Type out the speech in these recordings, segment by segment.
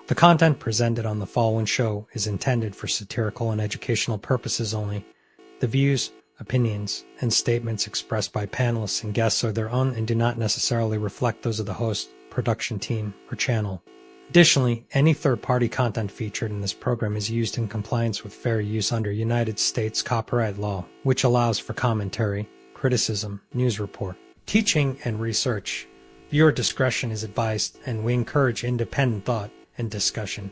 The content presented on the following show is intended for satirical and educational purposes only. The views, opinions, and statements expressed by panelists and guests are their own and do not necessarily reflect those of the host, production team, or channel. Additionally, any third-party content featured in this program is used in compliance with fair use under United States copyright law, which allows for commentary, criticism, news report, teaching, and research. Viewer discretion is advised, and we encourage independent thought and discussion.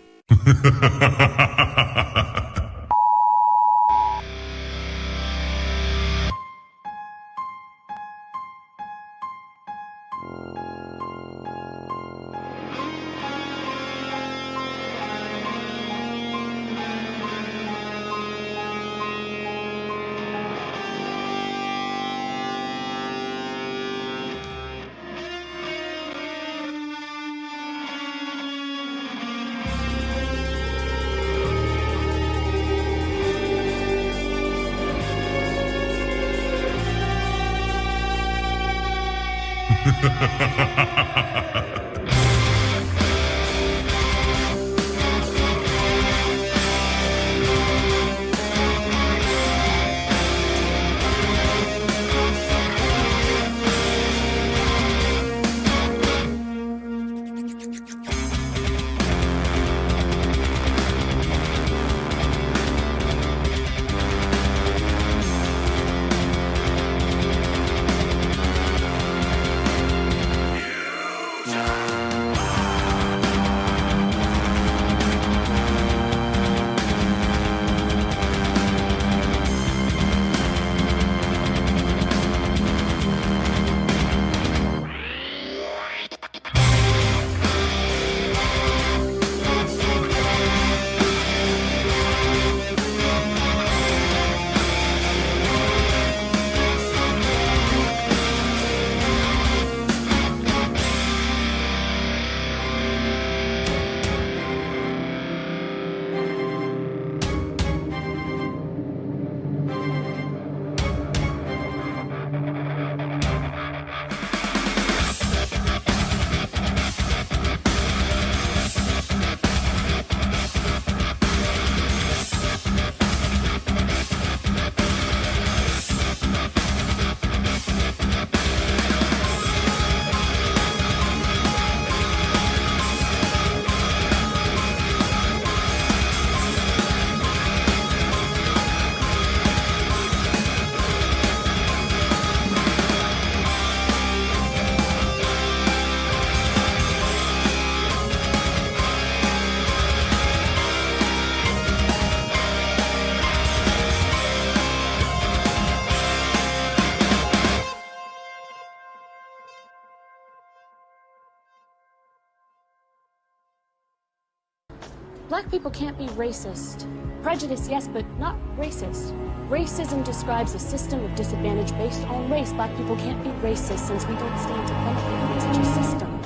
Black people can't be racist. Prejudice, yes, but not racist. Racism describes a system of disadvantage based on race. Black people can't be racist since we don't stand to benefit from such a system.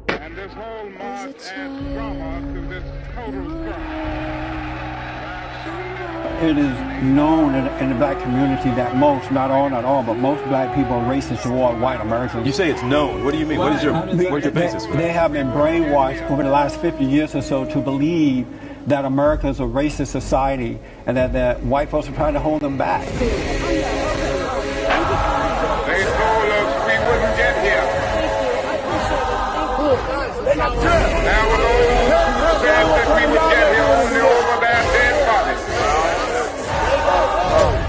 And this whole march adds drama to this total crime. It is known in the black community that most, not all, but most black people are racist toward white Americans. You say it's known. What do you mean? What's your basis for that? They have been brainwashed over the last 50 years or so to believe that America is a racist society and that white folks are trying to hold them back. They told us we wouldn't get here. Now with those who said that we would get here only over their dead bodies.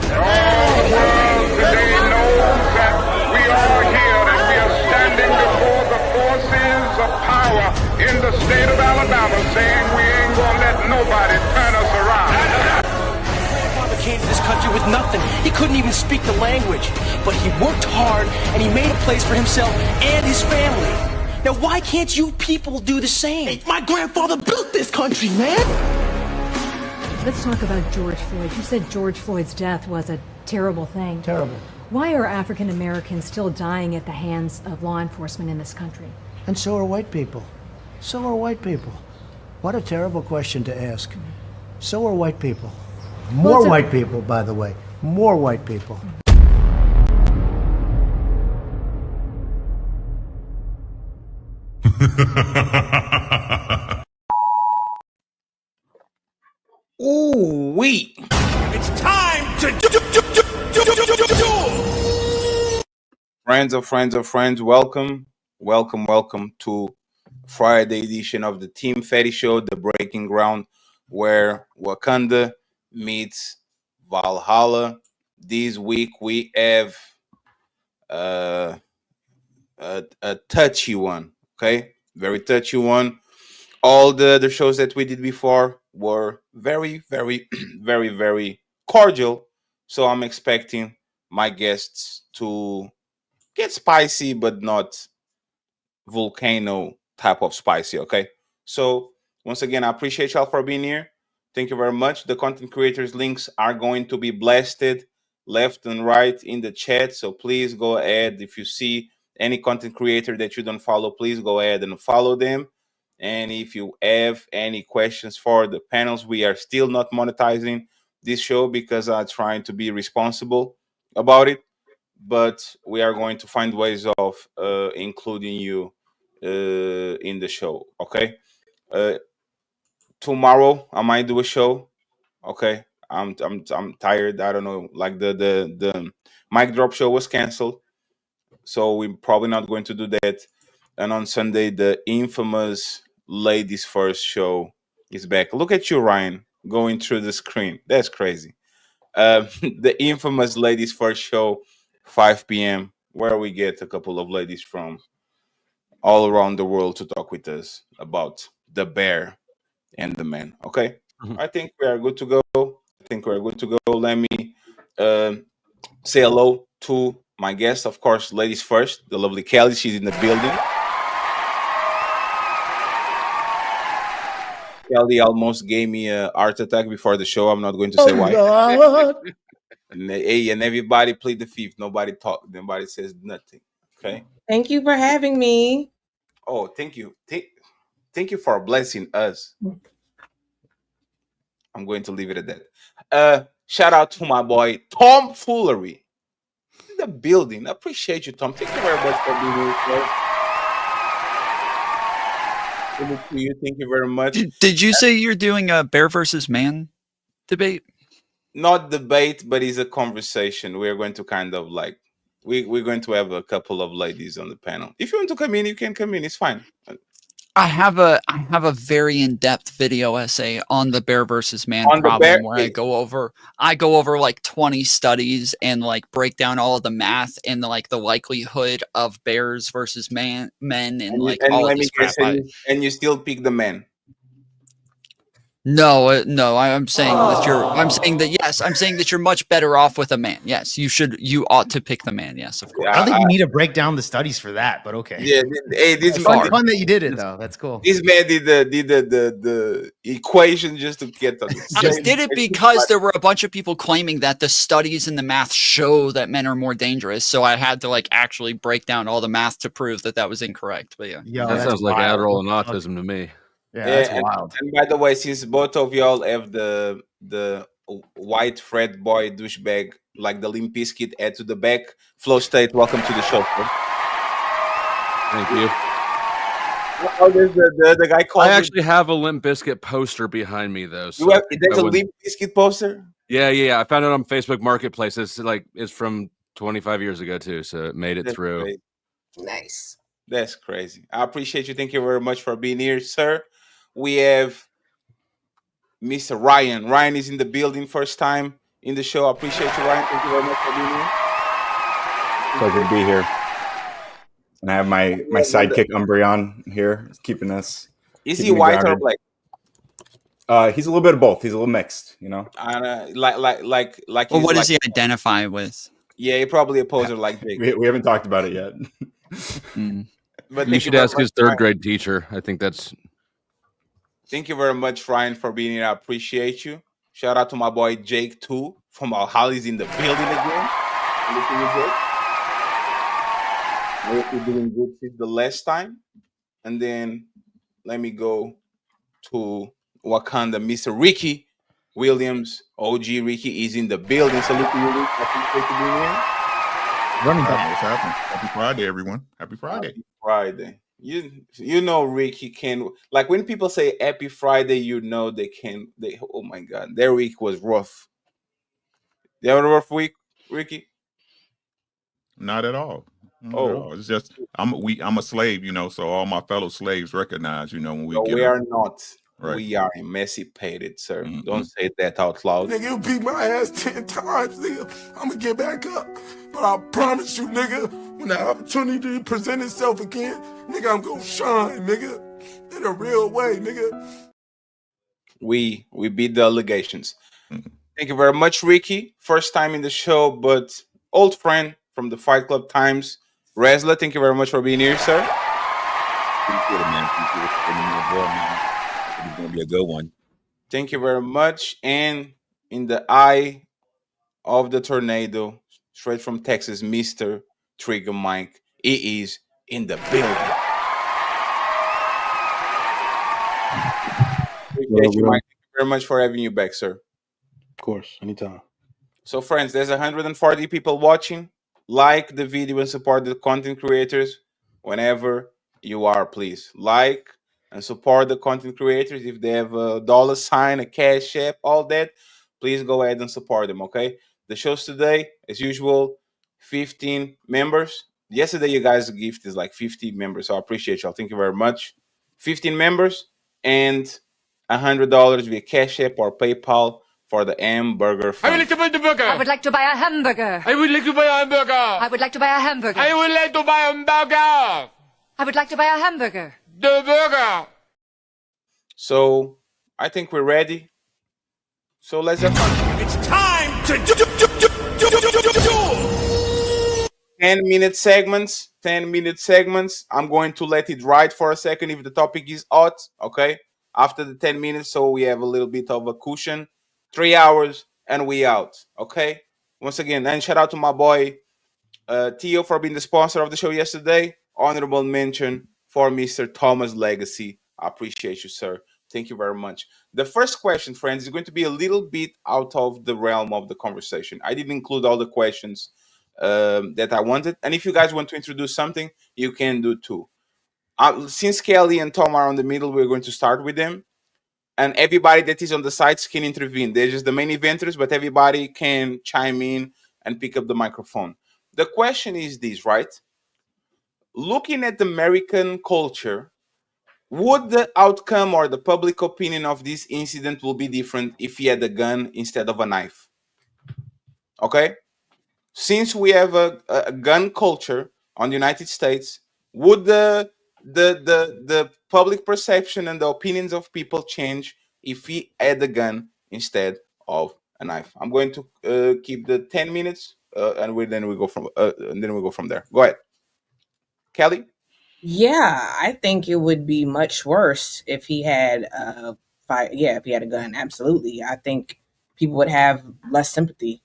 All the world today knows that we are here and we are standing before the forces of power in the state of Alabama saying we ain't gonna let nobody turn us around. My father came to this country with nothing. He couldn't even speak the language. But he worked hard and he made a place for himself and his family. Now why can't you people do the same? Hey, my grandfather built this country, man! Let's talk about George Floyd. You said George Floyd's death was a terrible thing. Terrible. Why are African Americans still dying at the hands of law enforcement in this country? And so are white people. So are white people. What a terrible question to ask. So are white people. More white people, by the way. More white people. Ooh, wee. It's time to Friends of friends, welcome to Friday edition of the Team Fatty Show, the breaking ground where Wakanda meets Valhalla. This week we have a touchy one, okay? Very touchy one. All the other shows that we did before were very, very, very, very cordial. So I'm expecting my guests to get spicy, but not volcano type of spicy. Okay. So once again, I appreciate y'all for being here. Thank you very much. The content creators links are going to be blasted left and right in the chat. So please go ahead. If you see any content creator that you don't follow, please go ahead and follow them. And if you have any questions for the panels, we are still not monetizing this show because I'm trying to be responsible about it. But we are going to find ways of including you in the show. Okay. Tomorrow I might do a show. Okay. I'm tired. I don't know. Like the mic drop show was canceled, so we're probably not going to do that. And on Sunday, the infamous Ladies First show is back. Look at you, Ryan, going through the screen. That's crazy. The infamous Ladies First show, 5 p.m., where we get a couple of ladies from all around the world to talk with us about the bear and the man. Okay, I think we are good to go. Let me say hello to my guest, of course, ladies first, the lovely Kelly. She's in the building. Kelly almost gave me a heart attack before the show. I'm not going to say why. And everybody plead the fifth. Nobody talk. Nobody says nothing. Okay. Thank you for having me. Oh, thank you. Thank you for blessing us. I'm going to leave it at that. Shout out to my boy Tom Foolery in the building. I appreciate you, Tom. Thank you very much for being here. Thank you very much. Did you say you're doing a bear versus man debate? Not debate, but it's a conversation. We're going to kind of like we're going to have a couple of ladies on the panel. If you want to come in, you can come in. It's fine. I have a very in-depth video essay on the bear versus man problem where I go over like 20 studies and like break down all of the math and the likelihood of bears versus men and like all of this crap. And you still pick the man. No, I'm saying that you're much better off with a man. Yes, you ought to pick the man. Yes, of course. I don't think you need to break down the studies for that, but okay. Yeah, hey, this it's fun that you did it though. That's cool. This man did the equation just to get on. I did it because there were a bunch of people claiming that the studies and the math show that men are more dangerous. So I had to like actually break down all the math to prove that was incorrect. But yeah, that sounds like Adderall and autism to me. Yeah, that's wild. And by the way, since both of y'all have the white frat boy douchebag like the Limp Bizkit add to the back, Flow State, welcome to the show. Thank you. Oh, there's the guy called. I actually have a Limp Bizkit poster behind me though. So there's a Limp Bizkit poster. Yeah. I found it on Facebook Marketplace. It's from 25 years ago too, so it made it through. Crazy. Nice. That's crazy. I appreciate you. Thank you very much for being here, sir. We have Mr. Ryan. Ryan is in the building, first time in the show. I appreciate you, Ryan. Thank you very much for being here. Pleasure to be here. And I have my sidekick Umbreon here, keeping us. Is he white or black? He's a little bit of both. He's a little mixed, you know. Like. Well, what does he identify with? Yeah, he probably a poser like Jake. We haven't talked about it yet. But you should ask his third grade teacher. I think that's. Thank you very much, Ryan, for being here. I appreciate you. Shout out to my boy Jake too from Holly's in the building again. We're doing good since the last time. And then let me go to Wakanda. Mr. Ricky Williams, OG Ricky, is in the building. So look at you, Ricky. I appreciate you being here. Running back. What's happening? Happy Friday, everyone. Happy Friday. Happy Friday. You know Ricky can, like, when people say Happy Friday, you know they oh my God, their week was rough. You have a rough week, Ricky? Not at all. Not at Oh, all. It's just I'm a slave, so all my fellow slaves recognize, when we no, get we up. are not. Right. We are emancipated, sir. Mm-mm. Don't say that out loud. Nigga, you beat my ass 10 times, nigga. I'ma get back up. But I promise you, nigga, when the opportunity present itself again, nigga, I'm gonna shine, nigga. In a real way, nigga. We beat the allegations. Thank you very much, Ricky. First time in the show, but old friend from the Fight Club times. Resla, thank you very much for being here, sir. Appreciate it, man. Appreciate it for bringing me as well, man. It's gonna be a good one. Thank you very much. And in the eye of the tornado, straight from Texas, Mr. Trigger Mike. He is in the building. Appreciate you, Mike. Thank you very much for having you back, sir. Of course, anytime. So, friends, there's 140 people watching. Like the video and support the content creators whenever you are, please. Like and support the content creators. If they have a $sign, a cash app, all that, please go ahead and support them, okay? The shows today, as usual, 15 members. Yesterday, you guys' gift is like 50 members, so I appreciate y'all. Thank you very much. 15 members and $100 via Cash App or PayPal for the hamburger fund. I would like to buy the burger. I would like to buy a hamburger. I would like to buy a hamburger. I would like to buy a hamburger. I would like to buy a hamburger. I would like to buy a hamburger. The burger. So I think we're ready. So let's have fun. It's time to do. 10-minute segments. 10-minute segments. I'm going to let it ride for a second if the topic is hot. Okay. After the 10 minutes, so we have a little bit of a cushion. 3 hours and we out. Okay. Once again, and shout out to my boy Theo for being the sponsor of the show yesterday. Honorable mention for Mr. Thomas Legacy. I appreciate you, sir. Thank you very much. The first question, friends, is going to be a little bit out of the realm of the conversation. I didn't include all the questions that I wanted. And if you guys want to introduce something, you can do too. Since Kelly and Tom are on the middle, we're going to start with them. And everybody that is on the sides can intervene. They're just the main eventers, but everybody can chime in and pick up the microphone. The question is this, right? Looking at American culture, would the outcome or the public opinion of this incident will be different if he had a gun instead of a knife? Okay? Since we have a gun culture on the United States, would the public perception and the opinions of people change if he had a gun instead of a knife? I'm going to keep the 10 minutes and then we go from there. Go ahead, Kelly. Yeah, I think it would be much worse if he had if he had a gun. Absolutely. I think people would have less sympathy.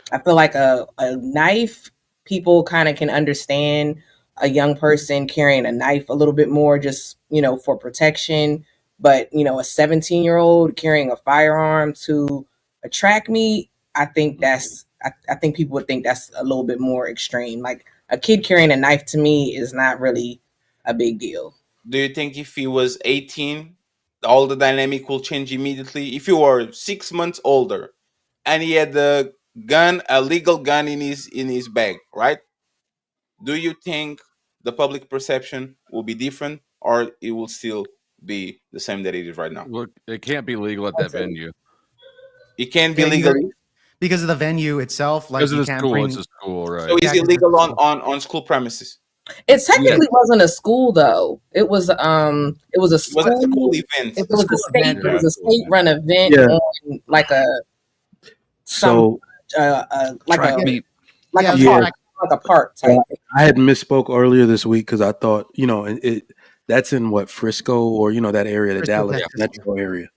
I feel like a knife, people kind of can understand a young person carrying a knife a little bit more, just, for protection. But, a 17-year-old carrying a firearm to attract me, I think I think people would think that's a little bit more extreme. Like, a kid carrying a knife to me is not really a big deal. Do you think if he was 18, all the dynamic will change immediately? If you were 6 months older and he had a legal gun in his bag, right? Do you think the public perception will be different, or it will still be the same that it is right now? Look, it can't be legal at that venue. It can't be legal because of the venue itself. Like, because of the school, it's a school, right? So it's illegal on school premises. It technically wasn't a school though. It was a school. It was a school event. It was a state-run event on like a a park type. I had misspoke earlier this week because I thought, that's in Frisco or, that area, the Dallas metro area.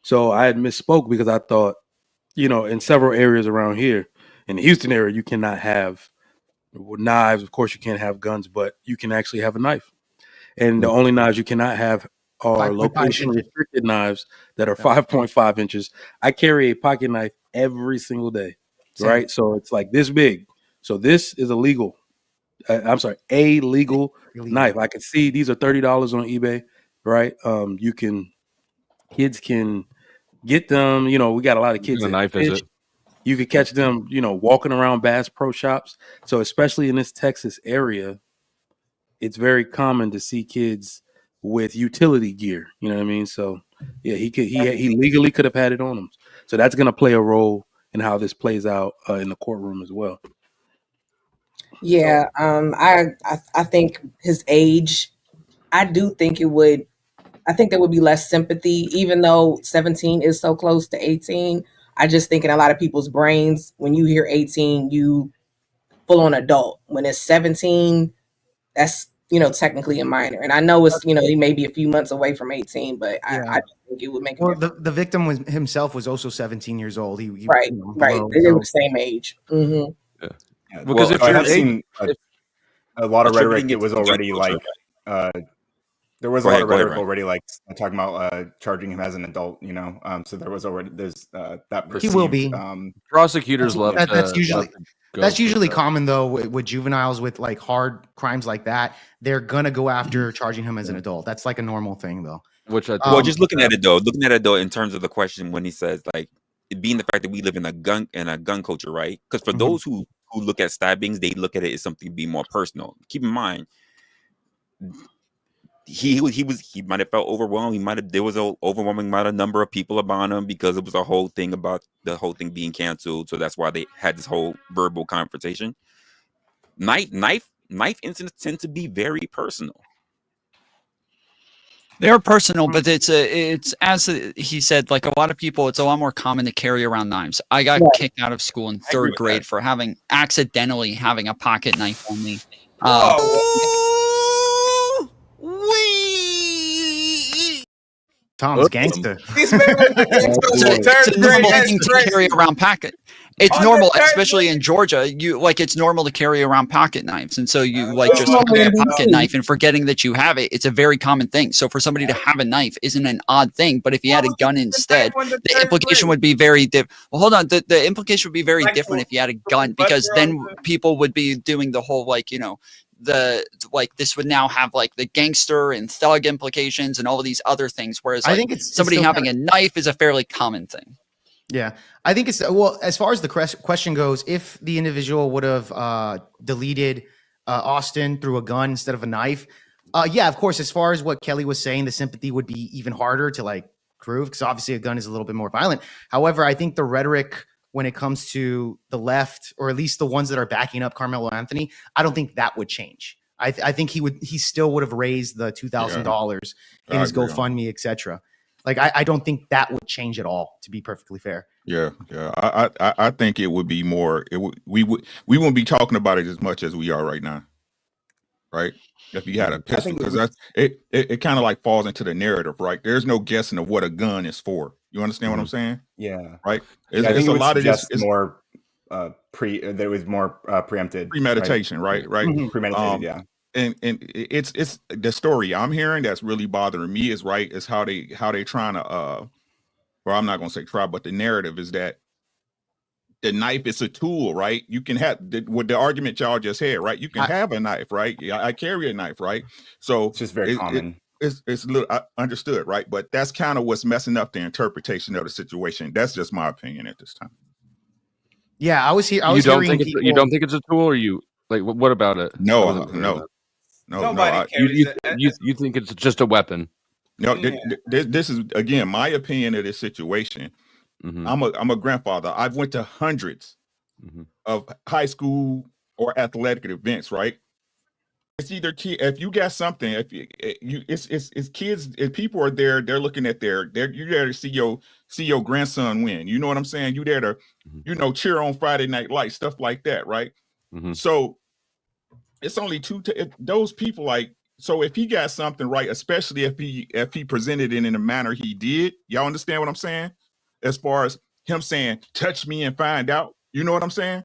So I had misspoke because I thought, in several areas around here, in the Houston area, you cannot have knives. Of course, you can't have guns, but you can actually have a knife. And the only knives you cannot have are location restricted knives that are 5.5 inches. I carry a pocket knife every single day, right? So it's like this big. So this is illegal. I'm sorry, a legal knife. I can see these are $30 on eBay, right? Kids can get them. We got a lot of kids a that knife fish. is it? You could catch them, walking around Bass Pro Shops. So especially in this Texas area, it's very common to see kids with utility gear. You know what I mean? So yeah, he legally could have had it on him. So that's going to play a role in how this plays out in the courtroom as well. Yeah, I think his age, I do think it would. I think there would be less sympathy, even though 17 is so close to 18. I just think in a lot of people's brains, when you hear 18, you full on adult. When it's 17, that's technically a minor. And I know it's he may be a few months away from 18, but I think it would make. Well, the victim himself was also 17 years old. He right. They were the same age. Mm-hmm. Yeah, Because if I you're have seen a lot of rhetoric that was already like there was a lot of rhetoric already like talking about charging him as an adult, so there's that perceived, he will be. Prosecutors love that's usually common though with juveniles with like hard crimes like that. They're gonna go after charging him as an adult. That's like a normal thing though. Which well, just looking at it though, in terms of the question when he says like it being the fact that we live in a gun culture, right? Because for those who look at stabbings, they look at it as something being more personal. Keep in mind, he might have felt overwhelmed. There was an overwhelming amount of number of people about him because it was a whole thing about the whole thing being canceled. So that's why they had this whole verbal confrontation. Knife incidents tend to be very personal. They're personal, but it's as he said, like a lot of people, it's a lot more common to carry around knives. I got kicked out of school in third grade for accidentally having a pocket knife on me. Tom's gangster. It's a normal thing to carry around pocket. It's normal, especially in Georgia. It's normal to carry around pocket knives, and so you just carry a pocket knife and forgetting that you have it. It's a very common thing. So for somebody to have a knife isn't an odd thing. But if he had a gun instead, the implication would be very different. Well, hold on. The implication would be very different if he had a gun, because then people would be doing the whole this would now have like the gangster and thug implications and all of these other things. Whereas I think somebody having a knife is a fairly common thing. Yeah, I think it's as far as the question goes, if the individual would have deleted Austin through a gun instead of a knife, yeah, of course. As far as what Kelly was saying, the sympathy would be even harder to prove because obviously a gun is a little bit more violent. However, I think the rhetoric when it comes to the left, or at least the ones that are backing up Carmelo Anthony, I don't think that would change. I think he still would have raised the $2,000 in his GoFundMe, etc. I don't think that would change at all, to be perfectly fair. Yeah. I think it would be more. We wouldn't be talking about it as much as we are right now, right? If you had a pistol, because it kind of falls into the narrative, right? There's no guessing of what a gun is for. You understand what I'm saying? Yeah. Right. I think a lot of this is more there was more preempted premeditation, right? Premeditated, yeah. And it's the story I'm hearing that's really bothering me is how they trying to well, I'm not gonna say try, but the narrative is that the knife is a tool, right? You can have with the argument y'all just had, right? You can have a knife, right? Yeah, I carry a knife, right? So it's just very common. It's a little understood, right? But that's kind of what's messing up the interpretation of the situation. That's just my opinion at this time. Yeah, I was here. You don't think it's a tool, or you what about it? No. You think it's just a weapon? No, this is again my opinion of this situation. Mm-hmm. I'm a grandfather. I've went to hundreds of high school or athletic events, right? It's either if you got something, it's kids. If people are there, they're looking at you're there to see your grandson win. You know what I'm saying? You there to, cheer on Friday Night Lights, stuff like that, right? Mm-hmm. So it's only those people so if he got something right, especially if he presented it in a manner he did, y'all understand what I'm saying? As far as him saying, "Touch me and find out," you know what I'm saying,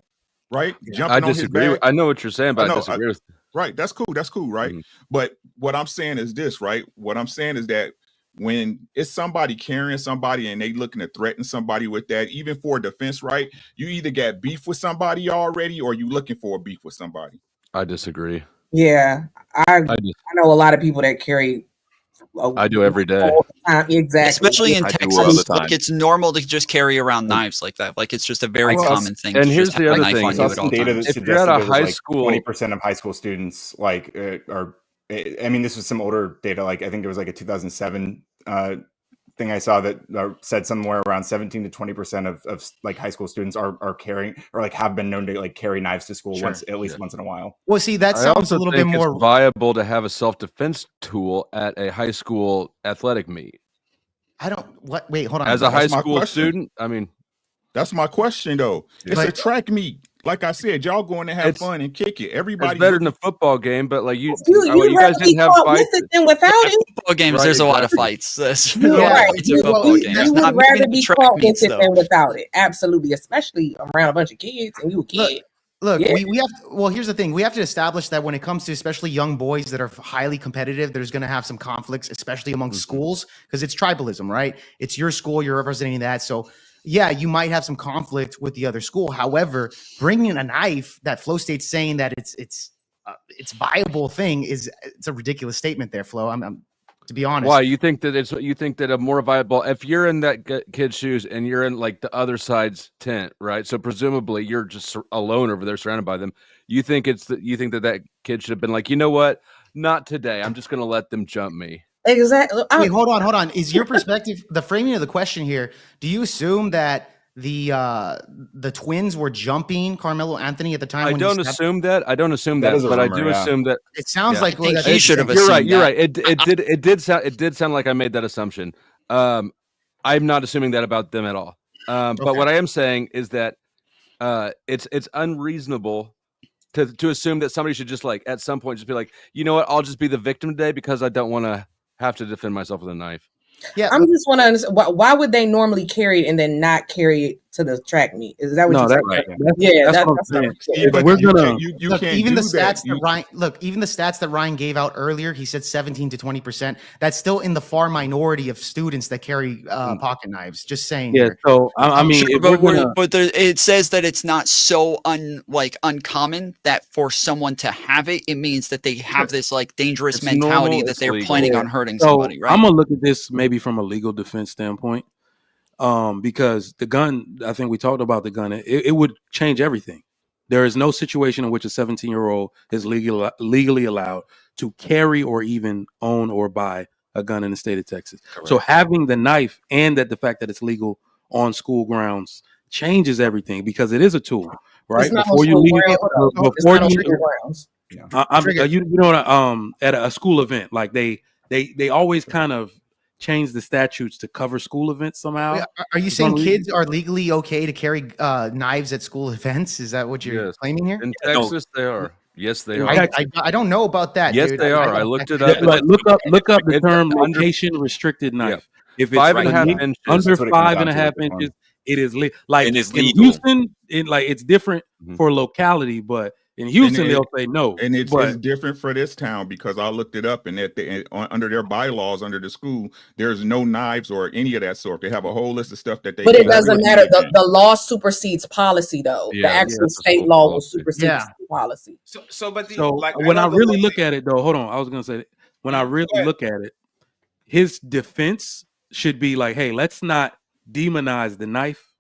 right? I disagree. I know what you're saying, but I disagree with. Right, that's cool, right? Mm-hmm. But what I'm saying is this, right? What I'm saying is that when it's somebody carrying somebody and they looking to threaten somebody with that, even for defense, right? You either got beef with somebody already, or you looking for a beef with somebody. I disagree. Yeah, I know a lot of people that carry. I do every day. All the time. Exactly. Especially in I do Texas, all the time. like it's normal to just carry around knives like that. Like it's just a very common thing. And to here's just the have a other knife thing. on I saw you at some all data times. that If you're at suggested a there was high like school, 20% of high school students I mean, this was some older data. Like I think there was like a 2007 thing I saw that said somewhere around 17 to 20% of like high school students are carrying or like have been known to like carry knives to school once in a while. Well, see, that I sounds also a little think bit more it's viable to have a self-defense tool at a high school athletic meet. Wait, hold on. As a high That's my school question. student, I mean, That's my question though. It's a track meet. Like I said, y'all going to have fun and kick it. Everybody it's better than a football game, but like you You guys didn't have fights. with it than without it. Football games, Right, there's a lot of exactly. fights. There's a You're lot of right. fights in football games. You would Not maybe rather not be track caught with meets, it though. than without it. Absolutely, especially around a bunch of kids and you a kid. Look, Yeah. we have well, here's the thing. We have to establish that when it comes to especially young boys that are highly competitive, there's going to have some conflicts, especially among schools, because it's tribalism, right? It's your school, you're representing that. So yeah, you might have some conflict with the other school. However, bringing a knife that Flo State's saying that it's viable thing it's a ridiculous statement there, Flo. I'm to be honest. Why you think that a more viable if you're in that kid's shoes and you're in like the other side's tent, right? So presumably you're just alone over there, surrounded by them. You think that kid should have been like, you know what? Not today. I'm just going to let them jump me. Exactly. Wait, hold on. Is your perspective the framing of the question here? Do you assume that the twins were jumping Carmelo Anthony at the time? I don't assume that, but I do assume that. It sounds like he should have. You're right. You're right. It did sound like I made that assumption. I'm not assuming that about them at all. But what I am saying is that it's unreasonable to assume that somebody should just like at some point just be like, you know what, I'll just be the victim today because I don't want to have to defend myself with a knife. Yeah, I'm just want to understand why would they normally carry it and then not carry it to the track meet? Is that what you're saying? Right. That's what I'm saying. We're gonna you look, can't even do the stats that. even the stats that Ryan gave out earlier, he said 17 to 20%. That's still in the far minority of students that carry pocket knives. Just saying. Yeah. Here. So I mean, Sure, but it says that it's not so uncommon that for someone to have it, it means that they have this like dangerous It's mentality normal, that it's they're legal. planning Yeah. on hurting So somebody, right? I'm gonna look at this maybe from a legal defense standpoint, because the gun. I think we talked about the gun. It would change everything. There is no situation in which a 17-year-old is legally allowed to carry or even own or buy a gun in the state of Texas. Correct. So having the knife and the fact that it's legal on school grounds changes everything because it is a tool, right? It's not Before on you school leave, grounds. It's before not on you school grounds. you know at a school event, like they always kind of change the statutes to cover school events somehow. Wait, are you saying kids are legally okay to carry knives at school events? Is that what you're claiming here? In Texas, they are. Yes, they are. I don't know about that. Yes, dude. they are. I looked it up. Look up the It's term under- location restricted knife. If it's 5.5 inches, under that's what it comes down 5.5 to. inches, it is like And it's in legal. Houston. It's different for locality, but in Houston they'll say no. And it's but different for this town because I looked it up, and under their bylaws, under the school, there's no knives or any of that sort. They have a whole list of stuff that they. But it can't doesn't do. matter. The law supersedes policy, though. Yeah, the actual that's a state school law will policy. supersede Yeah. policy. So when I really look at it, though, hold on, I was gonna say when I really look at it, his defense should be like, hey, let's not demonize the knife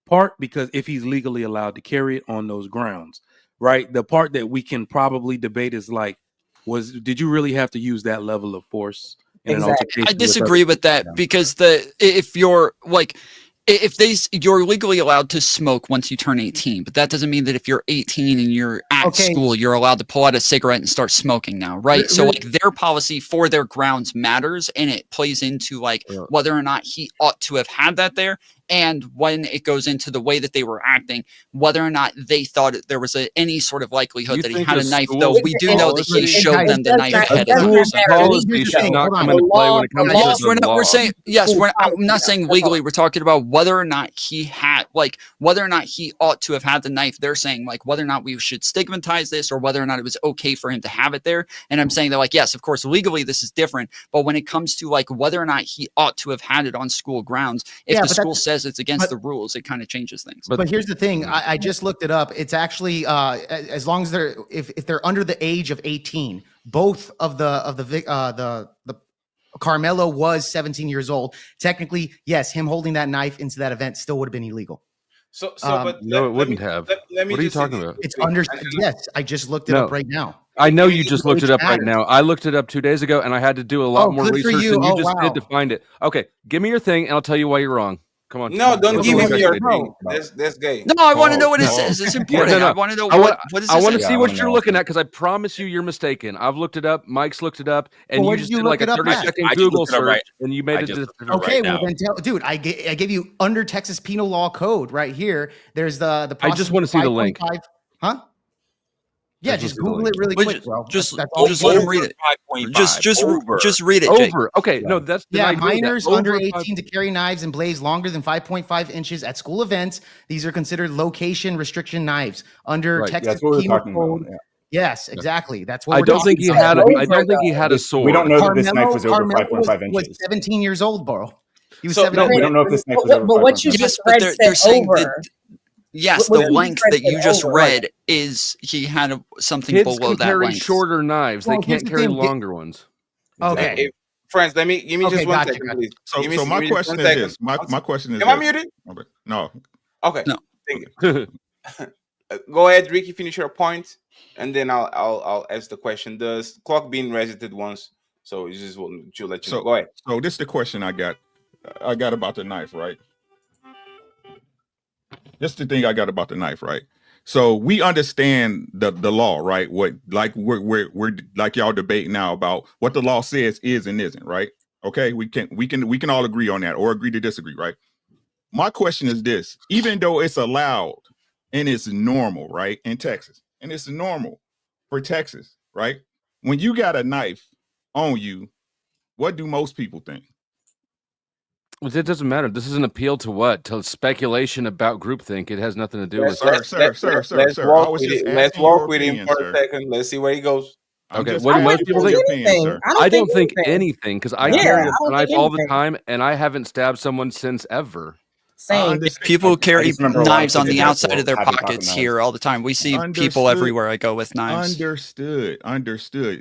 part because if he's legally allowed to carry it on those grounds, right? The part that we can probably debate is like, did you really have to use that level of force in an altercation? I disagree with that because if you're like you're legally allowed to smoke once you turn 18, but that doesn't mean that if you're 18 and you're at school, you're allowed to pull out a cigarette and start smoking now, right? So like their policy for their grounds matters, and it plays into like whether or not he ought to have had that there. And when it goes into the way that they were acting, whether or not they thought there was any sort of likelihood that he had a knife, though we do know that he showed them the knife ahead of time. We're saying, yes, I'm not saying legally. We're talking about whether or not he had like whether or not he ought to have had the knife. They're saying like whether or not we should stigmatize this or whether or not it was okay for him to have it there. And I'm saying that like, yes, of course, legally this is different. But when it comes to like whether or not he ought to have had it on school grounds, if the school says it's against the rules, it kind of changes things. But here's the thing. I just looked it up. It's actually as long as they're if they're under the age of 18, both of the Carmelo was 17 years old. Technically, yes, him holding that knife into that event still would have been illegal. But no, it wouldn't have. What are you talking about? It's under. Yes, I just looked it up right now. I know you just looked it up right now. I looked it up 2 days ago, and I had to do a lot more research than you just did to find it. Okay, give me your thing, and I'll tell you why you're wrong. Come on. No, don't give him your thing. That's gay. No, I want to know what it says. It's important. I want to know what is this. I want to see what you're looking at because I promise you you're mistaken. I've looked it up. Mike's looked it up, and you just did like a 30-second Google search, and you made it. Okay, well then, dude, I gave you under Texas penal law code right here. There's the. I just want to see the link. Huh? Yeah, just Google it really quick, bro. Just let him read it. Just read it. Jake. Over. Okay, no, that's minors under 18 to carry knives and blades longer than 5.5 inches at school events. These are considered location restriction knives under Texas penal code. Yes, exactly. That's what I don't think he had. I don't think he had a sword. We don't know that this knife was over 5.5 inches. Was 17 years old, bro. He was 17. No, we don't know if this knife was over. But what you just read said over. Yes, the length that you just read is he had something Kids below can that carry length. shorter knives. They can't carry longer ones. Okay. Hey, friends, give me just 1 second, please. So my question is this. My question is. Am I muted? No. Okay. No. Thank you. Go ahead, Ricky. Finish your point, and then I'll ask the question. The clock being resetted once, so it's just to let you know. Go ahead. So this is the question I got about the knife, right? This is the thing I got about the knife, right? So we understand the law, right? What like we're like y'all debate now about what the law says is and isn't, right? Okay, we can all agree on that or agree to disagree, right? My question is this: even though it's allowed and it's normal, right, in Texas, and it's normal for Texas, right? When you got a knife on you, what do most people think? It doesn't matter. This is an appeal to what? To speculation about groupthink. It has nothing to do with. Let's walk with him for a second. Let's see where he goes. Okay, what do most people think? I don't think anything because I carry a knife all the time, and I haven't stabbed someone since ever. People carry knives on the outside of their pockets here all the time. We see people everywhere I go with knives. Understood.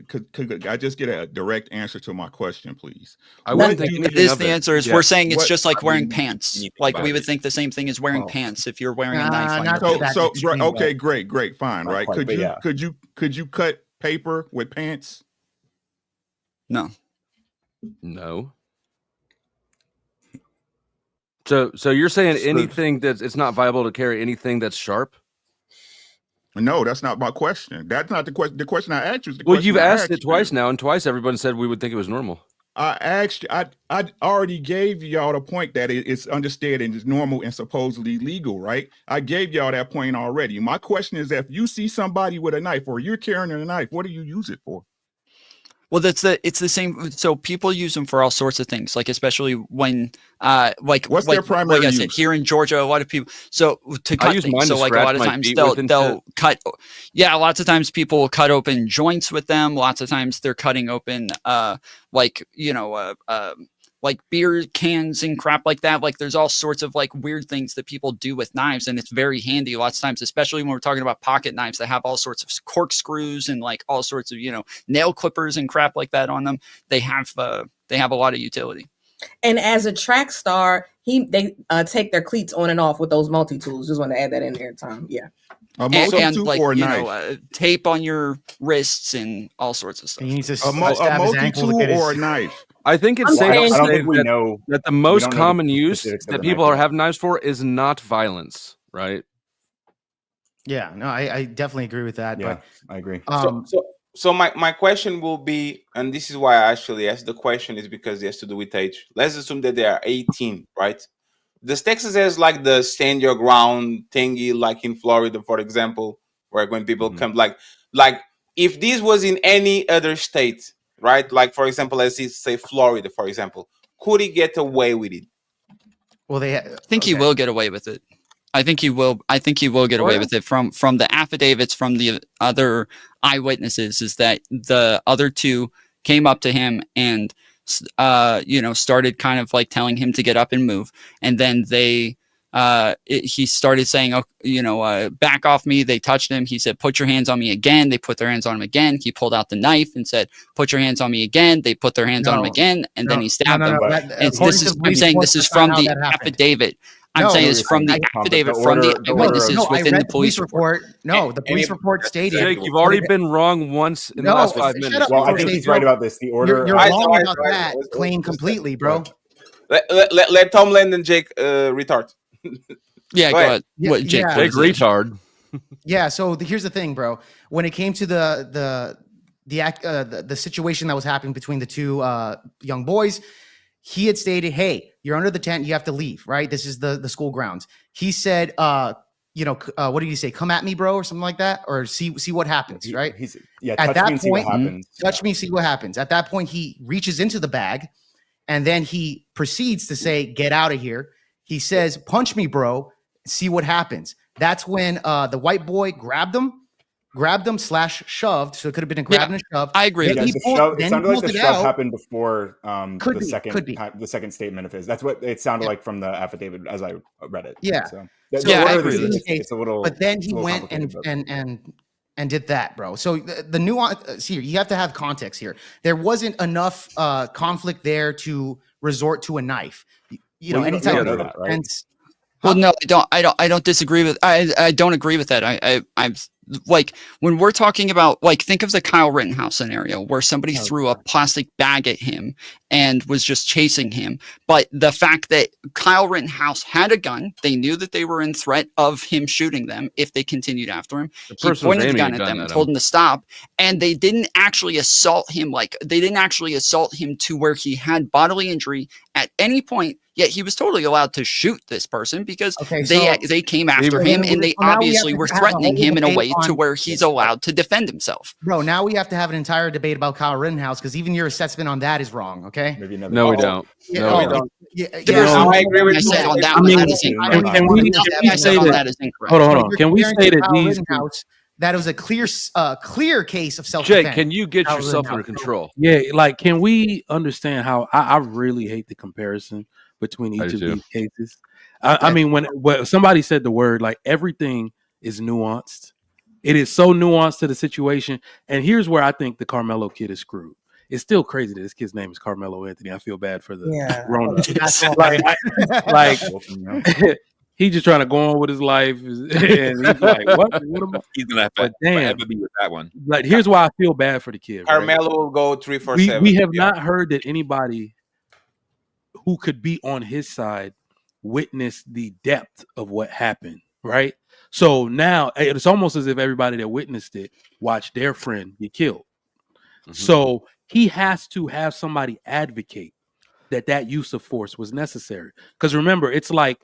Could I just get a direct answer to my question, please? I wouldn't think it is. The answer is we're saying it's just like wearing pants. Like we would think the same thing as wearing pants if you're wearing a knife on your pants. Okay, great, fine, right? Could you cut paper with pants? No. So you're saying anything that's it's not viable to carry anything that's sharp? No, that's not my question. That's not the question. The question I asked you is the well, question you've I asked it twice now, and twice everyone said we would think it was normal. I asked you, I already gave y'all the point that it's understood and it's normal and supposedly legal, right? I gave y'all that point already. My question is, if you see somebody with a knife or you're carrying a knife, what do you use it for? Well, it's the same. So people use them for all sorts of things, like especially when, what's their primary like I said, use? here in Georgia, a lot of people. So to cut use things, mine so to like a lot of scratch my times feet they'll with and cut. Yeah, lots of times people will cut open joints with them. Lots of times they're cutting open, like beer cans and crap like that. Like there's all sorts of like weird things that people do with knives, and it's very handy lots of times, especially when we're talking about pocket knives that have all sorts of corkscrews and like all sorts of nail clippers and crap like that on them. They have a lot of utility. And as a track star, they take their cleats on and off with those multi-tools. Just want to add that in there, Tom. Yeah. And like tape on your wrists and all sorts of stuff. He needs to a multi-tool or a knife. I think it's safe to say know that the most common use that people have knives for is not violence, right? Yeah, no, I definitely agree with that. Yeah, but I agree. So my question will be, and this is why I actually asked the question, is because it has to do with age. Let's assume that they are 18, right? Does Texas has like the stand your ground thingy, like in Florida, for example, where when people come, like if this was in any other state, right? Like for example, let's say Florida, for example, could he get away with it? Well, I think he will get away with it. I think he will. I think he will get away with it from the affidavits from the other eyewitnesses. Is that the other two came up to him and started kind of like telling him to get up and move, and then he started saying, back off me. They touched him. He said, put your hands on me again. They put their hands on him again. He pulled out the knife and said, put your hands on me again. They put their hands on him again, and then he stabbed them. I'm saying this is from the affidavit. I'm saying it's from the affidavit from the eyewitnesses within the police report. No, the police report stated. Jake, you've already been wrong once in the last 5 minutes. Well, I think he's right about this. The order. You're wrong about that claim completely, bro. Let Tom Land and Jake retard. Yeah, go ahead. Jake retard. Yeah. So here's the thing, bro. When it came to the situation that was happening between the two young boys, he had stated, "Hey, you're under the tent. You have to leave. Right? This is the school grounds." He said, what did he say? Come at me, bro, or something like that, or see what happens. Right? At that point, touch me, see what happens. At that point, he reaches into the bag, and then he proceeds to say, "Get out of here." He says, "Punch me, bro. See what happens." That's when the white boy grabbed him / shoved. So it could have been a grab and a shove. I agree. It sounded like the shove happened before the second statement of his. That's what it sounded like from the affidavit as I read it. Yeah. So, I agree. It's a little. But then he went and did that, bro. So the nuance here, you have to have context here. There wasn't enough conflict there to resort to a knife. Anytime that, right? Well, no, I don't disagree with. I don't agree with that. I'm like, when we're talking about, like, think of the Kyle Rittenhouse scenario where somebody threw a plastic bag at him and was just chasing him. But the fact that Kyle Rittenhouse had a gun, they knew that they were in threat of him shooting them if they continued after him. He pointed the gun at them and told him to stop. And they didn't actually assault him. They didn't actually assault him to where he had bodily injury at any point. Yet he was totally allowed to shoot this person because they came after him, and they obviously were threatening him in a way to where he's allowed to defend himself. Bro, now we have to have an entire debate about Kyle Rittenhouse because even your assessment on that is wrong. Okay? Maybe no, we don't. No, we don't. I agree with you. On that Can we say that? Hold on. Can we say that these? That was a clear case of self-defense. Jake, can you get yourself under control? Yeah, can we understand how I really hate the comparison between each of these cases? I mean, when somebody said the word, like, everything is nuanced. It is so nuanced to the situation. And here's where I think the Carmelo kid is screwed. It's still crazy that this kid's name is Carmelo Anthony. I feel bad for the Rona. He's just trying to go on with his life, and he's like, "What am I?" He's gonna have to be with that one. Like, here's why I feel bad for the kid. Carmelo will go 3-4-7. We have not heard that anybody who could be on his side witnessed the depth of what happened, right? So now it's almost as if everybody that witnessed it watched their friend get killed. Mm-hmm. So he has to have somebody advocate that use of force was necessary. Because remember, it's like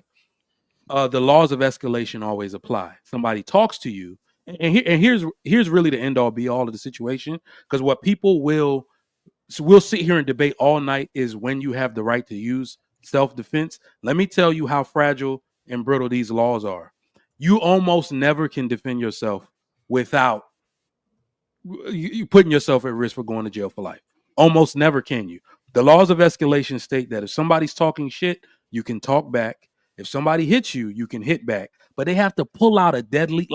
the laws of escalation always apply. Somebody talks to you, and here's really the end all be all of the situation. Because what people we'll sit here and debate all night is when you have the right to use self-defense. Let me tell you how fragile and brittle these laws are. You almost never can defend yourself without you putting yourself at risk for going to jail for life. Almost never can you. The laws of escalation state that if somebody's talking shit, you can talk back. If somebody hits you, you can hit back. But they have to pull out a deadly,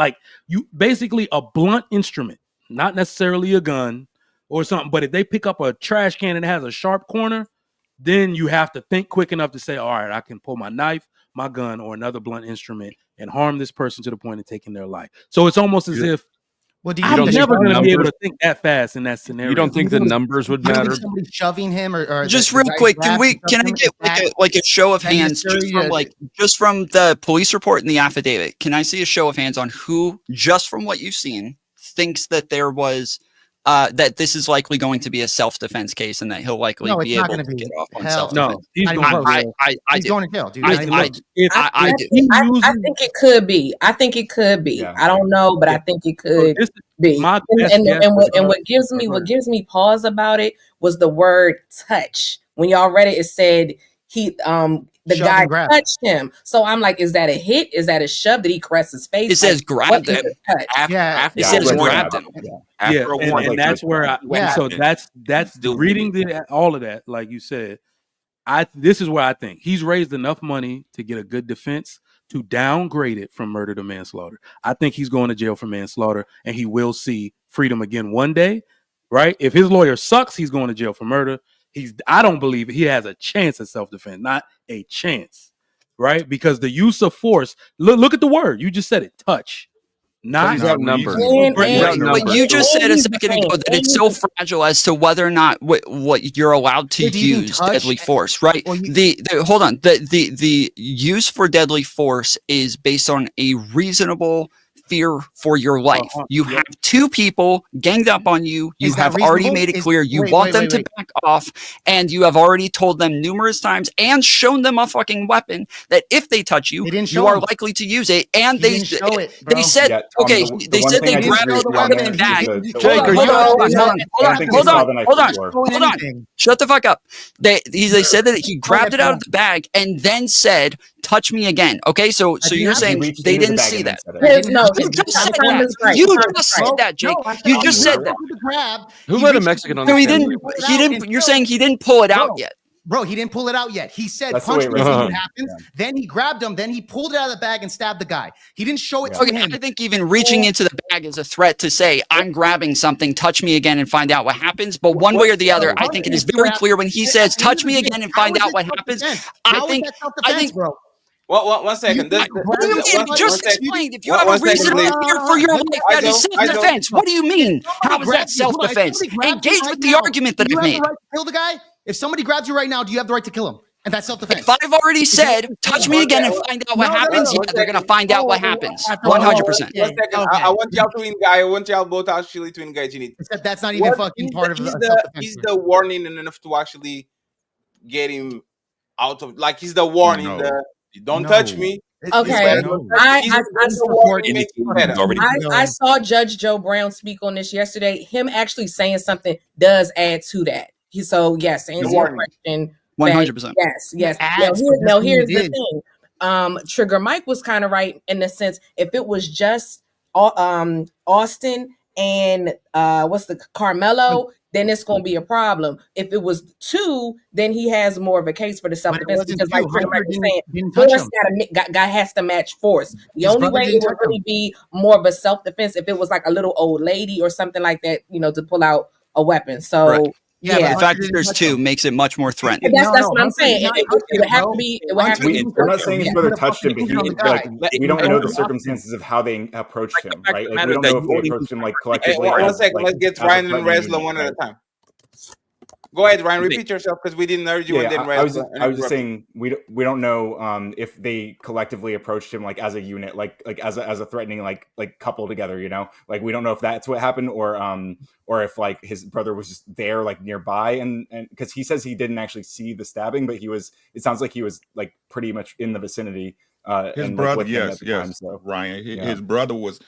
basically a blunt instrument, not necessarily a gun or something. But if they pick up a trash can and it has a sharp corner, then you have to think quick enough to say, all right, I can pull my knife, my gun, or another blunt instrument and harm this person to the point of taking their life. So it's almost as if I'm never going to be able to think that fast in that scenario. You don't think the numbers would matter? Somebody shoving him or just real quick, can I get like a show of hands just from the police report and the affidavit? Can I see a show of hands on who, just from what you've seen, thinks that there was that this is likely going to be a self-defense case and that he'll likely be able to get off on self-defense? No, he's going to jail, dude. I think it could be. I think it could be. I don't know, but I think it could be. And what gives me pause about it was the word touch. When y'all read it, it said the Shove guy and grab. touched him. So I'm like, is that a hit? Is that a shove? Did he caress his face? It says Like, grabbed what is him. the touch? It says grabbed him. Yeah, and that's where so that's reading all of that, like you said. This is where I think he's raised enough money to get a good defense to downgrade it from murder to manslaughter. I think he's going to jail for manslaughter, and he will see freedom again one day, right? If his lawyer sucks, he's going to jail for murder. I don't believe he has a chance at self-defense, not a chance, right? Because the use of force, look at the word. You just said it, touch. Not he's outnumbered. But you just said a second ago that it's so fragile as to whether or not what you're allowed to use deadly force, right? Hold on. The use for deadly force is based on a reasonable fear for your life. You have two people ganged up on you. You have already made it clear you want them to back off, and you have already told them numerous times and shown them a fucking weapon that if they touch you, you are likely to use it. And they said, they said they grabbed it out of the bag. Hold on. Shut the fuck up. They said that he grabbed it out of the bag and then said, touch me again. Okay, so you're saying they didn't see that. You just said that. You just said that, Jake. You just said that. Who let a Mexican on? No, he didn't. He didn't. You're saying he didn't pull it out yet. Bro, he didn't pull it out yet. He said, That's the punch way me, it see was. what happens. Then he grabbed him. Then he pulled it out of the bag and stabbed the guy. He didn't show it to Okay, him. I think even reaching into the bag is a threat to say, I'm grabbing something, touch me again and find out what happens. But one way or the other, I think it is very clear when he says, touch me again and find out what happens. I think, bro. Well, 1 second. Just explained. If you have a reason to fear for your life, that is self-defense. What do you mean? How is that self-defense? Engage with the argument that I've made. Right to kill the guy? If somebody grabs you right now, do you have the right to kill him? And that's self-defense. If I've already said, touch me again and find out what happens, yeah, they're going to find out what happens. 100%. 1 second. I want y'all to engage. I want y'all both actually to engage in it. Except that's not even fucking part of he's the warning enough to actually get him out of, like, he's the warning. Don't touch me. Okay, I saw Judge Joe Brown speak on this yesterday. Him actually saying something does add to that. So yes, answer your question. 100%. Yes. Now here's the thing. Trigger Mike was kind of right in the sense, if it was just Austin and Carmelo, then it's going to be a problem. If it was two, then he has more of a case for the self-defense, because like Trigger Mike was saying, force has to match force. The only way it would really be more of a self-defense if it was like a little old lady or something like that, to pull out a weapon. So right. Yeah, the fact that there's two makes it much more threatening. That's what I'm saying. It would have to be. We're not saying his brother touched him, but we don't know the circumstances of how they approached him, right? Like, we don't know if they approached him like collectively. Hey, 1 second. Let's get Ryan and Resla one at a time. Go ahead, Ryan. Repeat yourself, because we didn't hear you. Yeah, I was just saying we don't know if they collectively approached him like as a unit, like as a threatening like couple together. Like we don't know if that's what happened, or if like his brother was just there like nearby, and because he says he didn't actually see the stabbing, but it sounds like he was like pretty much in the vicinity. His brother, yes, Ryan. His brother was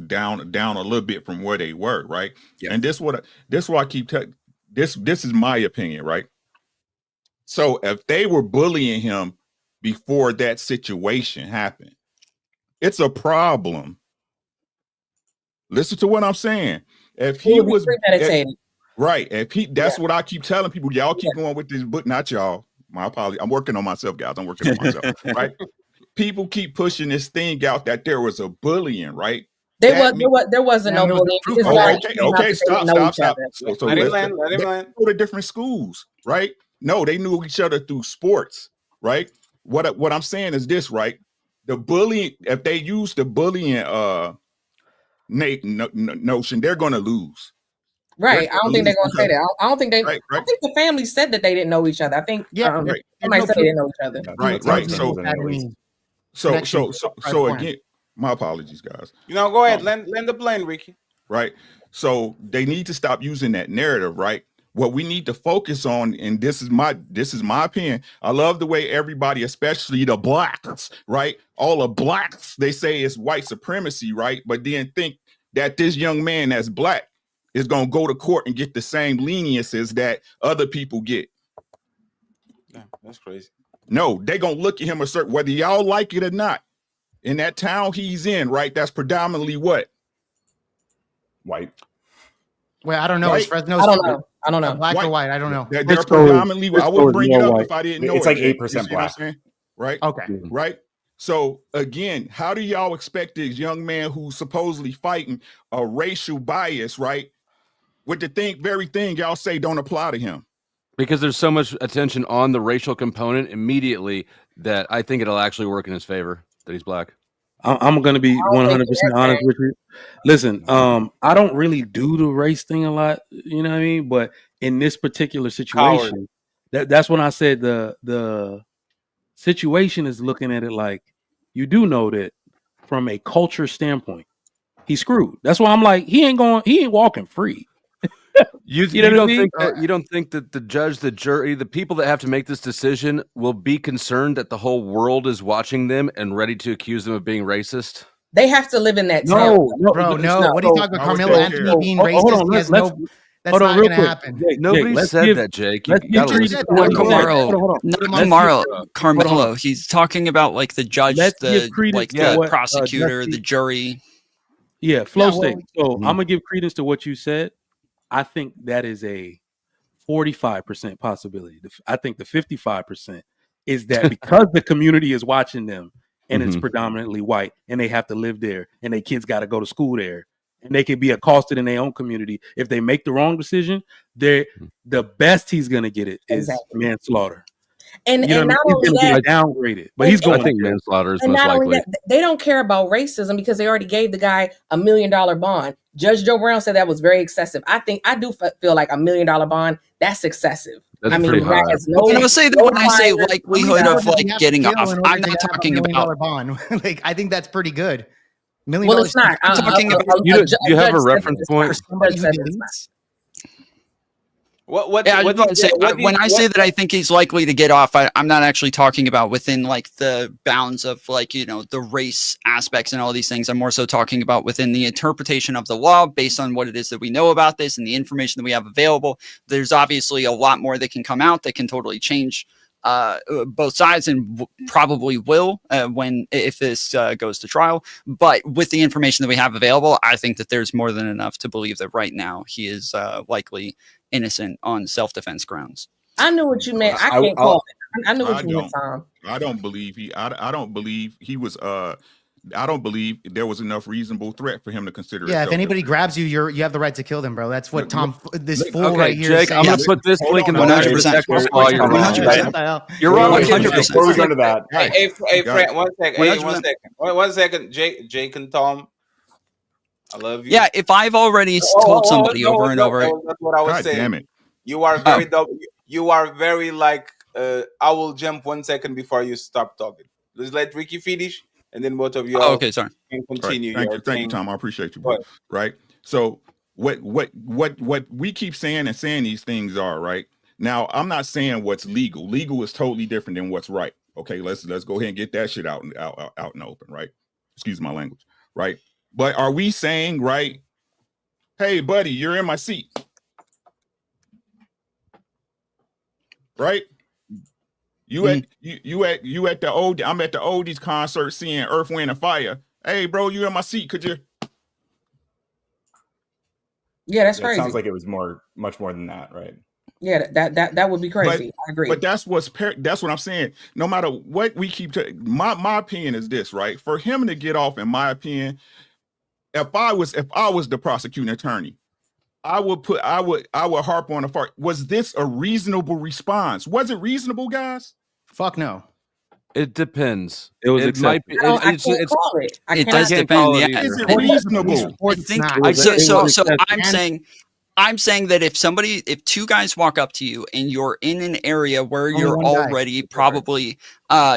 down a little bit from where they were, right? Yeah. And this what I keep telling. This is my opinion, right? So if they were bullying him before that situation happened, it's a problem. Listen to what I'm saying. If he was premeditated, right? That's what I keep telling people. Y'all keep going with this book, not y'all. My apologies. I'm working on myself, guys. I'm working on myself, right? People keep pushing this thing out that there was a bullying, right? There wasn't no bullying. Okay, stop. So let him land. Go to different schools, right? No, they knew each other through sports, right? What I'm saying is this, right? The bullying, if they use the bullying notion, they're going to lose. Right. I don't think they're going to say that. I don't think they. Right. I think the family said that they didn't know each other. I think somebody said they didn't know each other. Right. So again. My apologies, guys. Go ahead. Land the plane, Ricky. Right. So they need to stop using that narrative, right? What we need to focus on, and this is my opinion. I love the way everybody, especially the blacks, right? All the blacks, they say it's white supremacy, right? But then think that this young man that's black is gonna go to court and get the same leniencies that other people get. That's crazy. No, they gonna look at him a certain, whether y'all like it or not. In that town he's in, right? That's predominantly what? White. Well, I don't know. White? Is Fresno? I don't know. Black or white? I don't know. They're Frisco predominantly. I is wouldn't bring it more up white. if I didn't know It's it. like Jake. 8% You see what I'm black. saying? Right? Okay. Right? So again, how do y'all expect this young man who's supposedly fighting a racial bias, right? With the very thing y'all say don't apply to him. Because there's so much attention on the racial component immediately that I think it'll actually work in his favor that he's black. I'm going to be 100% honest with you. Listen, I don't really do the race thing a lot, you know what I mean? But in this particular situation, that's when I said the situation is looking at it like you do know that from a culture standpoint, he's screwed. That's why I'm like, he ain't walking free. You know what I don't mean? think that you don't think that the judge, the jury, the people that have to make this decision will be concerned that the whole world is watching them and ready to accuse them of being racist? They have to live in that town. Bro, no. What are you talking about? Carmelo Anthony being racist? Hold on, that's hold not on, going real to quick. happen. Nobody said that, Jake. Let's give credence to what he said. Hold on. Carmelo. He's talking about like the judge, Let's give the credence to the what, prosecutor, Dusty- the jury. Yeah, flow Yeah, well- state. So I'm gonna give credence to what you said. I think that is a 45% possibility. I think the 55% is that because the community is watching them and it's predominantly white and they have to live there and their kids got to go to school there and they can be accosted in their own community. If they make the wrong decision, the best he's gonna get it is manslaughter. And You know and what I not mean? He's only gonna that, get downgraded, but he's going. I think manslaughter is and most not only likely. that, they don't care about racism because they already gave the guy $1 million bond. Judge Joe Brown said that was very excessive. I do feel like $1 million bond, that's excessive. That's I mean, pretty high. that has no. When I say no when I say prior- likelihood of like getting off, I'm not talking $1 million about. bond. Like, I think that's pretty good. $1 million. Well, it's not. I'm talking about. Do you have a reference point? Somebody who deletes. What? Yeah, I what was about to say, what when I say that I think he's likely to get off, I'm not actually talking about within like the bounds of like, the race aspects and all these things. I'm more so talking about within the interpretation of the law based on what it is that we know about this and the information that we have available. There's obviously a lot more that can come out that can totally change both sides and probably will if this goes to trial. But with the information that we have available, I think that there's more than enough to believe that right now he is likely innocent on self-defense grounds. I knew what you meant. I can't call it. I knew what you meant, Tom. I don't believe I don't believe he was. I don't believe there was enough reasonable threat for him to consider. Yeah, if anybody grabs you, you have the right to kill them, bro. That's what this fool Okay, right here. Jake, I'm gonna put this link in the description while you're wrong. You're wrong. 100%. Before we go to that, Hey, Frank, 1 second. Hey, 1 second. 1 second. Jake and Tom, I love you. Yeah, if I've already told somebody over and over, that's what I was saying. Damn it. You are very you are very like I will jump 1 second before you stop talking. Let's let Ricky finish, and then both of you. okay, sorry. Can continue. Right. Thank you, Tom. I appreciate you, bro. Right. So what we keep saying and saying these things are right now. I'm not saying what's legal. Legal is totally different than what's right. Okay, let's go ahead and get that shit out in the open. Right. Excuse my language. Right. But are we saying right? Hey, buddy, you're in my seat. Right? You at the old I'm at the oldies concert seeing Earth, Wind, and Fire. Hey, bro, you in my seat? Could you? Yeah, that's it crazy. sounds like it was much more than that, right? Yeah, that would be crazy. I agree. But that's what I'm saying. No matter what we keep my opinion is this, right? For him to get off, in my opinion, if I was the prosecuting attorney, I would harp on the fact. Was this a reasonable response? Was it reasonable, guys? Fuck no. It depends. It might be. I can't call it. It does depend. Yeah. Is it reasonable? I think I'm saying that if two guys walk up to you and you're in an area where you're already probably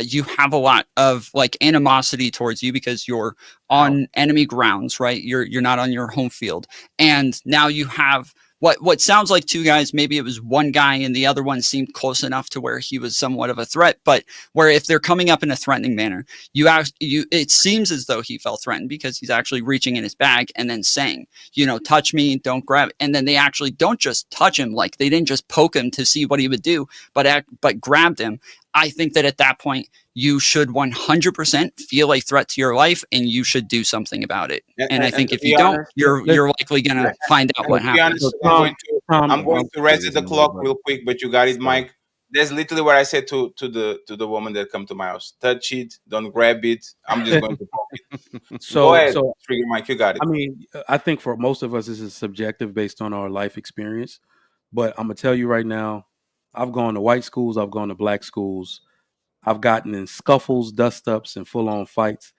you have a lot of like animosity towards you because you're on enemy grounds, right? You're not on your home field, and now you have what sounds like two guys, maybe it was one guy and the other one seemed close enough to where he was somewhat of a threat, but where if they're coming up in a threatening manner, it seems as though he felt threatened because he's actually reaching in his bag and then saying, touch me, don't grab. And then they actually don't just touch him. Like they didn't just poke him to see what he would do, but grabbed him. I think that at that point, you should 100% feel a threat to your life and you should do something about it. And I think if you don't, you're likely going to find out what happens. I'm going to reset the clock real quick, but you got it, Mike. That's literally what I said to the woman that come to my house. Touch it, don't grab it. I'm just going to poke it. Go ahead, Trigger Mike, you got it. I mean, I think for most of us, this is subjective based on our life experience. But I'm going to tell you right now, I've gone to white schools, I've gone to black schools. I've gotten in scuffles, dust-ups, and full-on fights.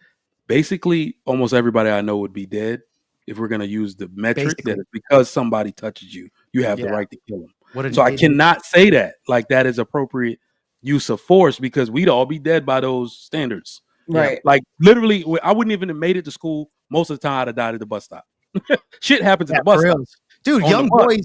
Basically, almost everybody I know would be dead if we're going to use the metric that is because somebody touches you, you have the right to kill them. So I cannot say that like that is appropriate use of force because we'd all be dead by those standards. Right. Like literally, I wouldn't even have made it to school. Most of the time, I'd have died at the bus stop. Shit happens at the bus stop. Dude, young boys,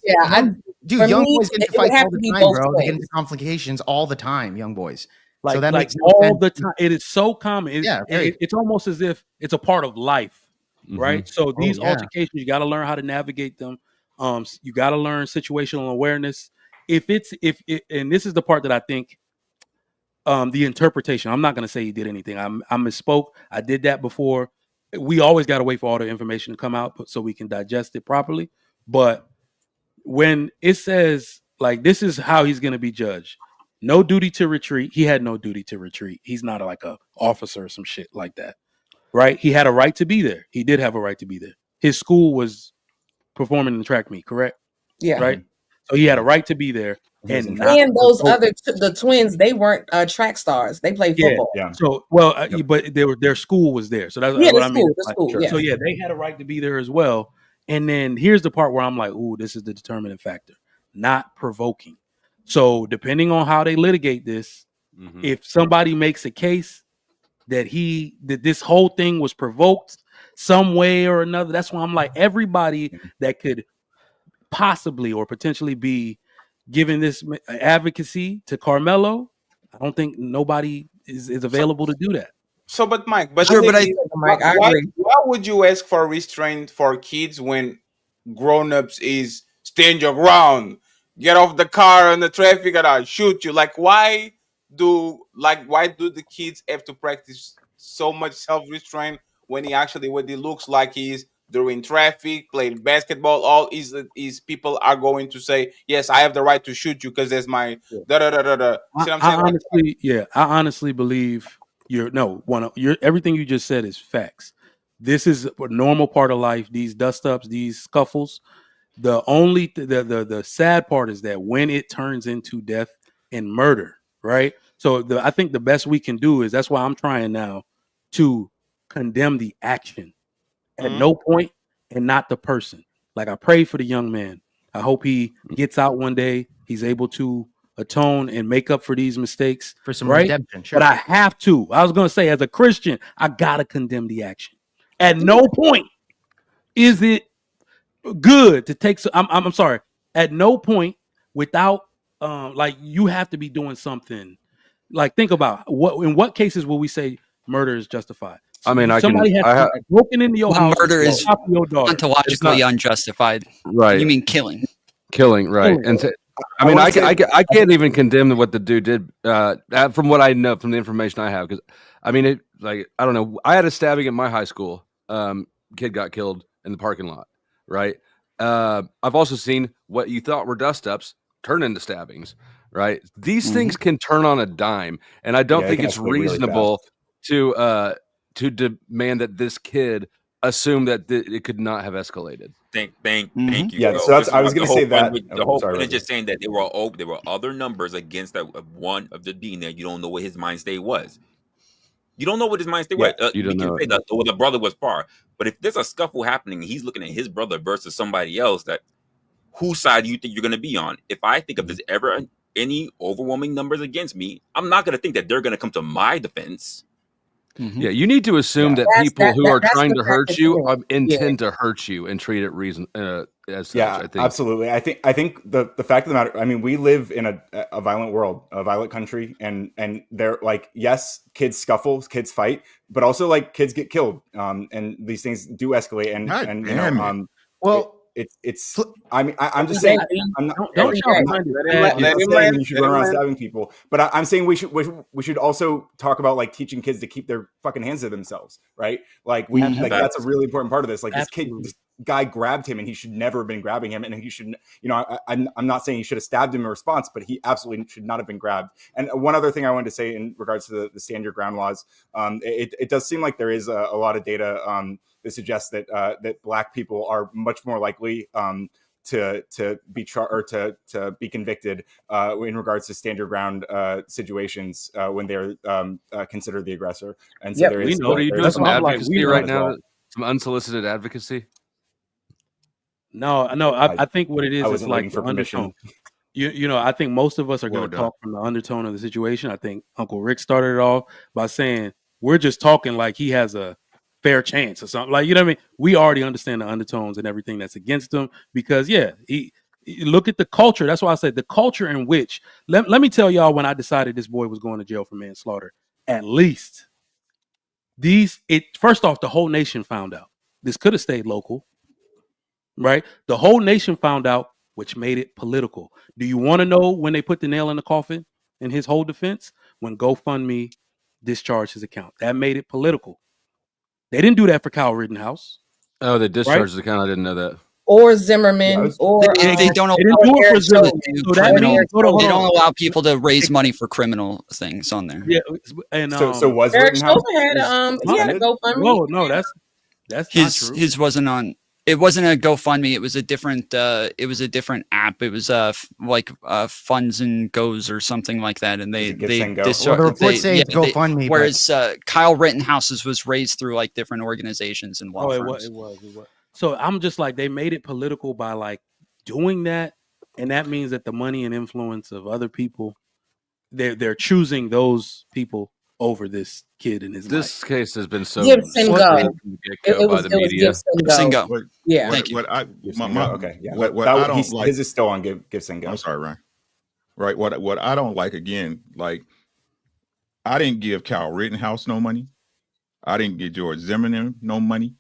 young boys get into fights all the time, bro. They get into complications all the time, young boys. Like, so that like makes no all sense. the time. It is so common. It's almost as if it's a part of life, right? So these altercations, you got to learn how to navigate them. You got to learn situational awareness. And this is the part that I think the interpretation. I'm not going to say he did anything. I misspoke. I did that before. We always got to wait for all the information to come out so we can digest it properly. But when it says like this is how he's going to be judged. No duty to retreat. He had no duty to retreat. He's not like a officer or some shit like that, right? He had a right to be there. He did have a right to be there. His school was performing in the track meet, correct? Yeah. Right. So he had a right to be there. And those the twins, they weren't track stars. They played football. Yeah. So but their school was there. So that's what I mean. The school, So yeah, they had a right to be there as well. And then here's the part where I'm like, ooh, this is the determining factor. Not provoking. So depending on how they litigate this, if somebody makes a case that this whole thing was provoked some way or another, that's why I'm like everybody that could possibly or potentially be giving this advocacy to Carmelo, I don't think nobody is available to do that. So, but Mike, I agree. Why would you ask for restraint for kids when grown-ups is stand your ground? Get off the car on the traffic and I'll shoot you. Like, why do the kids have to practice so much self-restraint when what he looks like is during traffic, playing basketball? All is people are going to say, yes, I have the right to shoot you because there's my da da da da da. See what I'm saying? I honestly believe everything you just said is facts. This is a normal part of life. These dust-ups, these scuffles. The sad part is that when it turns into death and murder, right? So I think the best we can do is that's why I'm trying now to condemn the action at no point and not the person. Like I pray for the young man. I hope he gets out one day. He's able to atone and make up for these mistakes for some redemption. Sure. But I have to. I was going to say, as a Christian, I gotta condemn the action. At no point is it good to take. I'm sorry. At no point without like you have to be doing something. Like think about in what cases will we say murder is justified? I mean, somebody has broken into your house. Murder is your daughter. ontologically unjustified. Right. You mean killing? Killing, right? And I mean, I can't even condemn what the dude did from what I know from the information I have. Because I mean, I don't know. I had a stabbing at my high school. Kid got killed in the parking lot. Right. I've also seen what you thought were dust ups turn into stabbings. Right. These things can turn on a dime, and I don't think it's reasonable to demand that this kid assume that it could not have escalated. Thank you. Yeah, so I was going to say that. The whole point is just saying that there were other numbers against that one of the being there. You don't know what his mind state was. You don't know what his mind state was. You don't know. Say that the brother was far, but if there's a scuffle happening, and he's looking at his brother versus somebody else. That whose side do you think you're going to be on? If I think if there's ever any overwhelming numbers against me, I'm not going to think that they're going to come to my defense. Yeah, you need to assume that people who are trying to hurt you intend to hurt you and treat it as such. Yeah, I think absolutely. I think the fact of the matter, I mean, we live in a violent world, a violent country, and they're like, yes, kids scuffle, kids fight, but also like kids get killed, and these things do escalate, and you know, well, it's. I mean, I'm just saying. I'm not. Don't y'all I'm find it not bad? saying you should run around stabbing people, but I'm saying we should also talk about like teaching kids to keep their fucking hands to themselves, right? Like that's a really important part of this. Like this guy grabbed him, and he should never have been grabbing him, and he should, you know, I'm not saying he should have stabbed him in response, but he absolutely should not have been grabbed. And one other thing I wanted to say in regards to the stand your ground laws, it does seem like there is a lot of data that suggests that that Black people are much more likely to be to be convicted in regards to stand your ground situations when they're considered the aggressor. And so there is. What are you doing? Some advocacy right now? Well. Some unsolicited advocacy? No. I think what it is is like for permission. You know, I think most of us are going to talk from the undertone of the situation. I think Uncle Rick started it off by saying we're just talking like he has a fair chance or something. Like, you know what I mean? We already understand the undertones and everything that's against him because, yeah, he look at the culture. That's why I said the culture in which, let me tell y'all when I decided this boy was going to jail for manslaughter, at least first off, the whole nation found out. This could have stayed local, right? The whole nation found out, which made it political. Do you want to know when they put the nail in the coffin in his whole defense? When GoFundMe discharged his account. That made it political. They didn't do that for Kyle Rittenhouse. Oh, they discharged his account. I didn't know that. Or Zimmerman, they don't allow people to raise money for criminal things on there. Yeah, and so was Eric Rittenhouse? Chauvin had he had a GoFundMe. No, that's his not true. His wasn't on. It wasn't a GoFundMe. It was a different. It was a different app. It was like Funds and Goes or something like that. And they the report say it's GoFundMe. Whereas Kyle Rittenhouse's was raised through like different organizations and law firms. It was. So I'm just like, they made it political by like doing that, and that means that the money and influence of other people, they're choosing those people over this kid in his life. This case has been so Gibson Go. by the media. Gibson Go. Yeah. Thank you. Okay. Yeah. What I don't like, his is still on Gibson Go. I'm sorry, Ryan. Right. What I don't like, again, like, I didn't give Kyle Rittenhouse no money. I didn't give George Zimmerman no money.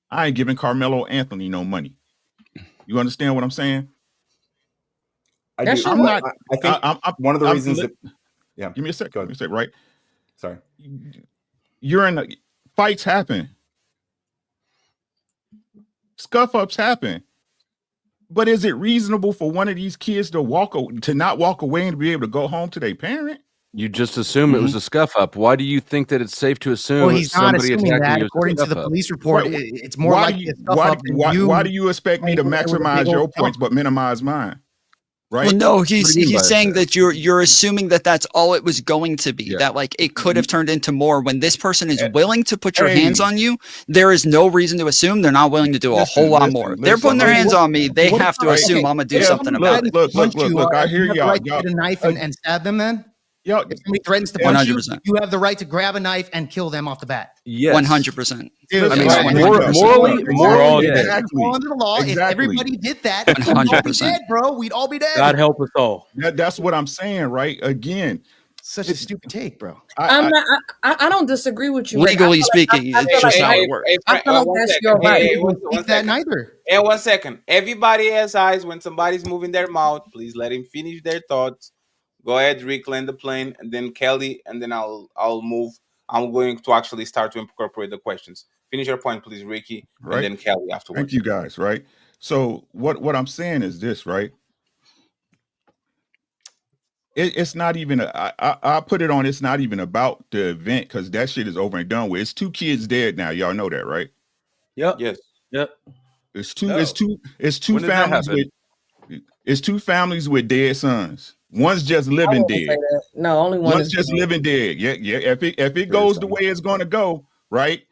I ain't giving Carmelo Anthony no money. You understand what I'm saying? I do. I think one of the reasons that. Yeah. Give me a sec. Give me a sec. Right. Sorry. You're in the fights happen. Scuff ups happen. But is it reasonable for one of these kids to not walk away and be able to go home to their parent? You just assume it was a scuff up. Why do you think that it's safe to assume? Well, he's not assuming that. According to the police report, it's more likely a scuff up. Why do you expect me to maximize your points but minimize mine? Right? Well, no, he's saying that you're assuming that that's all it was going to be. Yeah. That like it could have turned into more. When this person is willing to put your hands on you, there is no reason to assume they're not willing to do a whole lot more. They're putting their hands on me. They have to assume I'm gonna do something about it. Look! I hear y'all. Right to get a knife and stab them. Then, if somebody threatens to punch you, you have the right to grab a knife and kill them off the bat. Yes, 100%. I mean, morally, exactly. Under the law, if everybody did that, 100%, we'd all be dead, bro. We'd all be dead. God help us all. That's what I'm saying, right? Again, such a stupid take, bro. I don't disagree with you. Legally speaking, it's just how it works. I feel like that's your right. That neither. And 1 second. Everybody has eyes. When somebody's moving their mouth, please let him finish their thoughts. Go ahead, Rick, land the plane, and then Kelly, and then I'll move. I'm going to actually start to incorporate the questions. Finish your point, please, Ricky, and then Kelly afterwards. Thank you, guys. Right. So what I'm saying is this, right? It's not even. I put it on. It's not even about the event because that shit is over and done with. It's 2 kids dead now. Y'all know that, right? Yep. Yes. Yep. It's two families with. It's 2 families with dead sons. One's just living dead. No, only one's just living dead. Yeah. If it goes the way it's going to go, right?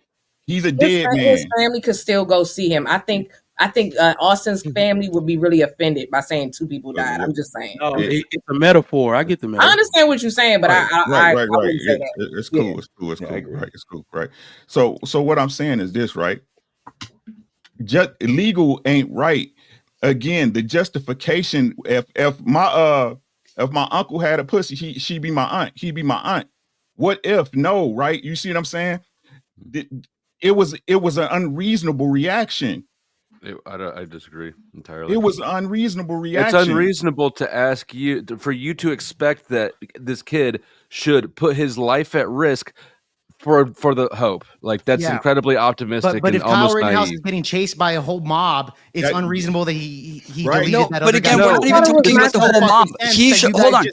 He's a dead man. His family could still go see him. I think Austin's family would be really offended by saying 2 people died. I'm just saying. No, it's a metaphor. I get the metaphor. I understand what you're saying, but right. It's cool. Yeah. It's cool. It's cool. Right. It's cool. Right. So what I'm saying is this, right? Just legal ain't right. again, the justification, if my uncle had a pussy, she'd be my aunt. He'd be my aunt. What if? No, right? You see what I'm saying? It was an unreasonable reaction. I disagree entirely. It was an unreasonable reaction. It's unreasonable to ask you for you to expect that this kid should put his life at risk for the hope. Like that's incredibly optimistic. But and if Kyle almost Rittenhouse naive. is getting chased by a whole mob, it's unreasonable that he Right. deleted No, that but other again, guy. we're not even talking about the whole mob. He should hold on.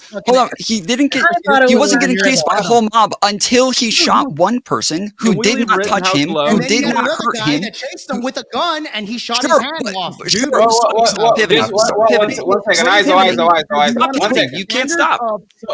He didn't get. He wasn't getting chased by a whole mob until he shot one person who did not touch him, who did not hurt him. That chased him with a gun, and he shot his hand off. One second, eyes. 1 second. You can't stop.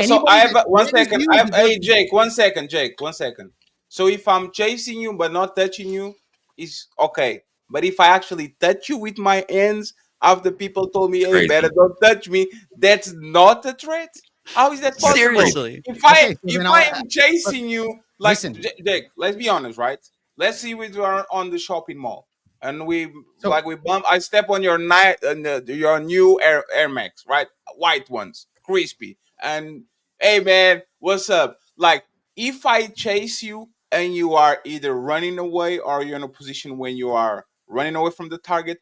So I have 1 second. Hey, Jake, 1 second, Jake, 1 second. So if I'm chasing you but not touching you, is okay. But if I actually touch you with my hands after people told me, hey, better don't touch me, that's not a threat? How is that possible? Seriously. If I am chasing you, like, Jake, let's be honest, right? Let's see we are on the shopping mall. And we bump. I step on your your new Air Max, right? White ones, crispy. And hey, man, what's up? Like, if I chase you and you are either running away or you're in a position when you are running away from the target,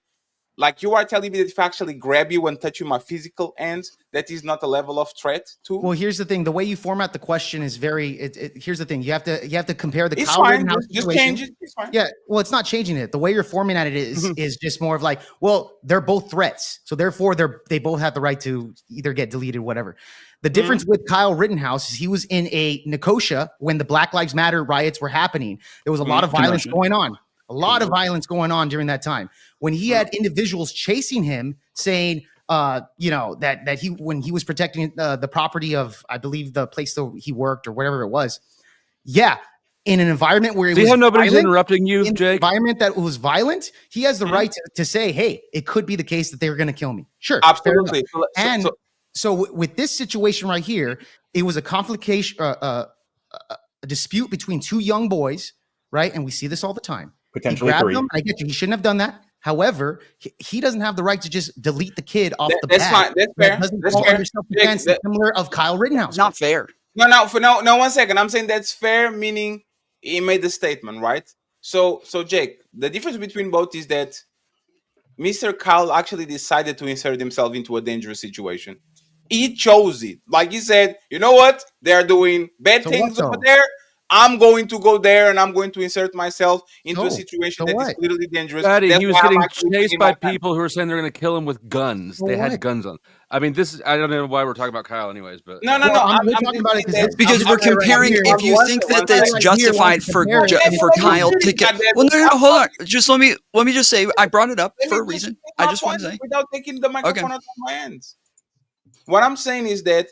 like you are telling me that if I actually grab you and touch you my physical hands, that is not a level of threat too? Well, here's the thing: the way you format the question is very. Here's the thing: you have to compare the. It's Kyle fine. Rittenhouse Just situation. change it. It's fine. Yeah, well, it's not changing it. The way you're formatting it is just more of like, well, they're both threats, so therefore they both have the right to either get deleted, whatever. The difference with Kyle Rittenhouse is he was in a Nicosia when the Black Lives Matter riots were happening. There was a lot of violence going on. A lot of violence going on during that time. When he had individuals chasing him, saying, that he when he was protecting the property of, I believe, the place that he worked or whatever it was. Yeah, in an environment where it was nobody's violent, interrupting you, in Jake? an environment that was violent, he has the right to say, "Hey, it could be the case that they were going to kill me." Sure, absolutely. So with this situation right here, it was a complication, a dispute between two young boys, right? And we see this all the time. Potentially he grabbed three. them. I get you. He shouldn't have done that. However, he doesn't have the right to just delete the kid off the bat. Fine. That's fair. Doesn't That's fall fair. under self-defense similar of Kyle Rittenhouse. Not fair. No, 1 second. I'm saying that's fair, meaning he made the statement, right? So Jake, the difference between both is that Mr. Kyle actually decided to insert himself into a dangerous situation. He chose it. Like he said, you know what? They're doing bad things over there. I'm going to go there and I'm going to insert myself into a situation that is clearly dangerous. Daddy, That's he was why I'm getting actually chased taking by my time. people who were saying they're going to kill him with guns. They had guns on. I mean, I don't know why we're talking about Kyle anyways, but No. I'm talking about it it's because we're comparing. If you think that it's justified for Kyle to get, well, no, hold on. Just let me just say, I brought it up for a reason. I just want to say without taking the microphone out of my hands. What I'm saying is that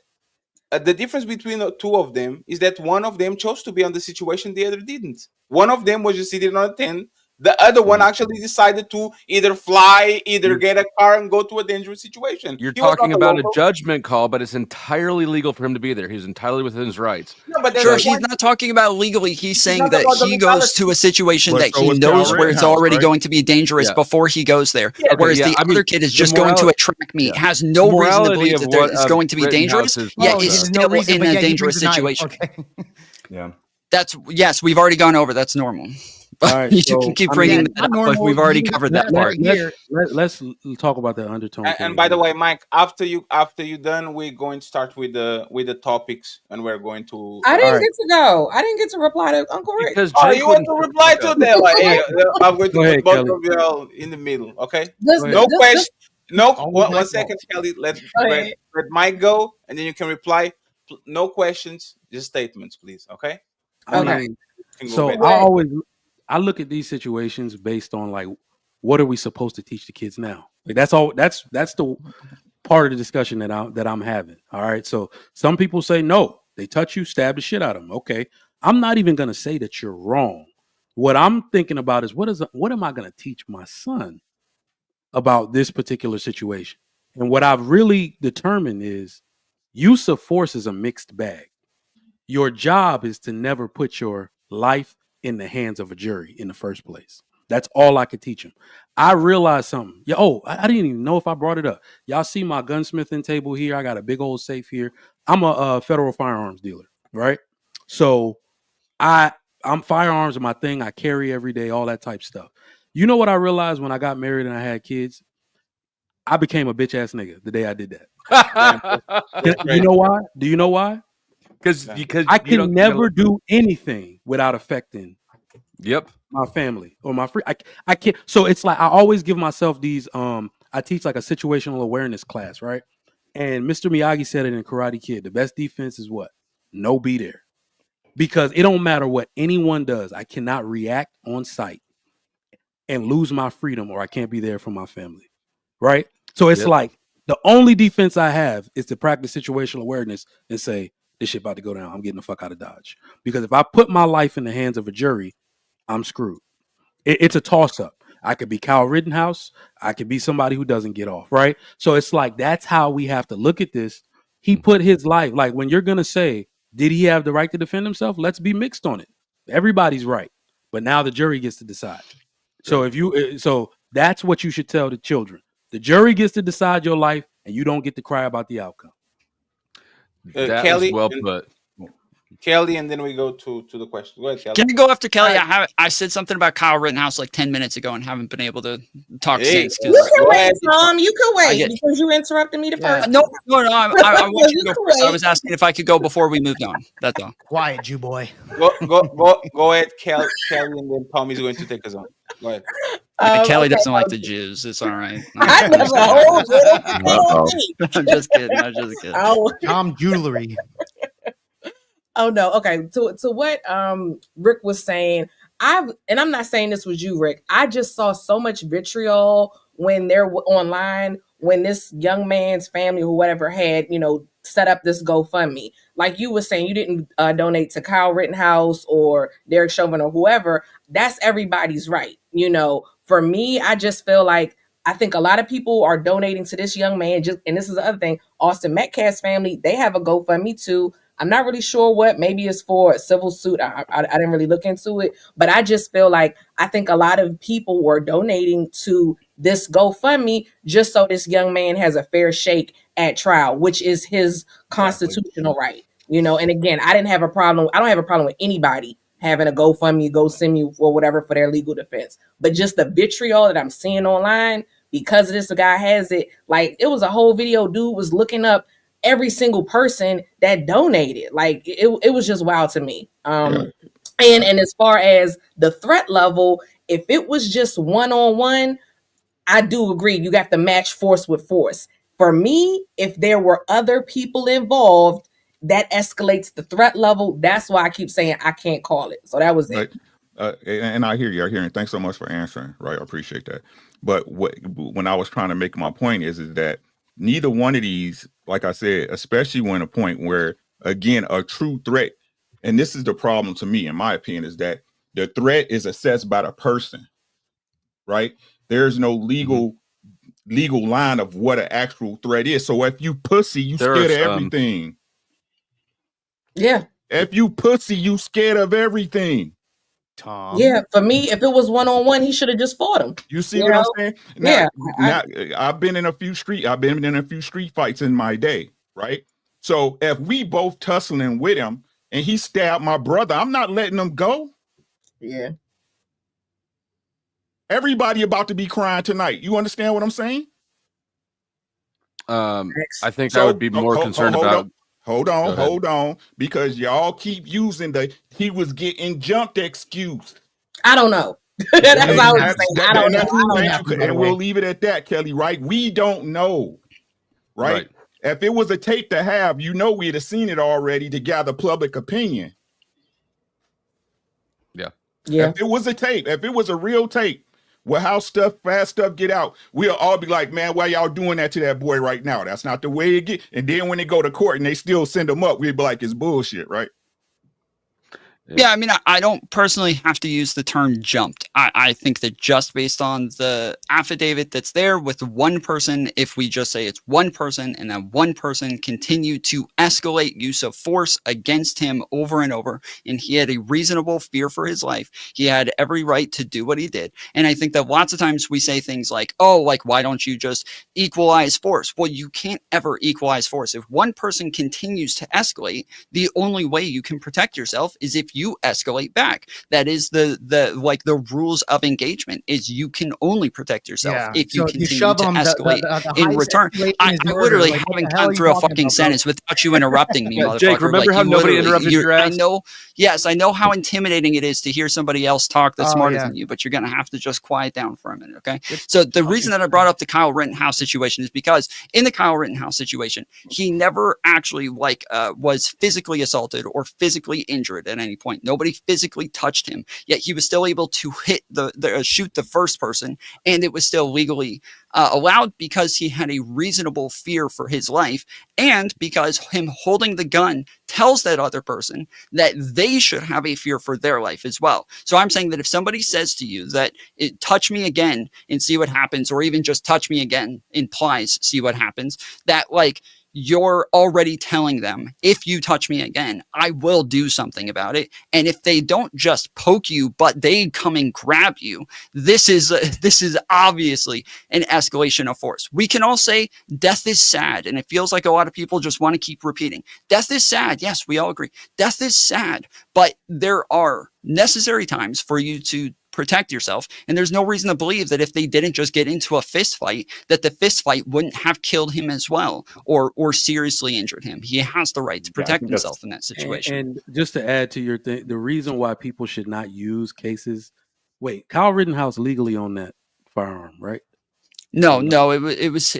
the difference between the two of them is that one of them chose to be on the situation, the other didn't. One of them was just sitting on a tent. The other one actually decided to either fly, get a car and go to a dangerous situation. You're talking about a judgment call, but it's entirely legal for him to be there. He's entirely within his rights. No, but sure, he's not talking about legally. He's saying that he goes to a situation that so he was knows Kyle where it's Rittenhouse, already right? going to be dangerous before he goes there. Yeah, whereas the I mean, other kid is the just going to a track meet, has no reason to believe that there is going to be dangerous, yet is still in a dangerous situation. Yeah. Yes, we've already gone over. That's normal. Right, you so, can keep bringing that up, but we've already covered that part. Let's talk about the undertone. And by the way, Mike, after you done, we're going to start with the topics, and we're going to. I didn't get to go. I didn't get to reply to Uncle Rick. Because you want to reply to that? Like, hey, I'm going to put both of you all in the middle. Okay. No question. No. 1 second, Kelly. Let Mike go, and then you can reply. No questions, just statements, please. Okay. Okay. So I look at these situations based on like, what are we supposed to teach the kids now? Like that's all. That's the part of the discussion that I'm having. All right. So some people say no, they touch you, stab the shit out of them. Okay. I'm not even gonna say that you're wrong. What I'm thinking about is what am I gonna teach my son about this particular situation? And what I've really determined is use of force is a mixed bag. Your job is to never put your life in the hands of a jury in the first place. That's all I could teach him. I realized something. Yeah. Oh, I didn't even know if I brought it up. Y'all see my gunsmithing table here? I got a big old safe here. I'm a federal firearms dealer, right? So I'm firearms are my thing. I carry every day, all that type stuff. You know what I realized when I got married and I had kids? I became a bitch ass nigga the day I did that. You know why? Do you know why? Because I can never do anything without affecting Yep. my family or my free. I can't. So it's like I always give myself these. I teach like a situational awareness class, right? And Mr. Miyagi said it in Karate Kid. The best defense is what? No be there. Because it don't matter what anyone does. I cannot react on sight and lose my freedom, or I can't be there for my family. Right? So it's like the only defense I have is to practice situational awareness and say, this shit about to go down. I'm getting the fuck out of Dodge. Because if I put my life in the hands of a jury, I'm screwed. It's a toss-up. I could be Kyle Rittenhouse. I could be somebody who doesn't get off, right? So it's like that's how we have to look at this. He put his life, like when you're going to say, did he have the right to defend himself? Let's be mixed on it. Everybody's right. But now the jury gets to decide. So so that's what you should tell the children. The jury gets to decide your life, and you don't get to cry about the outcome. That Kelly, was well put. Kelly, and then we go to the question. Go ahead, Kelly. Can you go after Kelly? I said something about Kyle Rittenhouse like 10 minutes ago and haven't been able to talk since. You can wait, Tom. You can wait because you interrupted me the first. No. I want you to go first. I was asking if I could go before we moved on. That's all. Quiet, Jew boy. Go ahead, Kelly, and then Tommy's going to take us on. Go ahead. Kelly doesn't like the Jews. It's all right. I never I'm just kidding. I'm just kidding. Tom Jewelry. Oh no. Okay. To what Rick was saying, I'm not saying this was you, Rick. I just saw so much vitriol when they're online when this young man's family or whatever had, set up this GoFundMe. Like you were saying, you didn't donate to Kyle Rittenhouse or Derek Chauvin or whoever. That's everybody's right. For me, I just feel like I think a lot of people are donating to this young man. And this is the other thing, Austin Metcalf's family, they have a GoFundMe too. I'm not really sure what. Maybe it's for a civil suit. I didn't really look into it, but I just feel like I think a lot of people were donating to this GoFundMe just so this young man has a fair shake at trial, which is his constitutional right. And again, I don't have a problem with anybody having a GoFundMe, GoSend or whatever for their legal defense. But just the vitriol that I'm seeing online because of this guy has it. Like it was a whole video. Dude was looking up every single person that donated. Like it was just wild to me. And as far as the threat level, if it was just one-on-one, I do agree. You got to match force with force. For me, if there were other people involved, that escalates the threat level. That's why I keep saying I can't call it. So that was it. And I hear you. Thanks so much for answering. Right, I appreciate that. But when I was trying to make my point is that neither one of these, like I said, especially when a point where, again, a true threat, and this is the problem to me, in my opinion, is that the threat is assessed by the person, right? There's no legal line of what an actual threat is. So if you pussy, you scared of everything. Yeah. If you pussy, you scared of everything. Tom. Yeah, for me, if it was one-on-one, he should have just fought him. You see what I'm saying? Now, Yeah. I've been in a few street fights in my day, right? So if we both tussling with him and he stabbed my brother, I'm not letting him go. Yeah. Everybody about to be crying tonight. You understand what I'm saying? I think I would be more concerned about. Hold on, because y'all keep using he was getting jumped excuse. I don't know. That's what I was saying. I don't know. And we'll leave it at that, Kelly, right? We don't know, right? If it was a tape to have, we'd have seen it already to gather public opinion. Yeah. If it was a tape, if it was a real tape, how fast stuff get out, we'll all be like, man, why y'all doing that to that boy right now? That's not the way it get. And then when they go to court and they still send them up, we'd be like, it's bullshit, right? Yeah, I mean, I don't personally have to use the term jumped. I think that just based on the affidavit that's there with one person, if we just say it's one person and that one person continued to escalate use of force against him over and over, and he had a reasonable fear for his life, he had every right to do what he did. And I think that lots of times we say things like, oh, like, why don't you just equalize force? Well, you can't ever equalize force. If one person continues to escalate, the only way you can protect yourself is if you escalate back. That is the rules of engagement is you can only protect yourself if you continue to escalate in return. I'm literally having time through a fucking sentence without you interrupting me, motherfucker. Jake, remember how nobody interrupted your ass? I know how intimidating it is to hear somebody else talk that's smarter than you, but you're gonna have to just quiet down for a minute, okay? So the reason that I brought up the Kyle Rittenhouse situation is because in the Kyle Rittenhouse situation, he never actually was physically assaulted or physically injured at any point. Nobody physically touched him, yet he was still able to shoot the first person, and it was still legally allowed because he had a reasonable fear for his life, and because him holding the gun tells that other person that they should have a fear for their life as well. So I'm saying that if somebody says to you that touch me again and see what happens, or even just touch me again implies see what happens, that you're already telling them, if you touch me again, I will do something about it. And if they don't just poke you, but they come and grab you, this is obviously an escalation of force. We can all say death is sad, and it feels like a lot of people just want to keep repeating, death is sad. Yes, we all agree. Death is sad, but there are necessary times for you to protect yourself, and there's no reason to believe that if they didn't just get into a fist fight, that the fist fight wouldn't have killed him as well, or seriously injured him. He has the right to protect himself in that situation. And just to add to your thing, the reason why people should not use cases. Wait, Kyle Rittenhouse legally owned that firearm, right? No, it was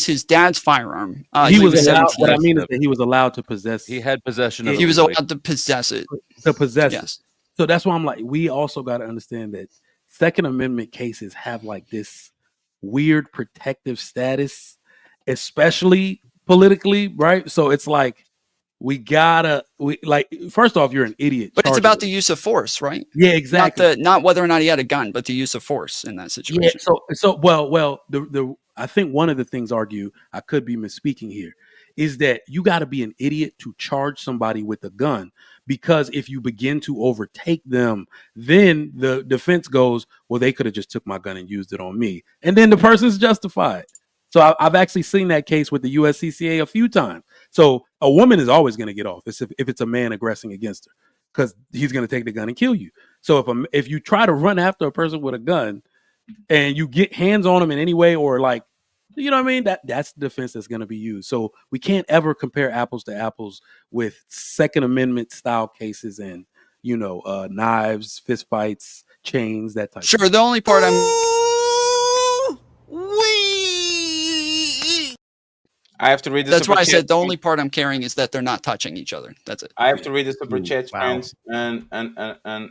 his dad's firearm. He was allowed. What I mean is that he was allowed to possess. He had possession of it. He was allowed to possess it. Yes. So that's why I'm like, we also got to understand that Second Amendment cases have this weird protective status, especially politically, right? So it's first off, you're an idiot. But it's about the use of force, right? Yeah, exactly. Not whether or not he had a gun, but the use of force in that situation. Yeah, I think one of the things I could be misspeaking here, is that you got to be an idiot to charge somebody with a gun, because if you begin to overtake them, then the defense goes, well, they could have just took my gun and used it on me, and then the person's justified. So I've actually seen that case with the USCCA a few times. So a woman is always going to get off if it's a man aggressing against her, because he's going to take the gun and kill you. So if you try to run after a person with a gun and you get hands on them in any way, or you know what I mean? That's the defense that's going to be used. So we can't ever compare apples to apples with Second Amendment style cases and, knives, fist fights, chains, that type of thing. The only part I have to read this. That's why I said the only part I'm caring is that they're not touching each other. That's it. I have to read the super chat, friends, and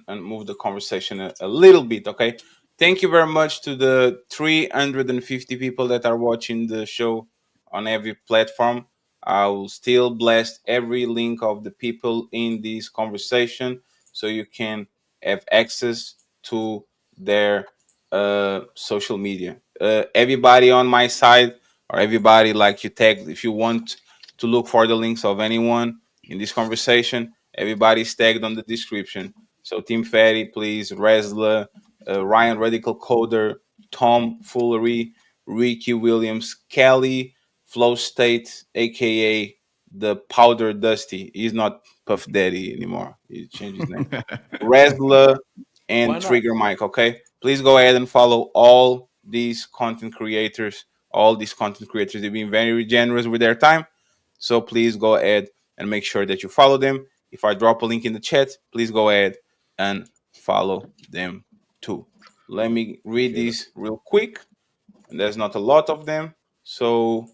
move the conversation a little bit, okay? Thank you very much to the 350 people that are watching the show on every platform. I will still blast every link of the people in this conversation so you can have access to their social media. Everybody on my side, or everybody you tag, if you want to look for the links of anyone in this conversation, everybody's tagged on the description. So Tim Fatty, please, Resla, Ryan Radical Coder, Tom Foolery, Ricky Williams, Kelly, Flow State, aka the Powder Dusty. He's not Puff Daddy anymore. He changed his name. Resla and Trigger Mike. Okay, please go ahead and follow all these content creators. They've been very generous with their time. So please go ahead and make sure that you follow them. If I drop a link in the chat, please go ahead and follow them too. Let me read these real quick. And there's not a lot of them. So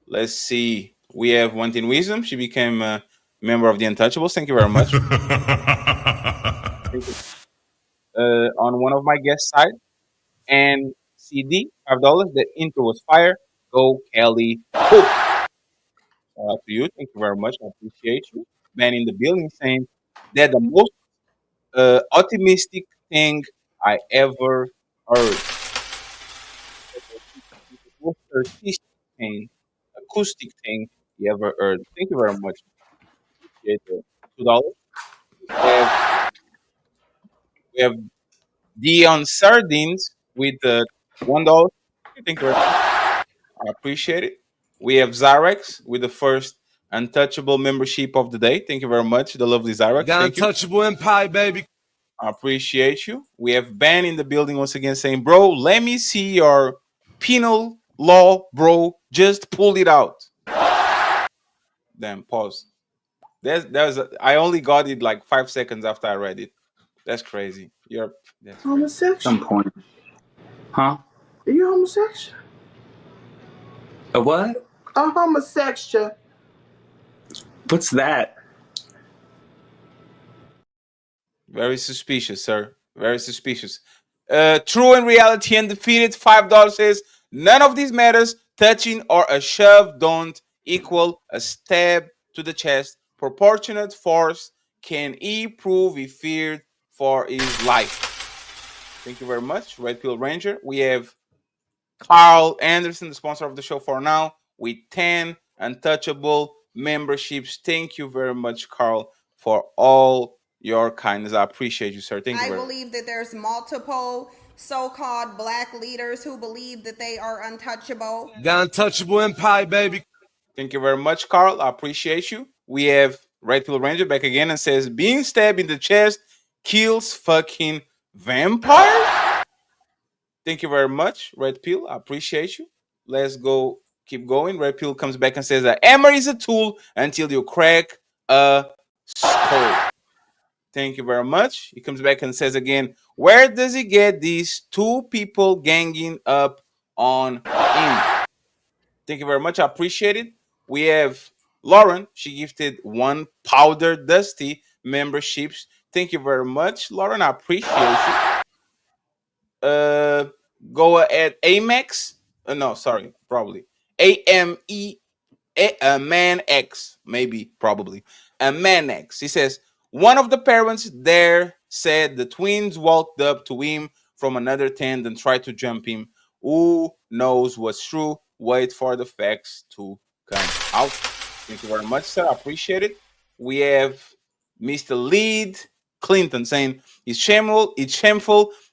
let's see. We have Wanting Wisdom. She became a member of the Untouchables. Thank you very much. On one of my guest sites. And CD, $5. The intro was fire. Go Kelly. Cool. To you. Thank you very much. I appreciate you. Man in the building saying they're the most optimistic thing I ever heard. The most artistic thing, acoustic thing you ever heard. Thank you very much. Appreciate the $2. We have Dion Sardines with $1. Thank you very much. I appreciate it. We have Zyrex with the first untouchable membership of the day. Thank you very much, the lovely Zyrex. Got Thank you. untouchable empire, baby. I appreciate you. We have Ben in the building once again saying, "Bro, let me see your penal law, bro. Just pull it out." Then pause. I only got it like 5 seconds after I read it. That's crazy. That's crazy. Homosexual. Some point. Huh? Are you homosexual? A what? A homosexual. What's that? Very suspicious, sir. Very suspicious. True in reality undefeated. $5 says none of these matters. Touching or a shove don't equal a stab to the chest. Proportionate force can he prove he feared for his life. Thank you very much, Red Pill Ranger. We have Carl Anderson, the sponsor of the show for now, with 10 untouchable memberships. Thank you very much, Carl, for all your kindness. I appreciate you, sir. Thank you I very much. believe that there's multiple so-called black leaders who believe that they are untouchable. Got untouchable empire, baby. Thank you very much, Carl. I appreciate you. We have Red Pill Ranger back again and says, being stabbed in the chest kills fucking vampire. Thank you very much, Red Pill. I appreciate you. Let's go. Keep going. Red Pill comes back and says that hammer is a tool until you crack a skull. Thank you very much. He comes back and says again, where does he get these two people ganging up on him? Thank you very much. I appreciate it. We have Lauren. She gifted 1 Powder Dusty memberships. Thank you very much, Lauren. I appreciate you. Go ahead. Amex. No, sorry, probably. AME. A man X, maybe, probably. A man X. He says, one of the parents there said the twins walked up to him from another tent and tried to jump him. Who knows what's true? Wait for the facts to come out. Thank you very much, sir. I appreciate it. We have Mr. Lead Clinton saying, it's shameful.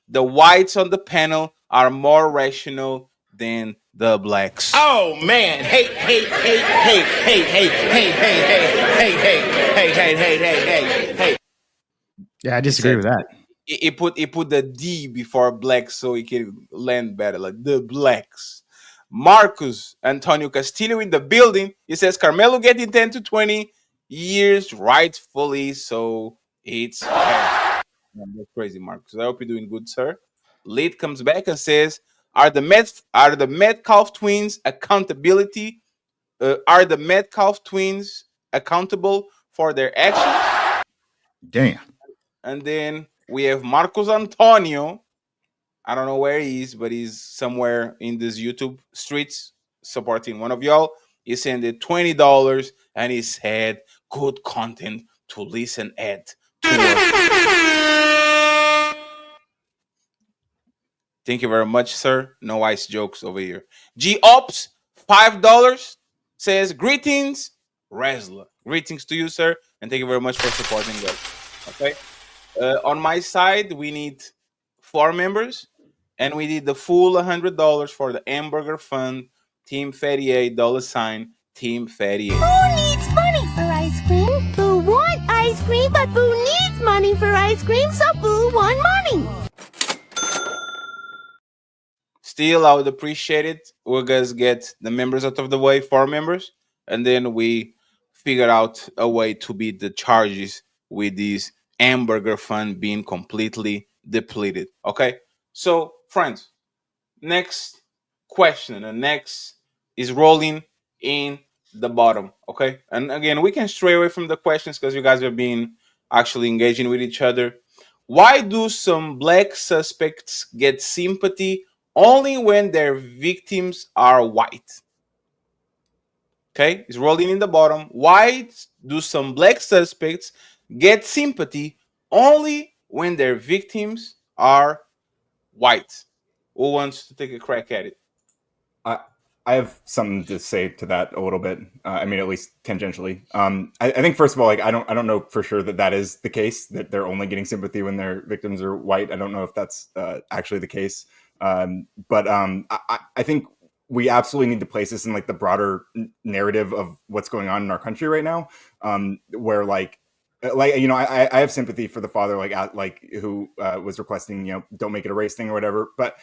The whites on the panel are more rational than the blacks. Oh man! Hey! Yeah, I disagree with that. He put the D before blacks so he can land better, like the blacks. Marcus Antonio Castillo in the building. He says Carmelo getting 10 to 20 years rightfully, so it's fair. Yeah, that's crazy, Marcus. I hope you're doing good, sir. Lead comes back and says, are the Metcalf twins accountability? Are the Metcalf twins accountable for their actions? Damn. And then we have Marcos Antonio. I don't know where he is, but he's somewhere in these YouTube streets supporting one of y'all. He sent it $20 and he said, good content to listen at. Thank you very much, sir. No ice jokes over here. G Ops, $5 says, greetings, Wrestler. Greetings to you, sir. And thank you very much for supporting us. Okay. On my side, we need 4 members. And we need the full $100 for the Hamburger Fund, Team Fatty $, Team Fatty. Who needs money for ice cream? Who want ice cream, but who needs money for ice cream, so who want money? Still, I would appreciate it. We'll guys get the members out of the way, 4 members, and then we figure out a way to beat the charges with this Hamburger Fund being completely depleted. Okay? So, friends, next question, and next is rolling in the bottom. Okay, and again, we can stray away from the questions because you guys have been actually engaging with each other. Why do some black suspects get sympathy only when their victims are white? Okay, it's rolling in the bottom. Why do some black suspects get sympathy only when their victims are white. Who wants to take a crack at it? I have something to say to that a little bit. I mean, at least tangentially. I think first of all, like I don't know for sure that is the case, that they're only getting sympathy when their victims are white. I don't know if that's actually the case. But I think we absolutely need to place this in like the broader narrative of what's going on in our country right now, where like you know, I have sympathy for the father, like who was requesting, you know, don't make it a race thing or whatever. But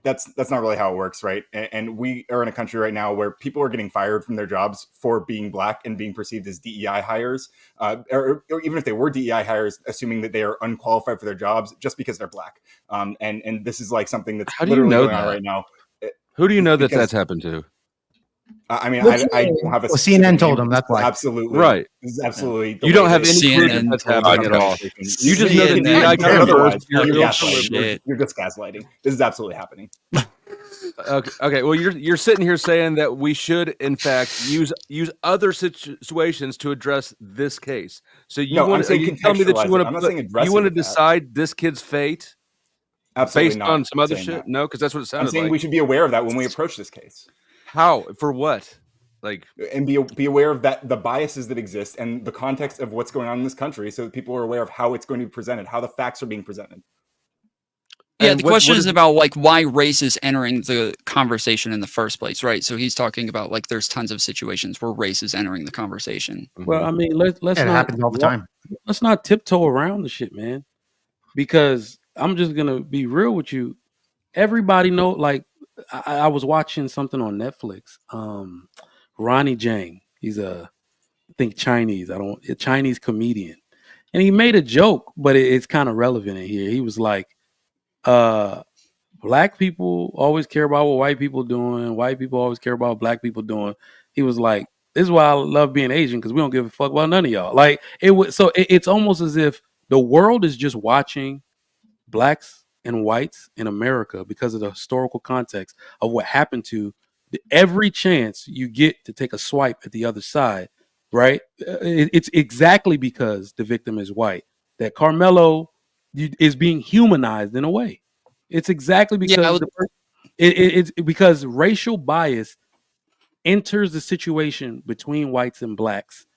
that's not really how it works, right? And we are in a country right now where people are getting fired from their jobs for being black and being perceived as DEI hires, or even if they were DEI hires, assuming that they are unqualified for their jobs just because they're black. And this is like something that's literally going on right now. Who do you know that's happened to? I mean, I don't have a. Well, CNN told them that's why. Absolutely right. This is absolutely. You don't have any clue that that's happening at all. You just know that you're just gaslighting. This is absolutely happening. Okay. Well, you're sitting here saying that we should, in fact, use other situations to address this case. So you want to tell me that you want to decide this kid's fate Absolutely based on some other shit? That. No, because that's what it sounded I'm saying like. We should be aware of that when we approach this case. How? For what? Like, and be aware of that, the biases that exist and the context of what's going on in this country, so that people are aware of how it's going to be presented, how the facts are being presented. Yeah, the question is about like why race is entering the conversation in the first place, right? So he's talking about like there's tons of situations where race is entering the conversation. Well, I mean, let's not. It happens all the time. Let's not tiptoe around the shit, man. Because I'm just gonna be real with you. Everybody know, like, I was watching something on Netflix. Ronnie Jang, he's a Chinese comedian, and he made a joke, but it's kind of relevant in here. He was like, black people always care about what white people doing. White people always care about what black people doing. He was like, this is why I love being Asian, because we don't give a fuck about none of y'all. Like it's almost as if the world is just watching blacks and whites in America because of the historical context of what happened to every chance you get to take a swipe at the other side, right? It's exactly because the victim is white that Carmelo is being humanized in a way. It's exactly because it's because racial bias enters the situation between whites and blacks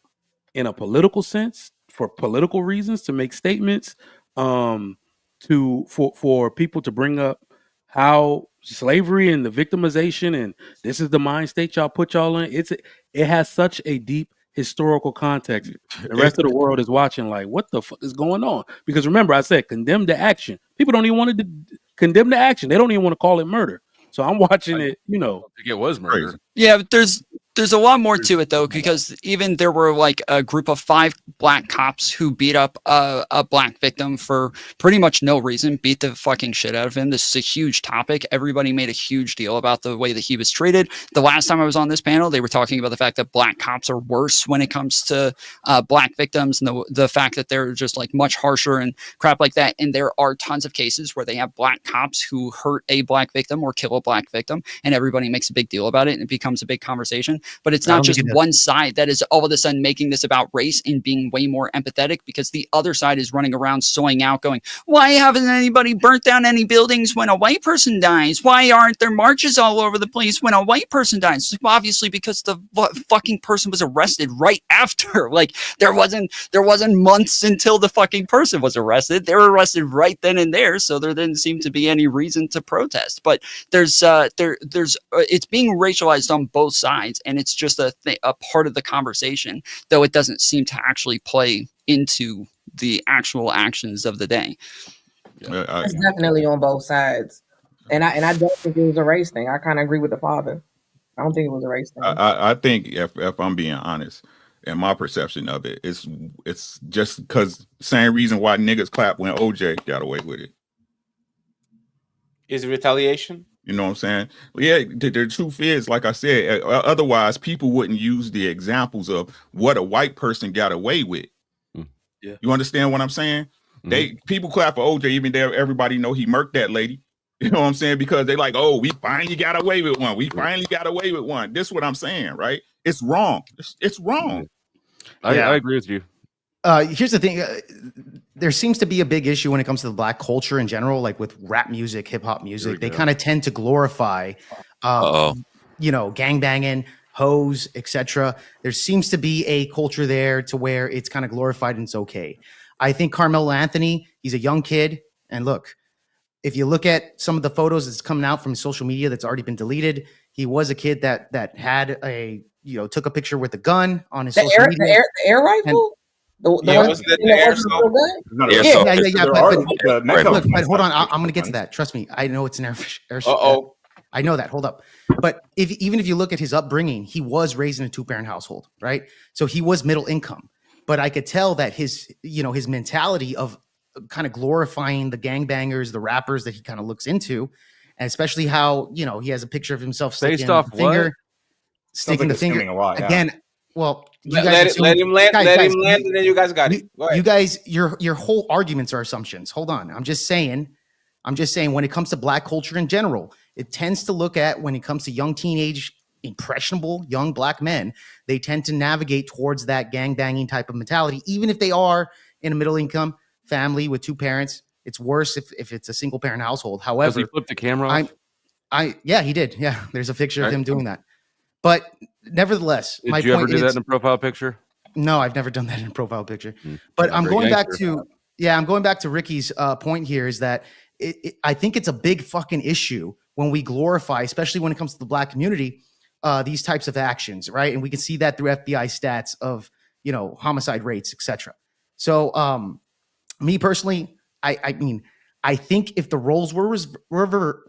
in a political sense, for political reasons, to make statements, for people to bring up how slavery and the victimization and this is the mind state y'all put y'all in. It has such a deep historical context. The rest of the world is watching like, what the fuck is going on? Because remember, I said condemn the action. People don't even want to condemn the action. They don't even want to call it murder. So I'm watching it, you know. I think it was murder. Yeah, but there's a lot more to it though, because even there were like a group of 5 black cops who beat up a black victim for pretty much no reason, beat the fucking shit out of him. This is a huge topic. Everybody made a huge deal about the way that he was treated. The last time I was on this panel, they were talking about the fact that black cops are worse when it comes to black victims, and the fact that they're just like much harsher and crap like that. And there are tons of cases where they have black cops who hurt a black victim or kill a black victim, and everybody makes a big deal about it, and it becomes a big conversation. But it's not just one side that is all of a sudden making this about race and being way more empathetic, because the other side is running around soying out going, why haven't anybody burnt down any buildings when a white person dies? Why aren't there marches all over the place when a white person dies? Well, obviously because the fucking person was arrested right after. Like there wasn't months until the fucking person was arrested. They were arrested right then and there, so there didn't seem to be any reason to protest. But there's it's being racialized on both sides, and it's just a part of the conversation, though it doesn't seem to actually play into the actual actions of the day. It's definitely on both sides, and I don't think it was a race thing. I kind of agree with the father. I don't think it was a race thing. I think if I'm being honest, in my perception of it, it's just because same reason why niggas clap when OJ got away with it. Is it retaliation? You know what I'm saying? Yeah, the truth is, like I said, otherwise people wouldn't use the examples of what a white person got away with. Yeah. You understand what I'm saying? People clap for OJ, even though everybody know he murked that lady. You know what I'm saying? Because they like, oh, we finally got away with one. We finally got away with one. This is what I'm saying, right? It's wrong. It's wrong. I agree with you. Here's the thing. There seems to be a big issue when it comes to the black culture in general, like with rap music, hip hop music. They kind of tend to glorify, gangbanging, hoes, etc. There seems to be a culture there to where it's kind of glorified and it's okay. I think Carmelo Anthony, he's a young kid. And look, if you look at some of the photos that's coming out from social media that's already been deleted, he was a kid that had took a picture with a gun on his social media. The air rifle? But hold on. I'm going to get to that. Trust me. I know it's an air. I know that. Hold up. But even if you look at his upbringing, he was raised in a 2-parent household, right? So he was middle income. But I could tell that his mentality of kind of glorifying the gangbangers, the rappers that he kind of looks into, and especially how he has a picture of himself sticking the finger a lot, again. Well, let him land, and then you guys got it. You guys, your whole arguments are assumptions. Hold on. I'm just saying when it comes to black culture in general, it tends to look at when it comes to young teenage, impressionable young black men, they tend to navigate towards that gangbanging type of mentality, even if they are in a middle income family with 2 parents. It's worse if it's a single parent household. However, does he flip the camera off? Yeah, he did. Yeah, there's a picture of him doing that. But nevertheless, did you ever do that in a profile picture? No, I've never done that in a profile picture. But I'm going back to Ricky's point here is that I think it's a big fucking issue when we glorify, especially when it comes to the black community, these types of actions, right? And we can see that through FBI stats of homicide rates, etc. So, me personally, I think if the roles were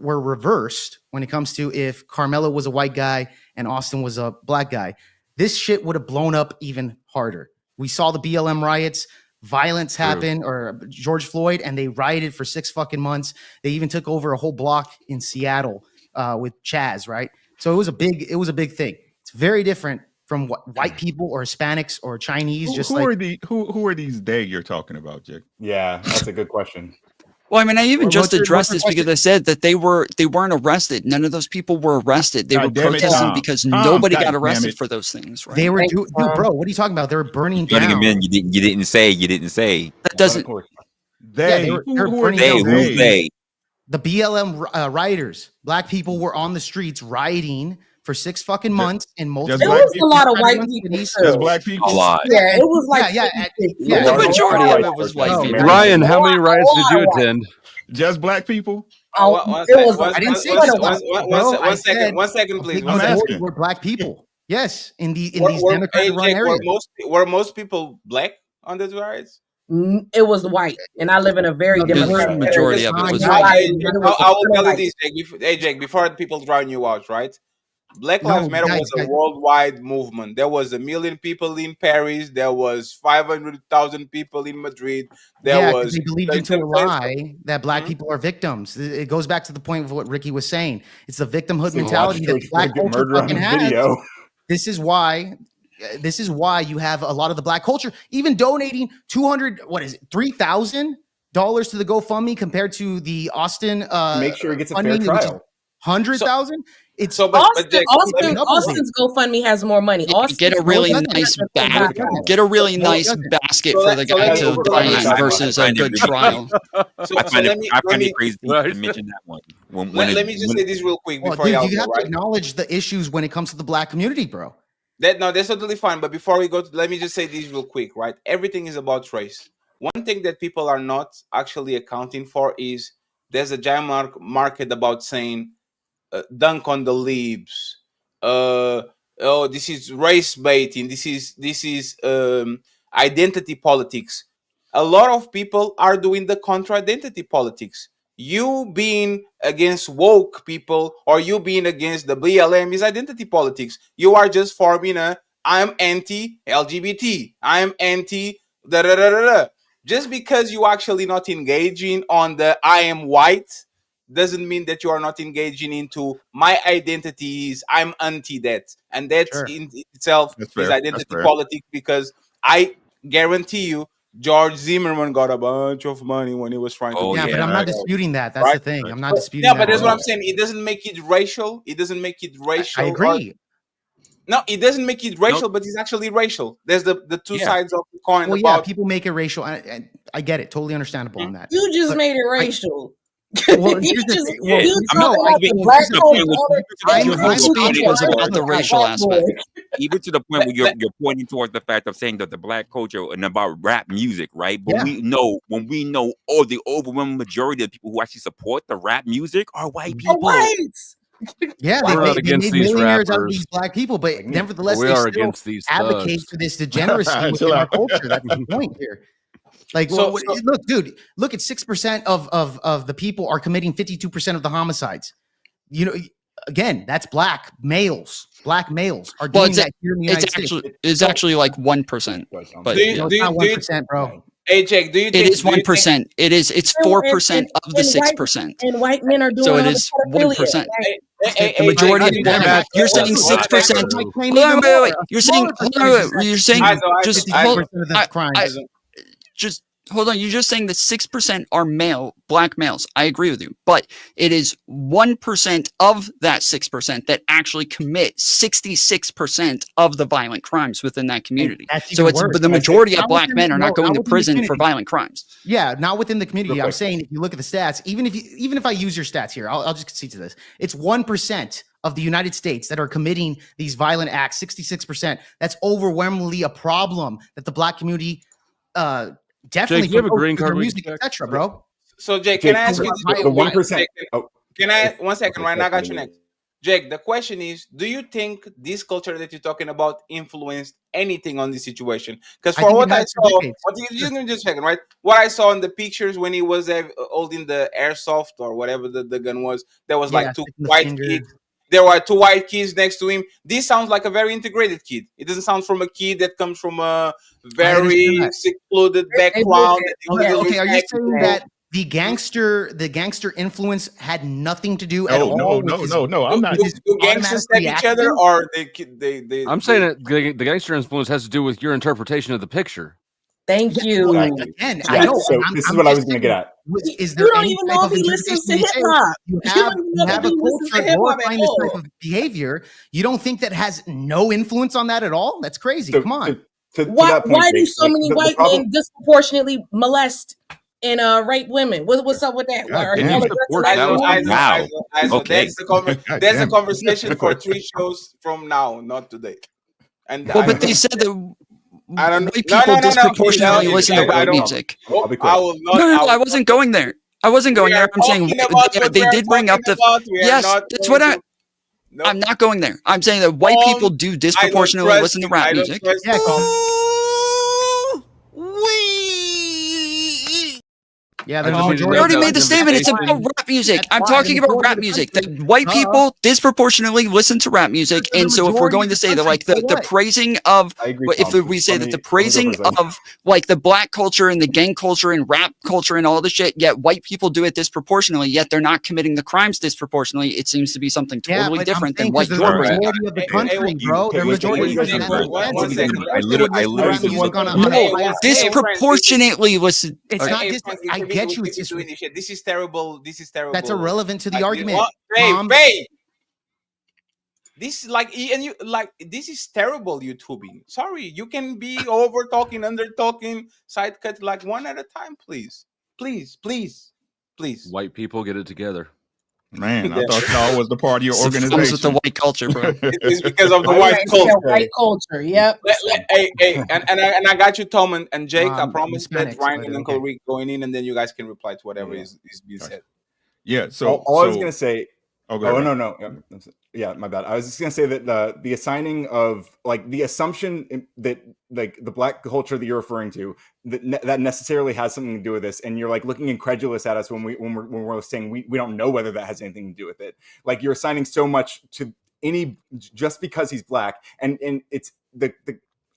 reversed when it comes to if Carmelo was a white guy and Austin was a black guy, this shit would have blown up even harder. We saw the BLM riots, violence happen, or George Floyd, and they rioted for 6 fucking months. They even took over a whole block in Seattle with Chaz, right? So it was a big thing. It's very different from what white people or Hispanics or Chinese. Who are these they you're talking about, Jake? Yeah, that's a good question. Well, I mean, I even just addressed this because I said that they weren't arrested. None of those people were arrested. They were protesting because nobody got arrested for those things. Right? They were, dude, bro. What are you talking about? They were burning down. Him in. You didn't say. That doesn't. They. Who's they? The BLM rioters. Black people were on the streets rioting for 6 fucking months in multiple. There was a lot of white people. Just black people. A lot. Yeah, it was like the majority of it was white people. Ryan, how many riots did you attend? Just black people. I didn't say one second, please. We're black people. Yes, in these Democratic run areas. Were most people black on the riots? It was white, and I live in a very democratic majority of it was white. I will tell you this, Jake. Hey, Jake, before people drown you out, right? Black Lives Matter was a worldwide movement. There was 1 million people in Paris. There was 500,000 people in Madrid. They believed into a lie that black people are victims. It goes back to the point of what Ricky was saying. It's the victimhood mentality that black culture fucking has. This is why you have a lot of the black culture even donating $3,000 to the GoFundMe compared to the Austin. Make sure he gets a fair trial. 100,000. It's Austin's GoFundMe has more money. Get a really nice basket for the guy to die in versus a good trial. I find it crazy to mention that one. Let me just say this real quick before you have to acknowledge the issues when it comes to the black community, bro. That's totally fine. But before we go, let me just say this real quick, right? Everything is about race. One thing that people are not actually accounting for is there's a giant market about saying dunk on the leaves. This is race baiting. This is identity politics. A lot of people are doing the contra identity politics. You being against woke people or you being against the BLM is identity politics. You are just forming I'm anti-LGBT. I'm anti Just because you actually not engaging on the I am white doesn't mean that you are not engaging into my identity is I'm anti that. And that in itself is identity politics, because I guarantee you George Zimmerman got a bunch of money when he was trying to. Yeah, but I'm not disputing that. That's the thing. I'm not disputing that. Yeah, but that's what I'm saying. It doesn't make it racial. It doesn't make it racial. I agree. No, it doesn't make it racial, but it's actually racial. There's the two sides of the coin. Well, about people make it racial. I get it. Totally understandable on that. You just But made it racial. Well, you here's the just thing. you I'm not- talking I about get- the black here's the coat. point. Your whole speech was about the racial aspect. Even to the point where you're pointing towards the fact of saying that the black culture and about rap music, right? But we know all the overwhelming majority of people who actually support the rap music are white people. Yeah, We're not they against made these millionaires out of rappers. these black people, but nevertheless, We they are still against these advocate thugs. for this degeneracy Chill within our out. culture. That's the point here. Like, So- look, dude, look at 6% of the people are committing 52% of the homicides. You know, again, that's black males. Black males are doing that here in the United States. It's actually like 1%. But Do you- No, do it's you- not do you- 1%, bro. Hey, Jake, do you it think is 1%. It's 4% of the 6%. And white men are doing So it all is the pedophilia. 1%. Hey, The majority of Jake, black. You're saying 6%. Hold on, wait. You're saying you're saying just hold. Just hold on. You're just saying that 6% are black males. I agree with you, but it is 1% of that 6% that actually commit 66% of the violent crimes within that community. So it's but the majority of black men are not going to prison for violent crimes. Yeah, not within the community. Real I'm quick. saying if you look at the stats, even if I use your stats here, I'll just concede to this. It's 1% of the United States that are committing these violent acts. 66%. That's overwhelmingly a problem that the black community definitely Jake, you have a promotes green through their card we music, can etc., bro. So, Jake, can I ask you the 1%? Can I 1 second, Ryan? I got you next. Jake, the question is, do you think this culture that you're talking about influenced anything on this situation? Because I for think what it I has for saw, decades. just a second, right? What I saw in the pictures when he was holding the airsoft or whatever the gun was, there was like two sticking the white finger. kids. There were two white kids next to him. This sounds like a very integrated kid. It doesn't sound from a kid that comes from a very understand that. secluded background. Okay, are you saying that the gangster influence had nothing to do at all? No. I'm not. Do gangsters take each other, or they? I'm saying that the gangster influence has to do with your interpretation of the picture. Thank you. Again, I Yeah, know. so I'm this is just what I was saying, going to get at. Is You there don't any even type know of if he listens to interpretation hip hop. you You have, don't even you know have if a he listens to culture hip hop at glorifying this all. type of behavior. You don't think that has no influence on that at all? That's crazy. Come on. Why do so many the white problem- men disproportionately molest and rape women? What's up with that? Are y'all aggressive like women? There's a conversation for 3 shows from now, not today. And Well, but they said that I don't. white No, people no, no, no. disproportionately No, listen to I rap don't- music. Oh, I will not. No, I wasn't going there. I wasn't going there. I'm saying talking about what they we are did bring up talking the. about. We are Yes, not that's going what to- I'm not going there. I'm saying that white people do disproportionately trust listen to you. rap I don't music. trust Yeah, I the just need to majority I already know made the statement. It's about rap music. I'm talking about rap music. That white people disproportionately listen to rap music, and so if we're going to say that, like the praising of, if we say that the praising of like the black culture and the gang culture and rap culture and all the shit, yet white people do it disproportionately, yet they're not committing the crimes disproportionately. It seems to be something totally different than what you're bringing up. Majority of the country, bro. They're majority of No, disproportionately listen. It's Okay. not just. I get you. It's just. This is terrible. This is terrible. That's irrelevant to the You argument. know what? Tom. Babe. This is like, and you like, this is terrible YouTubing. Sorry, you can be over talking, under talking, side cut like one at a time, please. Please. White people get it together. Man, I thought y'all was the part of your It's the organization. problems with the white culture, bro. It's because of the white culture. White culture. Yep. Hey, and I got you, Tom and Jake. I promise that Hispanics, Ryan but and Uncle Rick going in, and then you guys can reply to whatever is being said. Yeah. So all I was going to say. Oh, go ahead. no. Yeah, my bad. I was just going to say that the assigning of like the assumption that like the black culture that you're referring to that necessarily has something to do with this, and you're like looking incredulous at us when we're saying we don't know whether that has anything to do with it. Like you're assigning so much to any just because he's black, and it's the.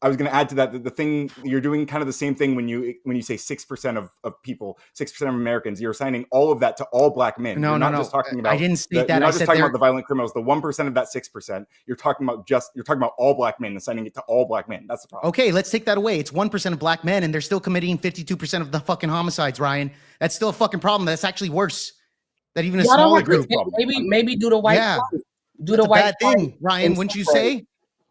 I was going to add to that the thing you're doing kind of the same thing when you say 6% of people, 6% of Americans. You're assigning all of that to all black men. No, you're no, not no. just talking about. I didn't state that. You're not I just said talking there- about the violent criminals. The 1% of that 6%. You're talking about all black men, assigning it to all black men. That's the problem. Okay, let's take that away. It's 1% of black men, and they're still committing 52% of the fucking homicides, Ryan. That's still a fucking problem. That's actually worse. That even a Y'all don't smaller have group. to, maybe do the white. Yeah. Do That's the a white bad thing, Ryan. Wouldn't you say?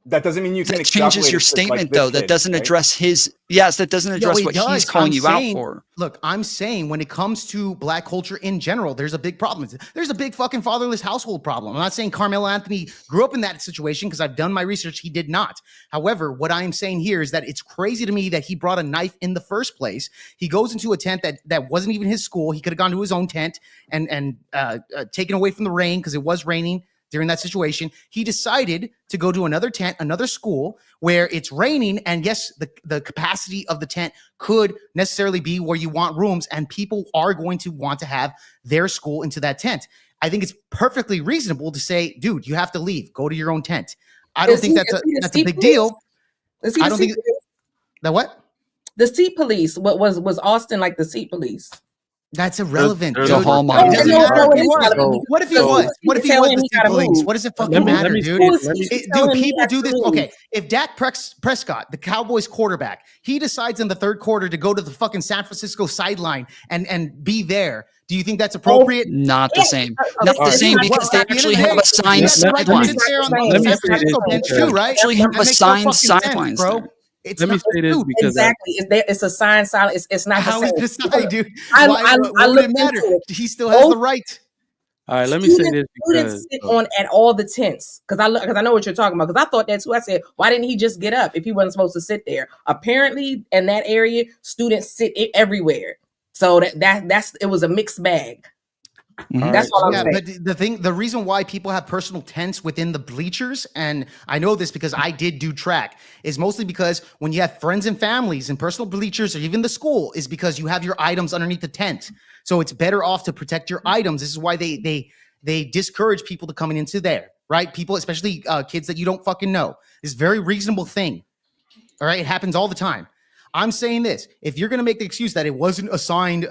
That doesn't mean you can That changes extrapolate your it to, statement, like, this though. That kid, doesn't right? address his. Yes, that doesn't No, address it what does. he's calling I'm you saying, out for. Look, I'm saying when it comes to black culture in general, there's a big problem. There's a big fucking fatherless household problem. I'm not saying Carmelo Anthony grew up in that situation because I've done my research. He did not. However, what I'm saying here is that it's crazy to me that he brought a knife in the first place. He goes into a tent that wasn't even his school. He could have gone to his own tent and taken away from the rain because it was raining during that situation. He decided to go to another tent, another school where it's raining. And yes, the capacity of the tent could necessarily be where you want rooms, and people are going to want to have their school into that tent. I think it's perfectly reasonable to say, dude, you have to leave, go to your own tent. I don't think that's a big deal. I don't think that what? The seat police. What was Austin like the seat police? That's irrelevant. There's dude. a hallmark. It doesn't No, matter no, if he it is was. relevant What if he because was? What if he was the he seat gotta police? move. What does it fucking matter, dude? Dude, people do this. Okay, if Dak Prescott, the Cowboys quarterback, he decides in the third quarter to go to the fucking San Francisco sideline and be there, do you think that's appropriate? Not the same. Not the same because they actually have assigned sidelines. Actually have assigned sidelines, bro. It's Let me not say this true. because Exactly. It's a sign silent. It's not How the is same. this not, dude? I What would looked it matter? into it. He still has the right. All right, let me say this Students because sit on at all the tents because I know what you're talking about because I thought that too. I said, why didn't he just get up if he wasn't supposed to sit there? Apparently, in that area, students sit everywhere. So that's it was a mixed bag. That's all I'm saying. But the reason why people have personal tents within the bleachers, and I know this because I did do track, is mostly because when you have friends and families in personal bleachers or even the school, is because you have your items underneath the tent. So it's better off to protect your items. This is why they discourage people to coming into there, right? People, especially kids that you don't fucking know. It's a very reasonable thing. All right, it happens all the time. I'm saying this: if you're going to make the excuse that it wasn't assigned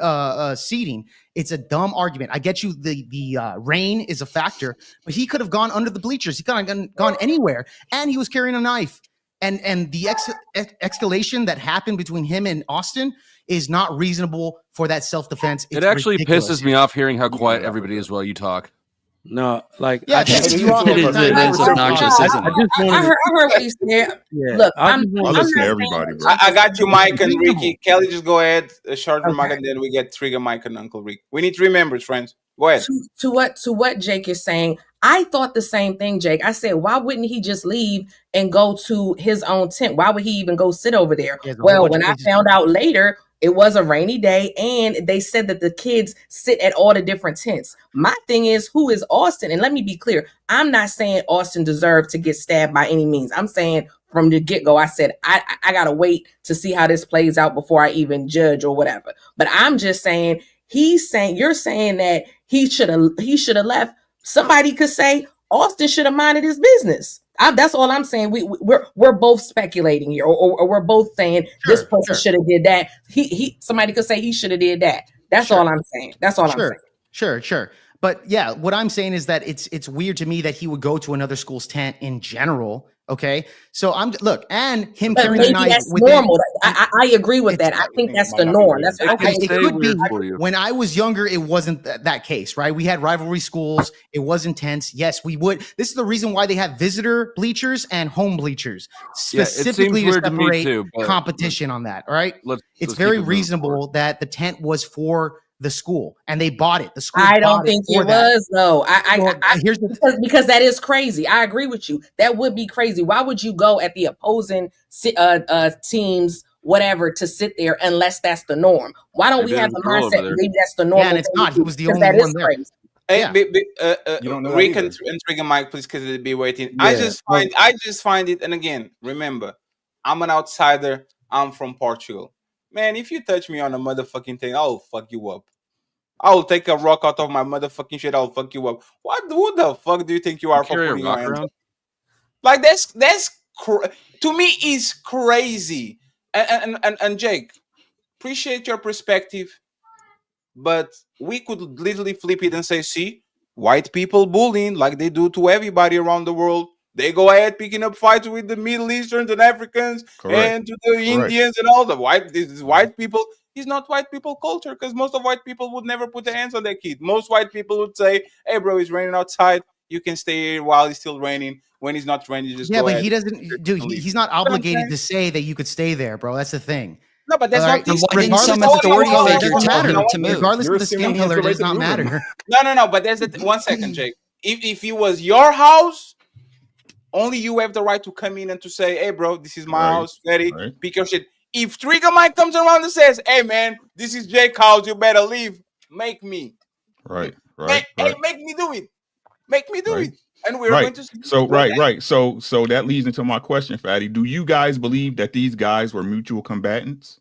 seating, it's a dumb argument. I get you. The rain is a factor, but he could have gone under the bleachers. He could have gone anywhere, and he was carrying a knife. And the escalation that happened between him and Austin is not reasonable for that self-defense. It actually pisses me off hearing how quiet everybody is while you talk. No, like yeah, it is obnoxious, isn't it? I heard what you said. Look, I'm listen to everybody, bro. I got you, Mike and Ricky. Kelly, just go ahead. A short remark, and then we get Trigger Mike and Uncle Rick. We need 3 members, friends. Go ahead. To what Jake is saying, I thought the same thing, Jake. I said, why wouldn't he just leave and go to his own tent? Why would he even go sit over there? Well, when I found out later, it was a rainy day, and they said that the kids sit at all the different tents. My thing is, who is Austin? And let me be clear, I'm not saying Austin deserved to get stabbed by any means. I'm saying from the get-go, I said, I gotta wait to see how this plays out before I even judge or whatever. But I'm just saying, you're saying that he should have left. Somebody could say Austin should have minded his business. That's all I'm saying. We're both speculating here, or we're both saying this person should have did that. Somebody could say he should have did that. That's all I'm saying. That's all I'm saying. Sure. But yeah, what I'm saying is that it's weird to me that he would go to another school's tent in general. Okay, so and him but carrying maybe a knife. That's normal. I agree with that. I think that's the norm. That's okay. It could be. When I was younger, it wasn't that case, right? We had rivalry schools. It was intense. Yes, we would. This is the reason why they have visitor bleachers and home bleachers, specifically to separate competition on that. All right, it's very reasonable that the tent was for the school and they bought it. The school. I don't think it was though. Because that is crazy. I agree with you. That would be crazy. Why would you go at the opposing teams, whatever, to sit there unless that's the norm? Why don't we have the mindset? Maybe that's the norm. Yeah, and it's not. He was the only one there. Crazy. Hey, Rick and Trigger Mike, please, because it'll be waiting. Yeah. I just find it, and again, remember, I'm an outsider. I'm from Portugal. Man, if you touch me on a motherfucking thing, I'll fuck you up. I'll take a rock out of my motherfucking shit. I'll fuck you up. Who the fuck do you think you are for putting your hands up? Like that's to me is crazy. And Jake, appreciate your perspective, but we could literally flip it and say, see, white people bullying like they do to everybody around the world. They go ahead picking up fights with the Middle Easterns and Africans and to the Indians and all the white people. It's not white people culture because most of white people would never put their hands on their kid. Most white people would say, hey, bro, it's raining outside. You can stay here while it's still raining. When it's not raining, you just Yeah, go but ahead. he doesn't, dude. He's not obligated to say that you could stay there, bro. That's the thing. No, but that's All not right? this. Why didn't some Regardless of the skin authority color, it figure doesn't tell matter. him to move? Regardless You're of the assuming skin he has color, the it right does to not move him. matter. No. But there's the 1 second, Jake. If it was your house, only you have the right to come in and to say, "Hey, bro, this is my house. Ready? Pick your shit." If Trigger Mike comes around and says, "Hey, man, this is Jake's house. You better leave," make me. Right. Hey, make me do it. Make me do it. And we're Right. going to see. So right. So that leads into my question, Fatty. Do you guys believe that these guys were mutual combatants?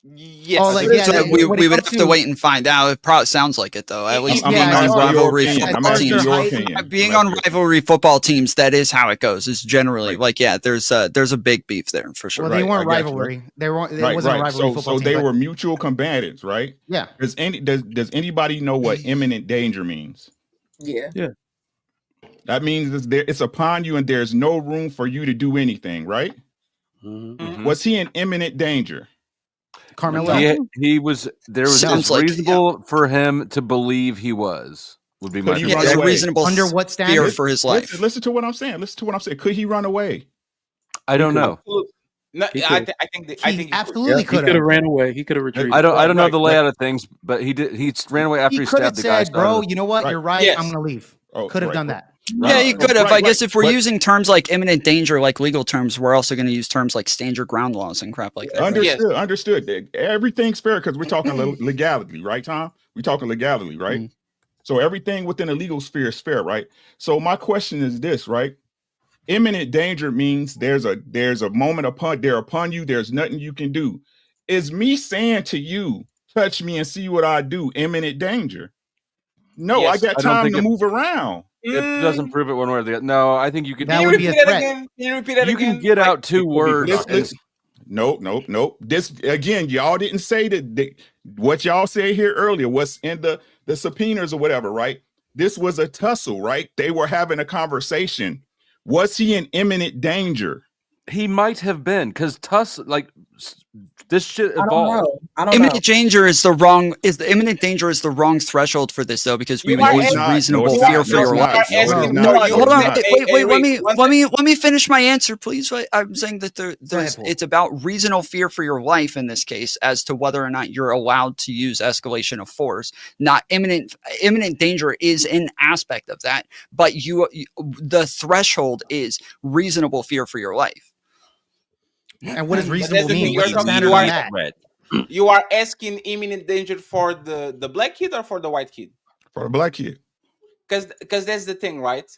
Yes. Oh, like, we would have to wait and find out. It probably sounds like it though. At least being on rivalry football teams, being on rivalry football teams, that is how it goes. Is generally like, yeah, there's a big beef there for sure. Well, they weren't rivalry. They weren't. It wasn't a rivalry football So team. they but- were mutual combatants, right? Yeah. Does anybody know what imminent danger means? Yeah. That means it's upon you, and there's no room for you to do anything, right? Mm-hmm. Was he in imminent danger? Carmelo. He was. There was. It's reasonable for him to believe he was. Would be my. Could he run away? Reasonable Under what fear standard? for his life. Listen to what I'm saying. Could he run away? I don't know. No, I think absolutely He could have ran away. He could have retreated. I don't know the layout of things, but he did. He ran away after He he could have stabbed the guy. said, "Bro, you know what? You're right. Yes. I'm gonna leave." Oh, Could have done that. Yeah, you could have. I guess if we're using terms like imminent danger, like legal terms, we're also going to use terms like stand your ground laws and crap like that. Understood. Everything's fair because we're talking legality, right, Tom? We're talking legality, right? So everything within the legal sphere is fair, right? So my question is this, right? Imminent danger means there's a moment upon you. There's nothing you can do. Is me saying to you, touch me and see what I do, imminent danger? No, Yes. I got time to move around. It doesn't prove it one way or the other. No, I think you could. That would be a threat. Can you repeat that You again? can get out two words. Nope. This again, y'all didn't say that what y'all said here earlier was in the subpoenas or whatever, right? This was a tussle, right? They were having a conversation. Was he in imminent danger? He might have been because this shit evolved. I don't Imminent know. danger is the imminent danger is the wrong threshold for this though, because we would use reasonable fear for your life. Hold on, wait. Let me finish my answer, please. I'm saying that it's about reasonable fear for your life in this case, as to whether or not you're allowed to use escalation of force. Not imminent danger is an aspect of that, but the threshold is reasonable fear for your life. And what does reasonable mean? What's the standard on that? You are asking imminent danger for the black kid or for the white kid? For the black kid. Because that's the thing, right?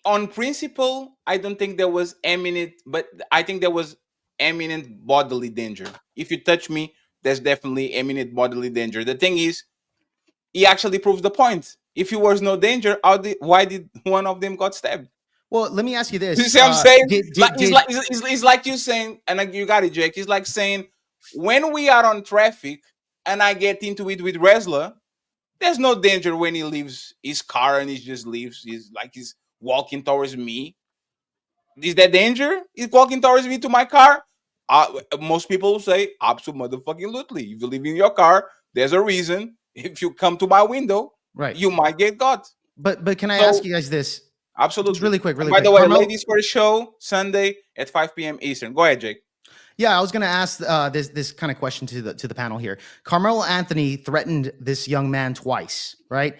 On principle, I don't think there was imminent, but I think there was imminent bodily danger. If you touch me, there's definitely imminent bodily danger. The thing is, he actually proves the point. If there was no danger, why did one of them got stabbed? Well, let me ask you this. You see what I'm saying? It's like you saying, and you got it, Jake. It's like saying, when we are on traffic and I get into it with Resler, there's no danger when he leaves his car and he just leaves. He's walking towards me. Is that danger? He's walking towards me to my car. Most people will say, absolutely. If you live in your car, there's a reason. If you come to my window, right, you might get got. But can I ask you guys this? Absolutely. Just really quick. By the way, ladies for the show, Sunday at 5 p.m. Eastern. Go ahead, Jake. Yeah, I was going to ask this kind of question to the panel here. Carmelo Anthony threatened this young man twice, right?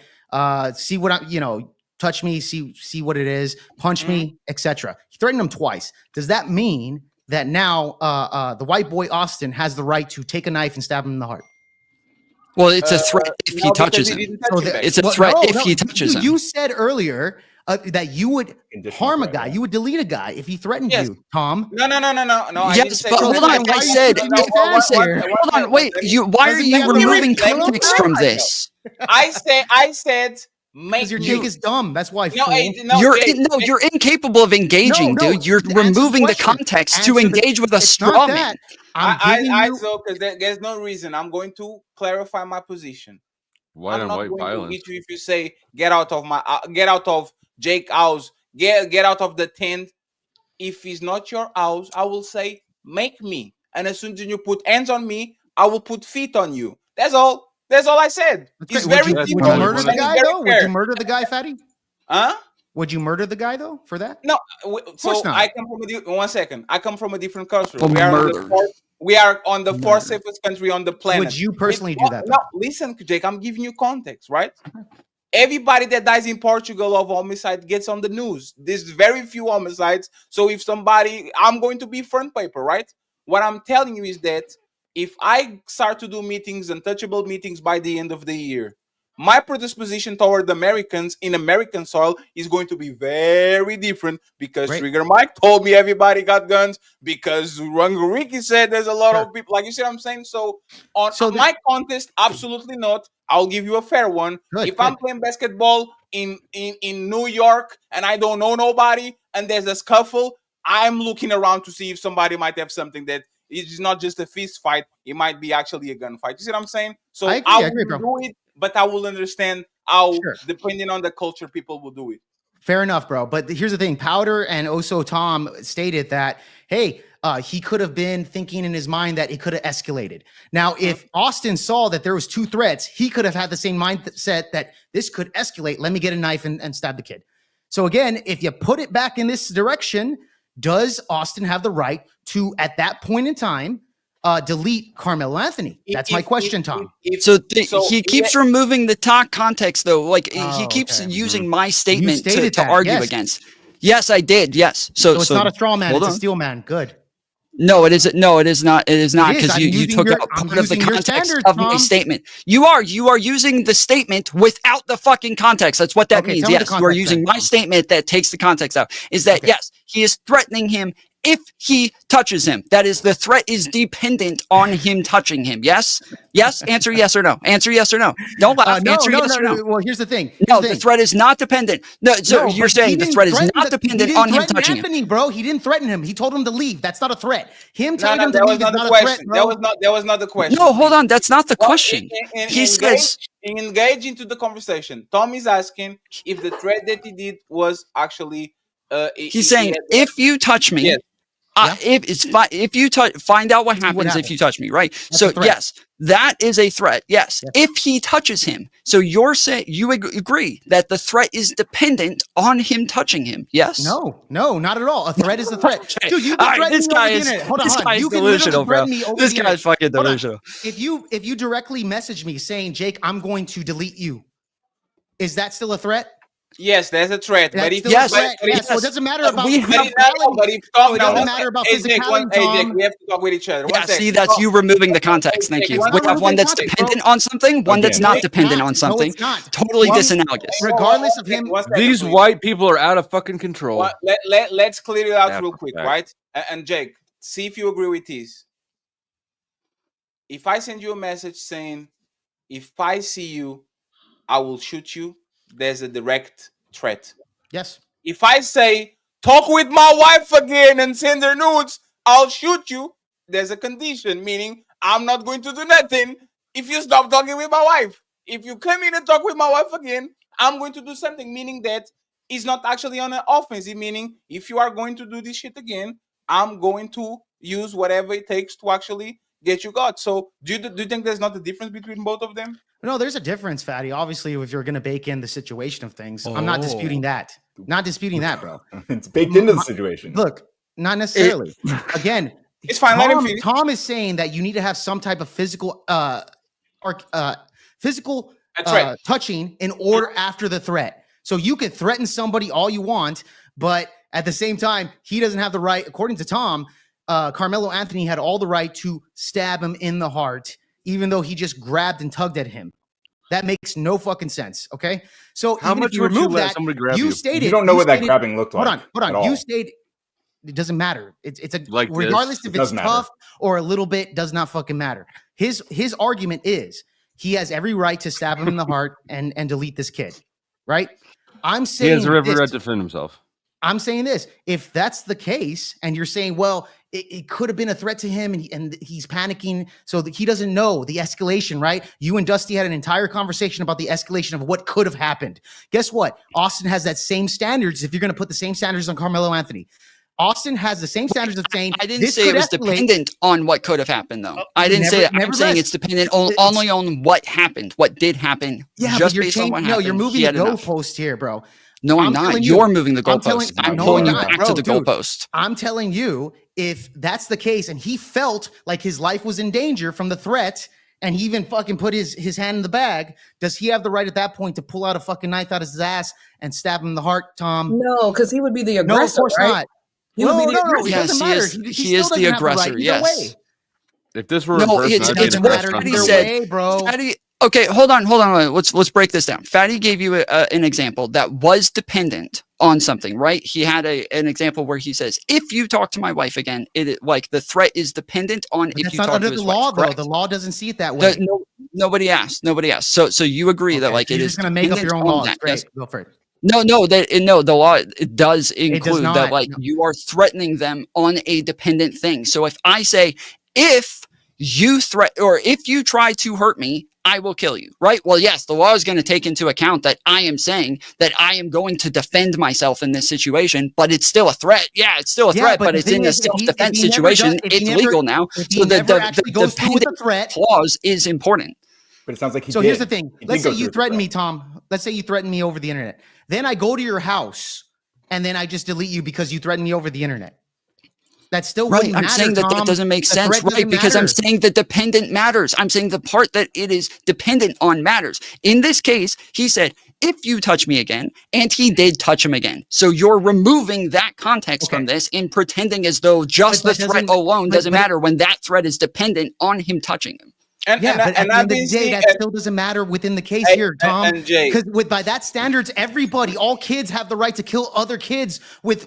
See what touch me, see what it is, punch me, etc. He threatened him twice. Does that mean that now the white boy Austin has the right to take a knife and stab him in the heart? Well, it's a threat if he touches him. It's a threat if he touches him. You said earlier that you would harm a guy, you would delete a guy if he threatened you, Tom. No. Yes, but hold on. I said, hold on. Wait. Why are you removing context from this? I said. Because your Jake is dumb. That's why. You're incapable of engaging, dude. You're removing the context to engage with a straw man. Because there's no reason. I'm going to clarify my position. White on white violence. If you say get out of Jake's house, get out of the tent. If it's not your house, I will say make me. And as soon as you put hands on me, I will put feet on you. That's all. That's all I said. It's very Would simple. you murder the and it's guy very though? fair. Would you murder the guy, Fatty? Huh? Would you murder the guy though for that? No. course So not. I come from one second. I come from a different culture. Well, murder. We are on the fourth safest country on the planet. Would you personally do that? No, listen, Jake. I'm giving you context, right? Everybody that dies in Portugal of homicide gets on the news. There's very few homicides. So if somebody, I'm going to be front paper, right? What I'm telling you is that if I start to do meetings, untouchable meetings by the end of the year, my predisposition toward Americans in American soil is going to be very different because Trigger Mike told me everybody got guns, because Ranguriki said there's a lot of people, like you see what I'm saying? So on my contest, absolutely not. I'll give you a fair one. If I'm playing basketball in New York and I don't know nobody and there's a scuffle, I'm looking around to see if somebody might have something that is not just a fist fight. It might be actually a gunfight. You see what I'm saying? So I will do it, but I will understand how, depending on the culture, people will do it. Fair enough, bro. But here's the thing. Powder and also Tom stated that, hey, he could have been thinking in his mind that it could have escalated. Now, if Austin saw that there was 2 threats, he could have had the same mindset that this could escalate. Let me get a knife and stab the kid. So again, if you put it back in this direction, does Austin have the right to, at that point in time, delete Carmelo Anthony? That's my question, Tom. He keeps removing the talk context, though. Like he keeps using my statement to argue against. Yes, I did. Yes. So it's not a straw man; it's a steel man. Good. No, it isn't. No, it is not. It is not, because you took out part of the context of my statement. You are using the statement without the fucking context. That's what that means. Yes, you are using my statement that takes the context out. Is that yes, he is threatening him if he touches him. That is, the threat is dependent on him touching him. Yes? Yes? Answer yes or no. Answer yes or no. Don't laugh. Answer yes or no. Well, here's the thing. The threat is not dependent. No, so you're saying the threat is not dependent on him touching Anthony, him. bro. He didn't threaten him. He told him to leave. That's not a threat. Him telling him to that leave was is not not the a threat, question. bro. That was not the question. No, hold on. That's not the question. He says... Engage into the conversation. Tom is asking if the threat that he did was actually... he's saying, if you touch me... Yes. If you find out what happens if you touch me, right? So yes, that is a threat. Yes, if he touches him. So you're saying you agree that the threat is dependent on him touching him. Yes. No, not at all. A threat is a threat. Dude, you can this guy is delusional, bro. This guy's fucking delusional. If you directly message me saying, Jake, I'm going to delete you, is that still a threat? Yes, there's a threat. But if yes, so it doesn't matter about physicality. It doesn't matter about physicality, Jake, we have to talk with each other. See, that's you removing the context. Thank you. We have one that's dependent on something, one that's not dependent on something. Totally disanalogous. Regardless of him. These white people are out of fucking control. Let's clear it out real quick, right? And Jake, see if you agree with this. If I send you a message saying, if I see you, I will shoot you, there's a direct threat. Yes. If I say, talk with my wife again and send her nudes, I'll shoot you, there's a condition, meaning I'm not going to do nothing if you stop talking with my wife. If you come in and talk with my wife again, I'm going to do something, meaning that it's not actually on an offensive, meaning if you are going to do this shit again, I'm going to use whatever it takes to actually get you got. So do you think there's not a difference between both of them? No, there's a difference, Fatty. Obviously, if you're going to bake in the situation of things, I'm not disputing that. Not disputing that, bro. It's baked into the situation. Look, not necessarily. Again, it's fine. Tom is saying that you need to have some type of physical touching in order after the threat. So you can threaten somebody all you want, but at the same time, he doesn't have the right, according to Tom, Carmelo Anthony had all the right to stab him in the heart, even though he just grabbed and tugged at him. That makes no fucking sense. Okay. So how much would you let somebody grab you? Stated you don't know what that grabbing looked like. Hold on. You stated it doesn't matter. It's a like regardless if it's tough or a little bit, does not fucking matter. His argument is he has every right to stab him in the heart and delete this kid. Right? I'm saying he has every right to defend himself. I'm saying this. If that's the case, and you're saying, well, it could have been a threat to him, and he's panicking, so that he doesn't know the escalation, right? You and Dusty had an entire conversation about the escalation of what could have happened. Guess what? Austin has that same standards. If you're going to put the same standards on Carmelo Anthony, Austin has the same standards of saying I didn't this say it could was escalate. dependent on what could have happened, though. I didn't say that. I'm saying it's dependent only on what happened, what did happen. Yeah, just but you're based on what changing. happened. No, you're moving he the had enough. goalpost here, bro. No, I'm not. You're moving the goalpost. I'm pulling you back to the goalpost. I'm telling you, if that's the case, and he felt like his life was in danger from the threat, and he even fucking put his hand in the bag, does he have the right at that point to pull out a fucking knife out of his ass and stab him in the heart, Tom? No, because he would be the aggressor. No, of course right? not. He would be the No, it Yes, doesn't he matter. is. He He is still the doesn't have the right aggressor. either Yes. way. If this were No, reversed, it I'd be doesn't the matter. first Fatty one. said, bro. Fatty, okay, hold on. Let's break this down. Fatty gave you an example that was dependent on something, right? He had an example where he says, "If you talk to my wife again, like the threat is dependent on But if that's you not talk under to his the law, wife." though. Correct? The law doesn't see it that way. Nobody asked. So you agree that like So it you're is just gonna make up dependent your own on laws. that, Great, yes? go for it. No, the law it does include that not. like you are threatening them on a dependent thing. So if I say, if you if you try to hurt me, I will kill you, right? Well, yes, the law is going to take into account that I am saying that I am going to defend myself in this situation, but it's still a threat. Yeah, it's still a threat, but the it's thing in a is, if he self-defense never situation. does- if he It's never- legal now. if he So the never actually goes through with the dependent threat- clause is important. But it sounds like he So did. here's the thing. He Let's did say go you through with the threaten threat. me, Tom. Let's say you threaten me over the internet. Then I go to your house and then I just delete you because you threatened me over the internet. That still Right, wouldn't I'm matter, saying that Tom. that doesn't make The sense, threat right? doesn't Because I'm matter. saying the dependent matters. I'm saying the part that it is dependent on matters. In this case, he said, if you touch me again, and he did touch him again. So you're removing that context from this and pretending as though just But the that threat doesn't- alone but- doesn't but- matter when that threat is dependent on him touching him. But at the end of the day, that still doesn't matter within the case here, Tom. and Jay- Because by that standards, everybody, all kids have the right to kill other kids with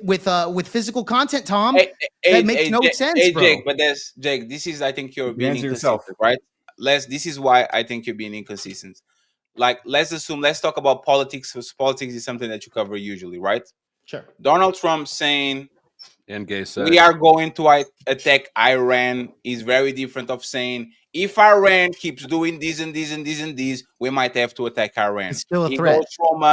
physical content, Tom. That makes no sense, bro. Jake, but there's Jake. This is, I think, you're being answer inconsistent, yourself. right? This is why I think you're being inconsistent. Like, let's talk about politics. Because politics is something that you cover usually, right? Sure. Donald Trump saying And gay sex. we are going to attack Iran is very different of saying if Iran keeps doing this and this and this and this, we might have to attack Iran. It's still a It threat. goes from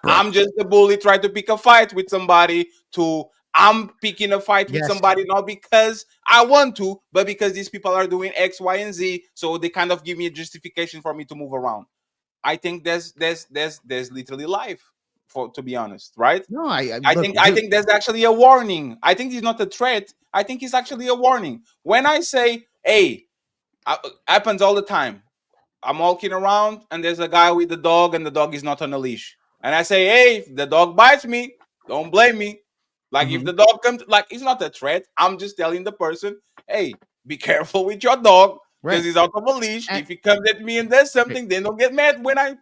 I'm just a bully trying to pick a fight with somebody to I'm picking a fight with Yes. somebody not because I want to, but because these people are doing X, Y, and Z. So they kind of give me a justification for me to move around. I think there's literally life, to be honest, right? No, I think there's actually a warning. I think it's not a threat. I think it's actually a warning. When I say, hey, happens all the time. I'm walking around and there's a guy with the dog and the dog is not on a leash. And I say, hey, if the dog bites me, don't blame me. Like if the dog comes, like it's not a threat. I'm just telling the person, hey, be careful with your dog because Right. he's out of a leash. If he comes at me and does something, then don't get mad when I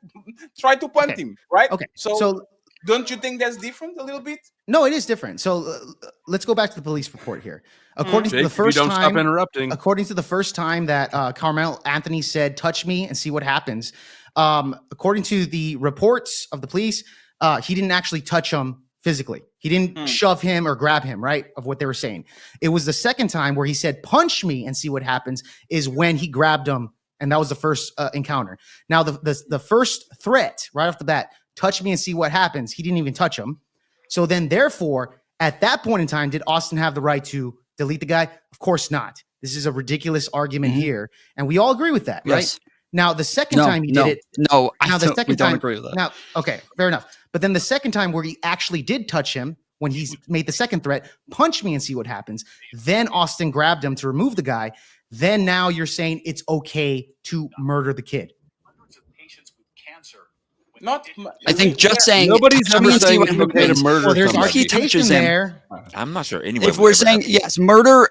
try to punt him, right? Okay. So don't you think that's different a little bit? No, it is different. So let's go back to the police report here. According to Jake, the if you first don't time, stop interrupting. According to the first time that Carmel Anthony said, "Touch me and see what happens." According to the reports of the police, he didn't actually touch him physically. He didn't shove him or grab him, right? Of what they were saying. It was the second time where he said, "Punch me and see what happens," is when he grabbed him, and that was the first encounter. Now, the first threat right off the bat, touch me and see what happens. He didn't even touch him. So then, therefore, at that point in time, did Austin have the right to delete the guy? Of course not. This is a ridiculous argument here, and we all agree with that, right? Yes. Now, the second time he did it, No, now the we second don't time, agree with that. Now, okay, fair enough. But then the second time where he actually did touch him, when he made the second threat, punch me and see what happens. Then Austin grabbed him to remove the guy. Then now you're saying it's okay to murder the kid. Not. I think just saying Nobody's touch ever me and see saying what it's okay to happens. murder Well, there's somebody. If he touches him, there. I'm not sure anyone. if we're saying yes, murder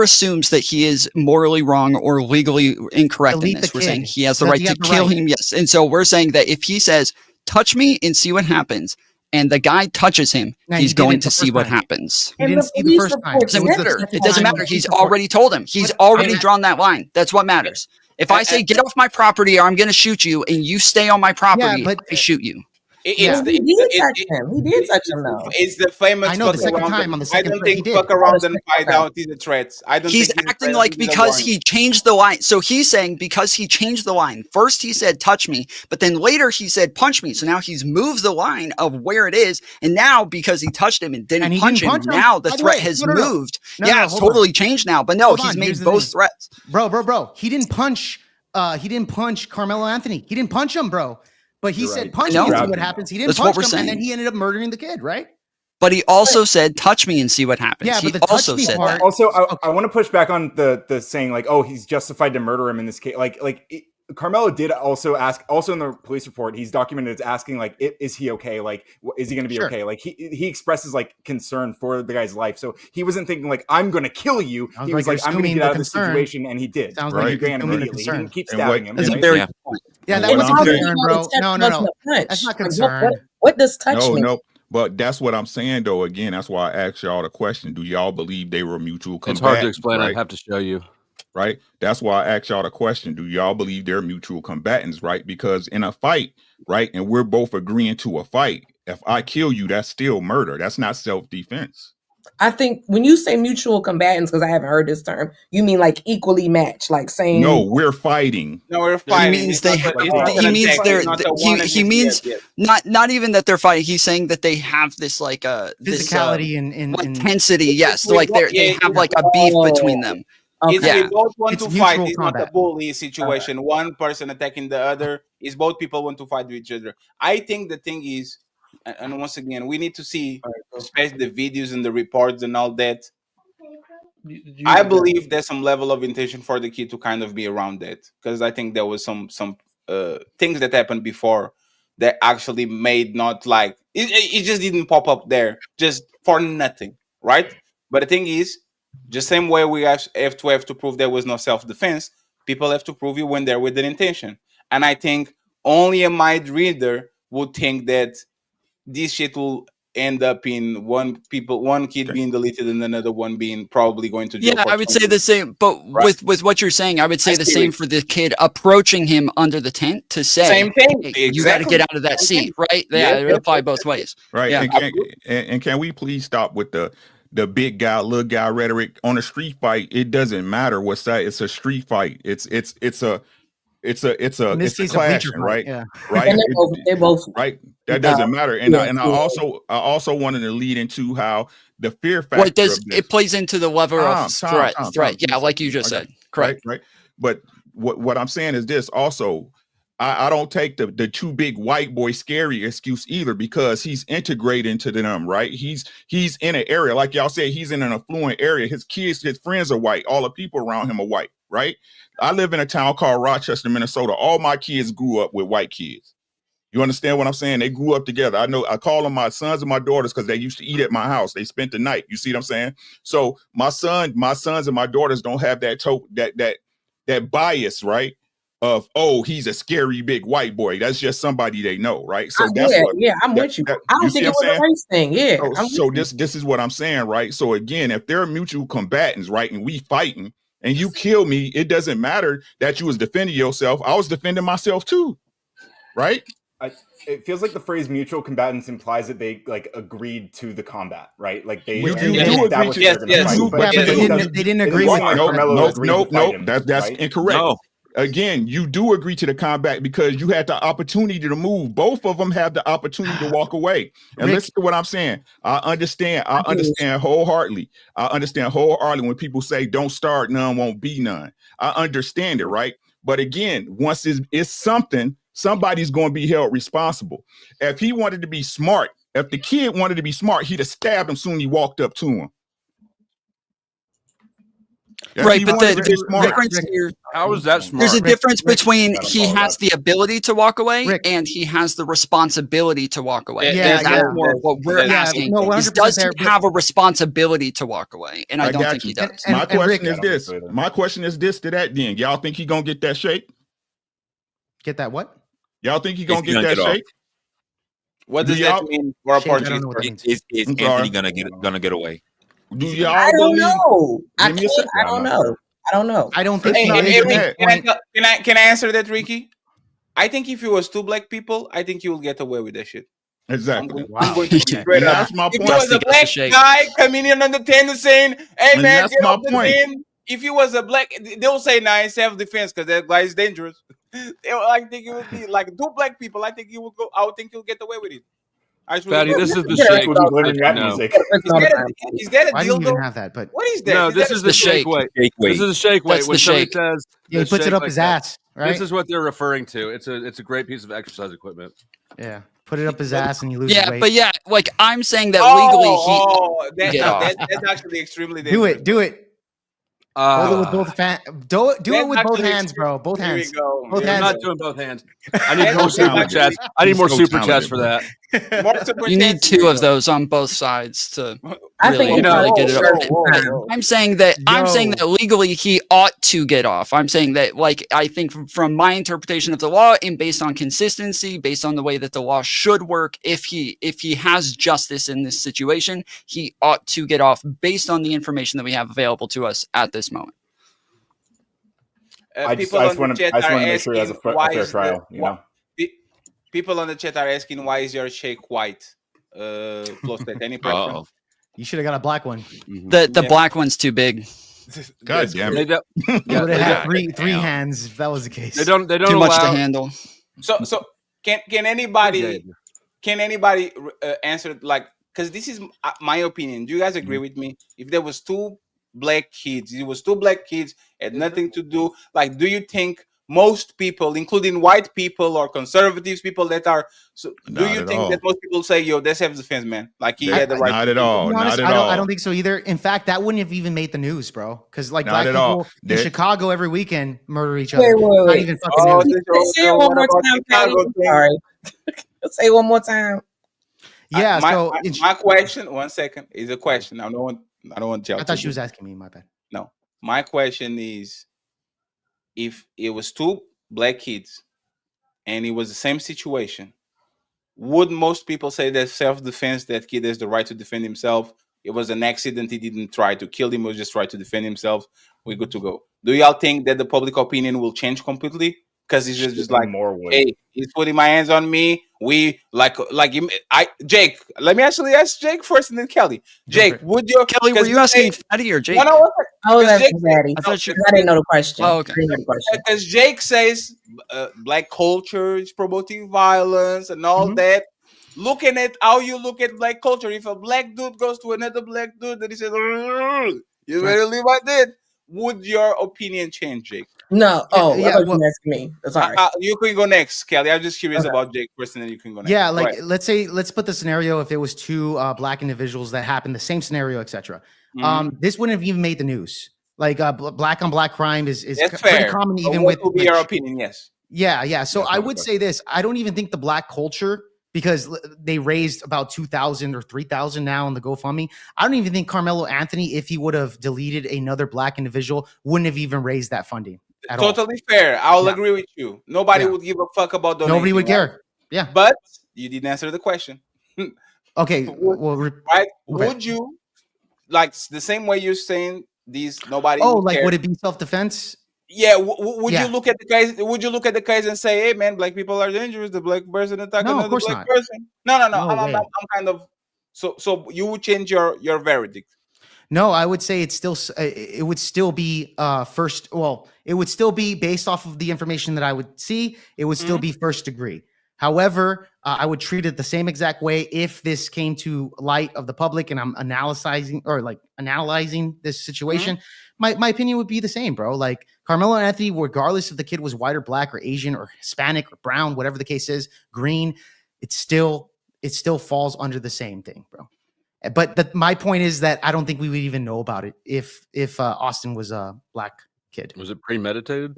assumes that he is morally wrong or legally incorrect Delete in this. the We're kid. saying he has the Does right he to have the kill right? him. Yes, and so we're saying that if he says touch me and see what happens, and the guy touches him, No, he's he going didn't to the see first what time. happens. You And didn't the see the police first time. reports It doesn't was the matter. second It doesn't time matter. when He's the police report- already told him. He's already drawn that line. That's what matters. If I say get off my property or I'm going to shoot you, and you stay on my property, but- I shoot you. He did touch him. He did touch him though. It's the famous. I know the fuck second around time and- on the I second don't threat, he think did. fuck around and find out is a threat. I don't He's think he's acting like because he changed the line. So he's saying because he changed the line. First he said touch me, but then later he said punch me. So now he's moved the line of where it is, and now because he touched him and didn't And he punch didn't him, punch him? now the By the threat way, has no. moved. No, yeah, no, it's hold on. totally changed now. But no, Hold he's on, made here's the both thing. threats. Bro. He didn't punch. He didn't punch Carmelo Anthony. He didn't punch him, bro. But he You're said right. punch I me and know. see what happens. He didn't That's what punch we're him, and then saying. he ended up murdering the kid, right? But he also said touch me and see what happens. Yeah, he but the touch also me said part- that. Also, I want to push back on the saying like, oh, he's justified to murder him in this case. Carmelo did also ask. Also in the police report, he's documented as asking like, is he okay? Like, is he going to be Sure. okay? Like he expresses like concern for the guy's life. So he wasn't thinking like, I'm going to kill you. Sounds He was like like, you're I'm going to assuming get the out of this concern. situation, and he did. Sounds like He you're ran assuming the immediately. He concern. didn't keep And what- stabbing him. That's a right? very Yeah. good point. Yeah, And that what was I'm a saying- concern, bro. No. That's not concern. What does touch me? No. But that's what I'm saying, though. Again, that's why I asked y'all the question: do y'all believe they were mutual It's combatants? hard to explain. Right? I'd have to show you. Right. That's why I asked y'all the question: do y'all believe they're mutual combatants? Right? Because in a fight, right, and we're both agreeing to a fight. If I kill you, that's still murder. That's not self-defense. I think when you say mutual combatants, because I haven't heard this term, you mean like equally matched, like saying No, we're fighting. No, we're He fighting. means It's they. not a- it's not He an means attack. they're. It's not a one He against means the other. not even that they're fighting. He's saying that they have this like this, Physicality and intensity. Yes, we like want- they yeah, have like a beef between them. It's Yeah. we both want It's to fight. mutual It's not a combat. bully situation. One person attacking the other. It's both people want to fight with each other. I think the thing is, and once again, we need to see, especially the videos and the reports and all that. I believe there's some level of intention for the kid to kind of be around that, because I think there was some things that happened before that actually made not like it just didn't pop up there just for nothing, right? But the thing is, just same way we have to prove there was no self-defense, people have to prove you when they're with an intention. And I think only a mind reader would think that this shit will end up in one kid being deleted and another one being probably going to jail. Yeah, for I would 20 say the same, but Right. with what you're saying, I would say I the see same it. for the kid approaching him under the tent to say, Same thing. "Hey, you got to Exactly. get out of that Same seat," thing. right? Yeah, Yeah, it yeah. apply both ways. Right. Yeah. And can we please stop with the big guy, little guy rhetoric on a street fight? It doesn't matter what side. It's a street fight. It's a In this case, a bleacher clashing, fight, right? yeah. Right. And they both Right. That doesn't matter. And yeah, I also wanted to lead into how the fear factor. Well, it does. of this, It plays into the level of threat. Tom. Yeah, like you just said. Correct. Right. But what I'm saying is this also. I don't take the too big white boy scary excuse either, because he's integrated into them, right? He's in an area, like y'all said, he's in an affluent area. His friends are white. All the people around him are white, right? I live in a town called Rochester, Minnesota. All my kids grew up with white kids. You understand what I'm saying? They grew up together. I know I call them my sons and my daughters because they used to eat at my house. They spent the night. You see what I'm saying? So my sons and my daughters don't have that bias, right? Of, oh, he's a scary big white boy. That's just somebody they know, right? So that's I'm with you. I don't think it was a race thing. Yeah. So this is what I'm saying, right? So again, if they're mutual combatants, right, and we fighting and you kill me, it doesn't matter that you was defending yourself. I was defending myself too, right? It feels like the phrase mutual combatants implies that they like agreed to the combat, right? Like they You they do established agree they're to- gonna fight. Yeah, But they didn't it agree doesn't with seem like Carmelo agreed to fight him, That's right? incorrect. No. Again, you do agree to the combat because you had the opportunity to move. Both of them have the opportunity to walk away. And Rick, listen to what I'm saying. I understand wholeheartedly. I understand wholeheartedly when people say don't start none, won't be none. I understand it, right? But again, once it's something, somebody's going to be held responsible. If he wanted to be smart, if the kid wanted to be smart, he'd have stabbed him soon as he walked up to him. If Right, he but wanted the to be smart. difference here. How is that smart? There's a difference Rick, between gotta he follow has the ability to walk away and he has the responsibility to walk away. Yeah, That's more of what we're asking. no, is 100% does there, he but- have a responsibility to walk away? And I don't got think you. he does. My question Rick, is this. My question is this to that then. Y'all think he gonna get that shake? Get that what? Y'all think he gonna Is he get gonna that get off? shake? What Do does that y'all- mean for a Shane, I don't Portuguese know what that person? means. Is I'm Anthony sorry. gonna get away? Do y'all I don't believe? know. I Give me a can't. second. I don't know. I don't know. I don't think Hey, he not hey, is even at Ricky, this that. point. can I answer that, Ricky? I think if it was two black people, I think you will get away with that shit. Exactly. I'm going to be straight And up. that's my If point. it was a black guy coming in on the tent and saying, "Hey And man, that's get my off the point. tent," if he was a black, they'll say, "Nah, it's self-defense because that guy is dangerous." I think it would be like two black people. I think he would go. I would think he'll get away with it. I truly Fatty, do. this is the shake. Would be blaring If rap you know. music. Is that a Why didn't you even dildo? have that? But What is that? No, Is this that is the shake weight. Shake This is weight. a shake weight. That's When the somebody shake. says yeah, he the puts it shake up like his that, ass, right? this is what they're referring to. It's a great piece of exercise equipment. Yeah, put it up his ass and he loses Yeah, weight. but yeah, like I'm saying that legally he ought to get off. that's actually extremely dangerous. Do it. Hold it with both do it That's with both actually hands, bro. Both Here we hands. go. Both Here we I'm hands. not go. doing both hands. I need That's more so super talented. chats. I need He's more so super chats talented, for bro. that. More super You need chats, two here we of go. those on both sides to I really, think You know, really get it up. whoa. I'm saying that legally he ought to get off. I'm saying that like I think from my interpretation of the law and based on consistency, based on the way that the law should work, if he has justice in this situation, he ought to get off based on the information that we have available to us at this moment. I just People on the want chat to are make sure he has a asking why fair is trial. the You know. people on the chat are asking why is your shake white? Flow State, any preference? You should have got a black one. The black one's too big. God damn it. You would have had three hands if that was the case. They don't Too allow. much to handle. So can anybody answer, like, because this is my opinion. Do you guys agree with me? If there was two black kids, had nothing to do. Like, do you think most people, including white people or conservatives, people that are, do you think that most people say, "Yo, that's self-defense, man"? Like he had the right. Not at all. To be honest, Not at all. I don't think so either. In fact, that wouldn't have even made the news, bro. Because like Not black at all. people in They- Chicago every weekend murder each other. Wait, wait, Not wait. even fucking news. Say it one more time, Patty. I'm sorry. Say it one more time. Yeah. My question. 1 second is a question. I don't want to. I thought she was asking me. My bad. No, my question is, if it was two black kids and it was the same situation, would most people say that self-defense, that kid has the right to defend himself? It was an accident. He didn't try to kill him. He was just trying to defend himself. We're good to go. Do y'all think that the public opinion will change completely? Because it's just like, hey, he's putting my hands on me. We Jake. Let me actually ask Jake first, and then Kelly. Jake, would you? Kelly, were you asking Fatty or Jake? No, I was asking Jake, Patty. I thought you. I didn't know the question. Oh, okay. I didn't know the question. Because Jake says black culture is promoting violence and all that. Looking at how you look at black culture, if a black dude goes to another black dude and he says, "You better leave like that," would your opinion change, Jake? No. Oh, Yeah, I thought you well- were asking me. Sorry. You can go next, Kelly. I'm just curious about Jake first, and then you can go next. Yeah, Go like ahead. let's put the scenario if it was two black individuals that happened, the same scenario, etc. This wouldn't have even made the news. Like black on black crime is That's pretty fair. common But even what with would be like, your opinion? Yes. Yeah. So That's I not would a say this. I don't even think the black culture, because they raised about 2,000 or 3,000 now on the GoFundMe. I don't even think Carmelo Anthony, if he would have deleted another black individual, wouldn't have even raised that funding at all. Totally fair. I'll agree with you. Nobody would give a fuck about donating. Nobody would right? care. Yeah. But you didn't answer the question. Okay. Well, Right? okay. Would you, like the same way you're saying these? Nobody. Oh, would like care. would it be self-defense? Yeah. Would Yeah. you look at the case? Would you look at the case and say, "Hey, man, black people are dangerous. The black person attack No, of another course black not. person." No. No I'm way. kind of. So you would change your verdict. No, I would say it's still it would still be first. Well, it would still be based off of the information that I would see. It would still be first degree. However, I would treat it the same exact way if this came to light of the public and I'm analyzing this situation. My opinion would be the same, bro. Like Carmelo Anthony, regardless if the kid was white or black or Asian or Hispanic or brown, whatever the case is, green, it still falls under the same thing, bro. But my point is that I don't think we would even know about it if Austin was a black kid. Was it premeditated?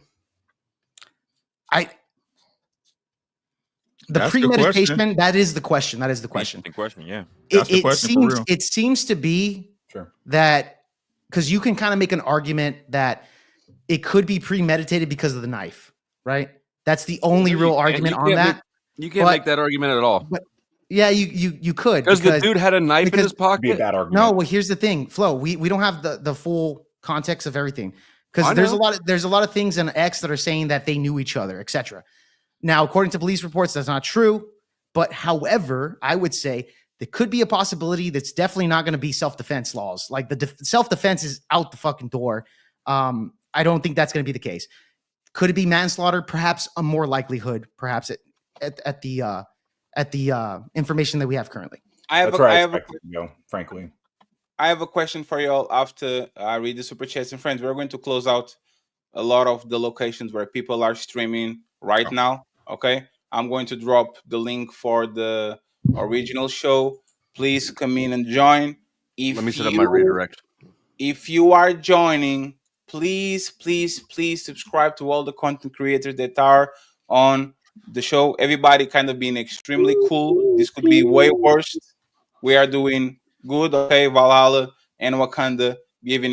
The That's the premeditation, question. that is the question. That is the question. The question, yeah. That's the question for real. It seems to be Sure. that because you can kind of make an argument that it could be premeditated because of the knife, right? That's the only real argument on that. You can't But- make that argument at all. But yeah, you could Because the dude had a knife in his Be a pocket. bad argument. No, well, here's the thing, Flo. We don't have the full context of everything I because know. there's a lot of things in X that are saying that they knew each other, etc. Now, according to police reports, that's not true. But however, I would say there could be a possibility that's definitely not going to be self-defense laws. Like the self-defense is out the fucking door. I don't think that's going to be the case. Could it be manslaughter? Perhaps a more likelihood, perhaps at the information that we have currently. Frankly. I have a question for y'all after I read the super chats. And friends, we're going to close out a lot of the locations where people are streaming right now. Okay, I'm going to drop the link for the original show. Please come in and join. Let me set up my redirect. If you are joining, please subscribe to all the content creators that are on the show. Everybody kind of being extremely cool. This could be way worse. We are doing good. Okay, Valhalla and Wakanda giving